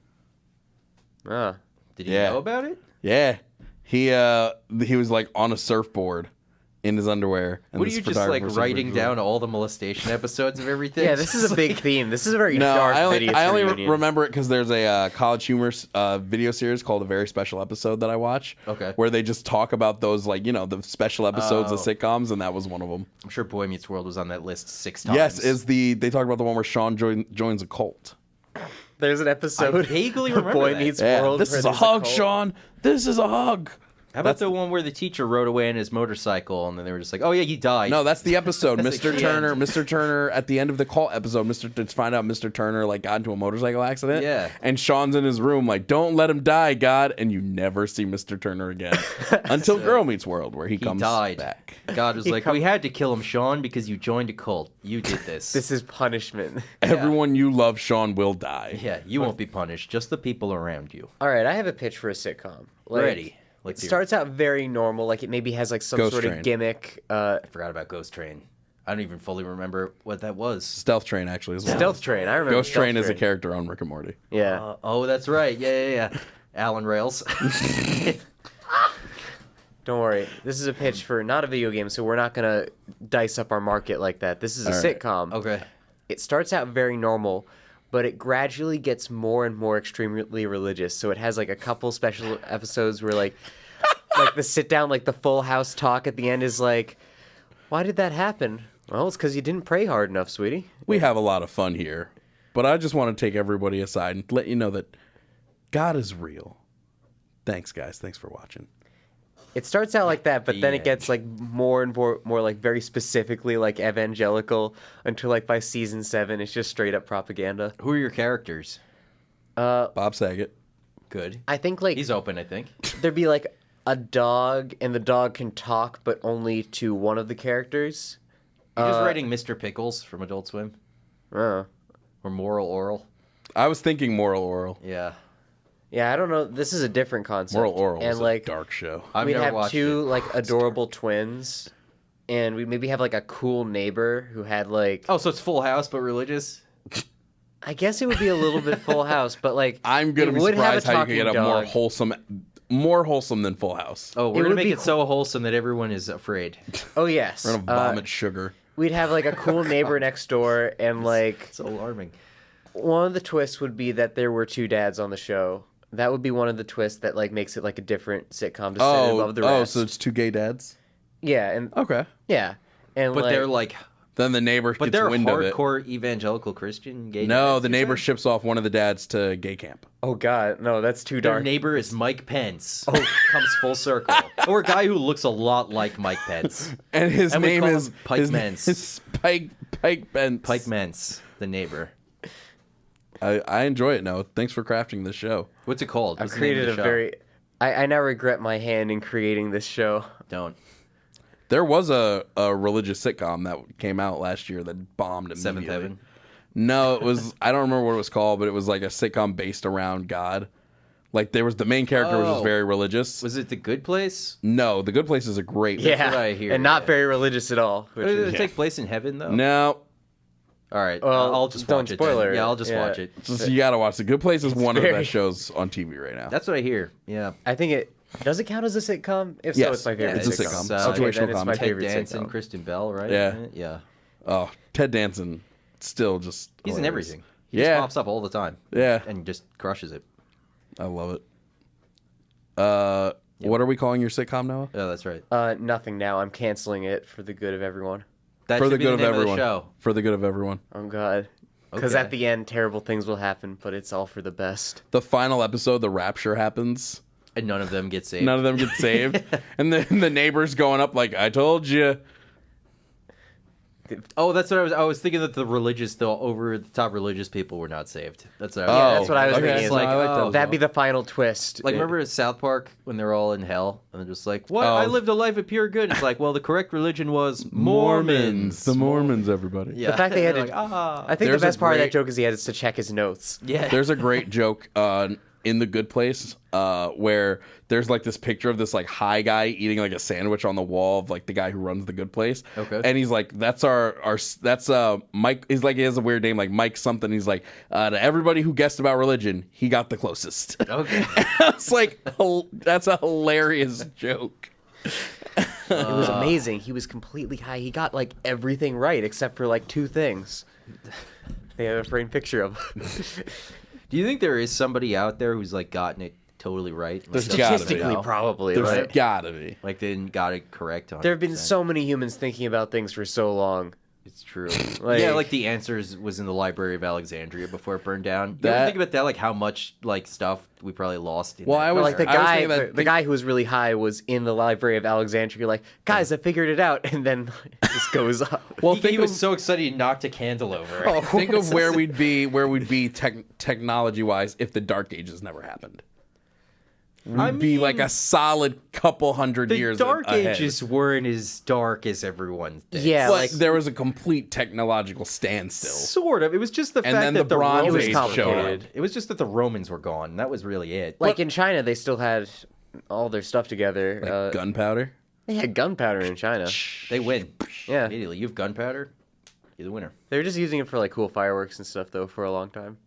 Ah.
Did he
Yeah.
know about it?
Yeah, he was like on a surfboard in his underwear. And
What are
this
you just, like,
photographer took
writing
pictures of him.
down all the molestation episodes of everything?
Yeah, this is a big theme. This is a very
No,
dark
I only,
video.
I only remember it because there's a College Humor video series called A Very Special Episode that I watch.
Okay.
Where they just talk about those, like, you know, the special episodes of sitcoms, and that was one of them.
I'm sure Boy Meets World was on that list 6 times.
Yes, they talk about the one where Sean joins a cult.
There's an episode.
I vaguely
of
remember
Boy
that.
Meets
Yeah,
World.
this
where
is a
there's
hug,
cult.
Sean. This is a hug.
How about the one where the teacher rode away in his motorcycle, and then they were just like, "Oh yeah, he died."
No, that's the episode. Mr. Turner. Mr. Turner at the end of the cult episode. To find out Mr. Turner like got into a motorcycle accident.
Yeah.
And Sean's in his room like, "Don't let him die, God." And you never see Mr. Turner again until Girl Meets World, where he comes back.
God was like, "We had to kill him, Sean, because you joined a cult. You did this.
This is punishment.
Everyone you love, Sean, will die.
Yeah, you won't be punished. Just the people around you."
All right, I have a pitch for a sitcom.
Ready.
It starts out very normal, like it maybe has like some sort of gimmick.
I forgot about Ghost Train. I don't even fully remember what that was.
Stealth Train, actually, as well.
Stealth Train, I remember.
Ghost Train is a character on Rick and Morty.
Yeah.
Oh, that's right. Yeah. Alan Rails.
Don't worry. This is a pitch for not a video game, so we're not gonna dice up our market like that. This is a sitcom.
Okay.
It starts out very normal, but it gradually gets more and more extremely religious. So it has like a couple special episodes where like the sit down, like the Full House talk at the end is like, why did that happen? Well, it's because you didn't pray hard enough, sweetie.
We have a lot of fun here, but I just want to take everybody aside and let you know that God is real. Thanks, guys. Thanks for watching.
It starts out like that, but then it gets like more and more like very specifically like evangelical until like by season 7 it's just straight up propaganda.
Who are your characters?
Bob Saget.
Good.
I think like
He's open, I think.
there'd be like a dog and the dog can talk but only to one of the characters.
You're just writing Mr. Pickles from Adult Swim? Or Moral Oral?
I was thinking Moral Oral.
Yeah.
Yeah, I don't know. This is a different concept.
Moral Oral
and
is
like
a dark show.
I've
we'd
never
have
watched
two
it.
like adorable twins, and we maybe have like a cool neighbor who had like.
Oh, so it's Full House but religious?
I guess it would be a little bit Full House, but like
I'm gonna
it
be
would have
surprised how you can get a
dog.
more wholesome than Full House.
Oh, we're
It
going to
would
make
be
it so wholesome that everyone is afraid.
Oh yes,
We're gonna vomit sugar.
we'd have like a cool neighbor next door, and like
So alarming.
one of the twists would be that there were 2 dads on the show. That would be one of the twists that like makes it like a different sitcom to sit above the rest.
So it's 2 gay dads?
Yeah, and
Okay.
yeah, and
But
like,
they're like,
Then the neighbor
but
gets
they're
wind of it.
hardcore evangelical Christian gay
No,
dads,
the
you
neighbor
said?
ships off one of the dads to gay camp.
oh god, no, that's too
Their
dark.
neighbor is Mike Pence. Oh, comes full circle. Or a guy who looks a lot like Mike Pence.
And his
And we
name
call
is
him Pike
his,
Mence.
his Pike Bence.
Pike Mence, the neighbor.
I enjoy it now. Thanks for crafting this show.
What's it called?
I've
What's the name of
created
the
a
show?
very. I now regret my hand in creating this show.
Don't.
There was a religious sitcom that came out last year that bombed immediately.
Seventh Heaven.
No, it was I don't remember what it was called, but it was like a sitcom based around God. Like there was the main character was just
Oh.
very religious.
Was it The Good Place?
No, The Good Place is a great
Yeah,
what I hear,
and not
yeah.
very religious at all. Which
Did
is,
it take place in heaven, though?
No,
All right.
Well,
I'll just
don't
watch it.
spoiler
Then.
it.
Yeah, I'll just
Yeah.
watch it.
just, you gotta watch The Good Place is one of the
very-
best shows on TV right now.
That's what I hear. Yeah.
I think it does it count as a sitcom? If so,
Yes.
it's my favorite.
It's a
sitcom.
sitcom.
Situational
Okay, then it's my
comedy.
Ted
favorite
Danson,
sitcom.
Kristen Bell, right?
Yeah.
Yeah.
Oh, Ted Danson, still just
He's in
hilarious.
everything. He
Yeah.
just pops up all the time.
Yeah,
And just crushes it.
I love it. What are we calling your sitcom, Noah?
Oh, that's right.
Nothing now. I'm canceling it for the good of everyone.
That
For
should
the
be
good of
name
everyone.
the show.
For the good of everyone.
Oh god. Because
Okay.
at the end, terrible things will happen, but it's all for the best.
The final episode, the rapture happens.
And none of them get saved.
None of them get saved, and then the neighbor's going up like, "I told you."
Oh, that's what I was thinking that the religious, the over the top religious people were not saved. That's what I was
Yeah, that's what I was
okay.
thinking.
It's like,
I like
oh,
those.
That'd be the final twist.
Like, remember in South Park when they're all in hell and they're just like, "What?
Oh.
I lived a life of pure good." It's like, well, the correct religion was Mormons.
The Mormons, everybody.
Yeah.
The fact they had
They're
to-
like,
I think
There's
the
a
best part of that
great-
joke is he had to check his notes.
yeah.
There's a great joke in The Good Place where there's like this picture of this like high guy eating like a sandwich on the wall of like the guy who runs The Good Place.
Okay.
And he's like, that's that's Mike. He's like, he has a weird name like Mike something. He's like, to everybody who guessed about religion, he got the closest.
Okay.
It's like, that's a hilarious joke.
It was amazing. He was completely high. He got like everything right except for like 2 things. They have a framed picture of.
Do you think there is somebody out there who's like gotten it totally right? Like,
There's
doesn't
gotta be.
Statistically,
know?
probably.
There's
Right?
gotta be.
Like they didn't got it correct. 100%.
There have been so many humans thinking about things for so long.
It's true. Like the answers was in the Library of Alexandria before it burned down. You ever think about that? Like how much like stuff we probably lost.
The guy who was really high was in the Library of Alexandria. You're like, guys, I figured it out, and then it just goes up.
Well, he was so excited he knocked a candle over.
Oh, think of where we'd be technology wise if the Dark Ages never happened. We'd be like a solid couple hundred years ahead.
The Dark Ages weren't as dark as everyone thinks.
Yeah,
but there was a complete technological standstill.
Sort of. It was just the fact
then
that
the Bronze
Romans
Age showed up.
It was just that the Romans were gone. That was really it.
Like in China, they still had all their stuff together.
Like gunpowder?
They had gunpowder in China.
They win.
Yeah.
Immediately. You have gunpowder, you're the winner.
They were just using it for like cool fireworks and stuff, though, for a long time.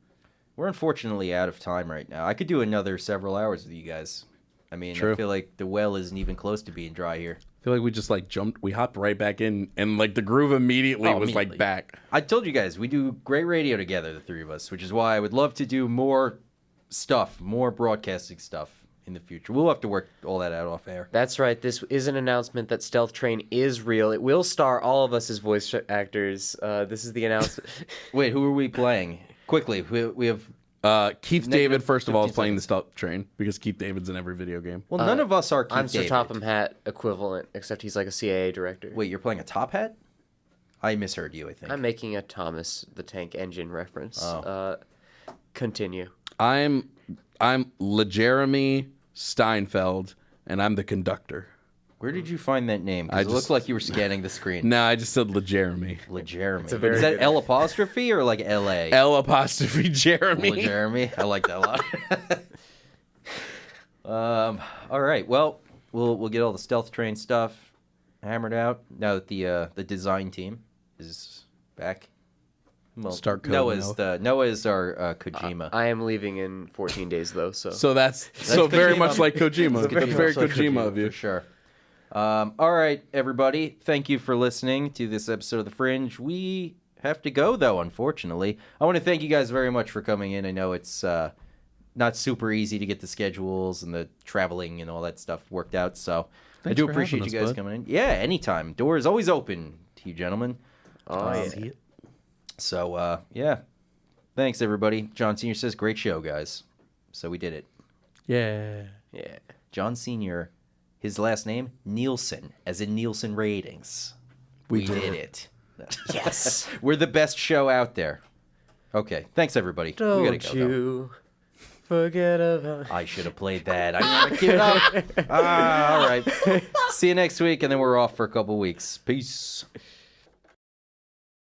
We're unfortunately out of time right now. I could do another several hours with you guys. I mean,
True.
I feel like the well isn't even close to being dry here.
I feel like we just like we hopped right back in, and like the groove immediately was like back.
I told you guys, we do great radio together, the three of us, which is why I would love to do more stuff, more broadcasting stuff in the future. We'll have to work all that out off air.
That's right. This is an announcement that Stealth Train is real. It will star all of us as voice actors. This is the announcement.
Wait, who are we playing? Quickly, we have...
Keith David, first of all, is playing the Stealth Train because Keith David's in every video game.
Well, none of us are Keith
I'm
David.
Sir Topham Hatt equivalent, except he's like a CIA director.
Wait, you're playing a Top Hat? I misheard you, I think.
I'm making a Thomas the Tank Engine reference.
Oh.
Continue.
I'm LeJeremy Steinfeld, and I'm the conductor.
Where did you find that name? Because it looked like you were scanning the screen.
No, I just said LeJeremy.
LeJeremy.
It's a very
Is that
good-
L apostrophe or like L-A?
L' Jeremy.
LeJeremy. I like that a lot. All right. Well, we'll get all the Stealth Train stuff hammered out now that the design team is back. Well,
Start coding
Noah is our Kojima.
I am leaving in 14 days, though, so...
So that's very
Kojima.
much like Kojima.
That's
That's very Kojima of you.
For sure. All right, everybody. Thank you for listening to this episode of The Fringe. We have to go, though, unfortunately. I want to thank you guys very much for coming in. I know it's not super easy to get the schedules and the traveling and all that stuff worked out, so I do appreciate you guys coming in. Yeah, anytime. Door is always open to you, gentlemen.
Oh, yeah.
So, yeah. Thanks, everybody. John Sr. says, great show, guys. So we did it.
Yeah.
Yeah.
John Sr., his last name, Nielsen, as in Nielsen ratings. We did it.
Yes.
We're the best show out there. Okay. Thanks, everybody. We gotta
Don't
go,
you forget about...
I should have played that. I'm going to give it up. All right. See you next week, and then we're off for a couple weeks. Peace.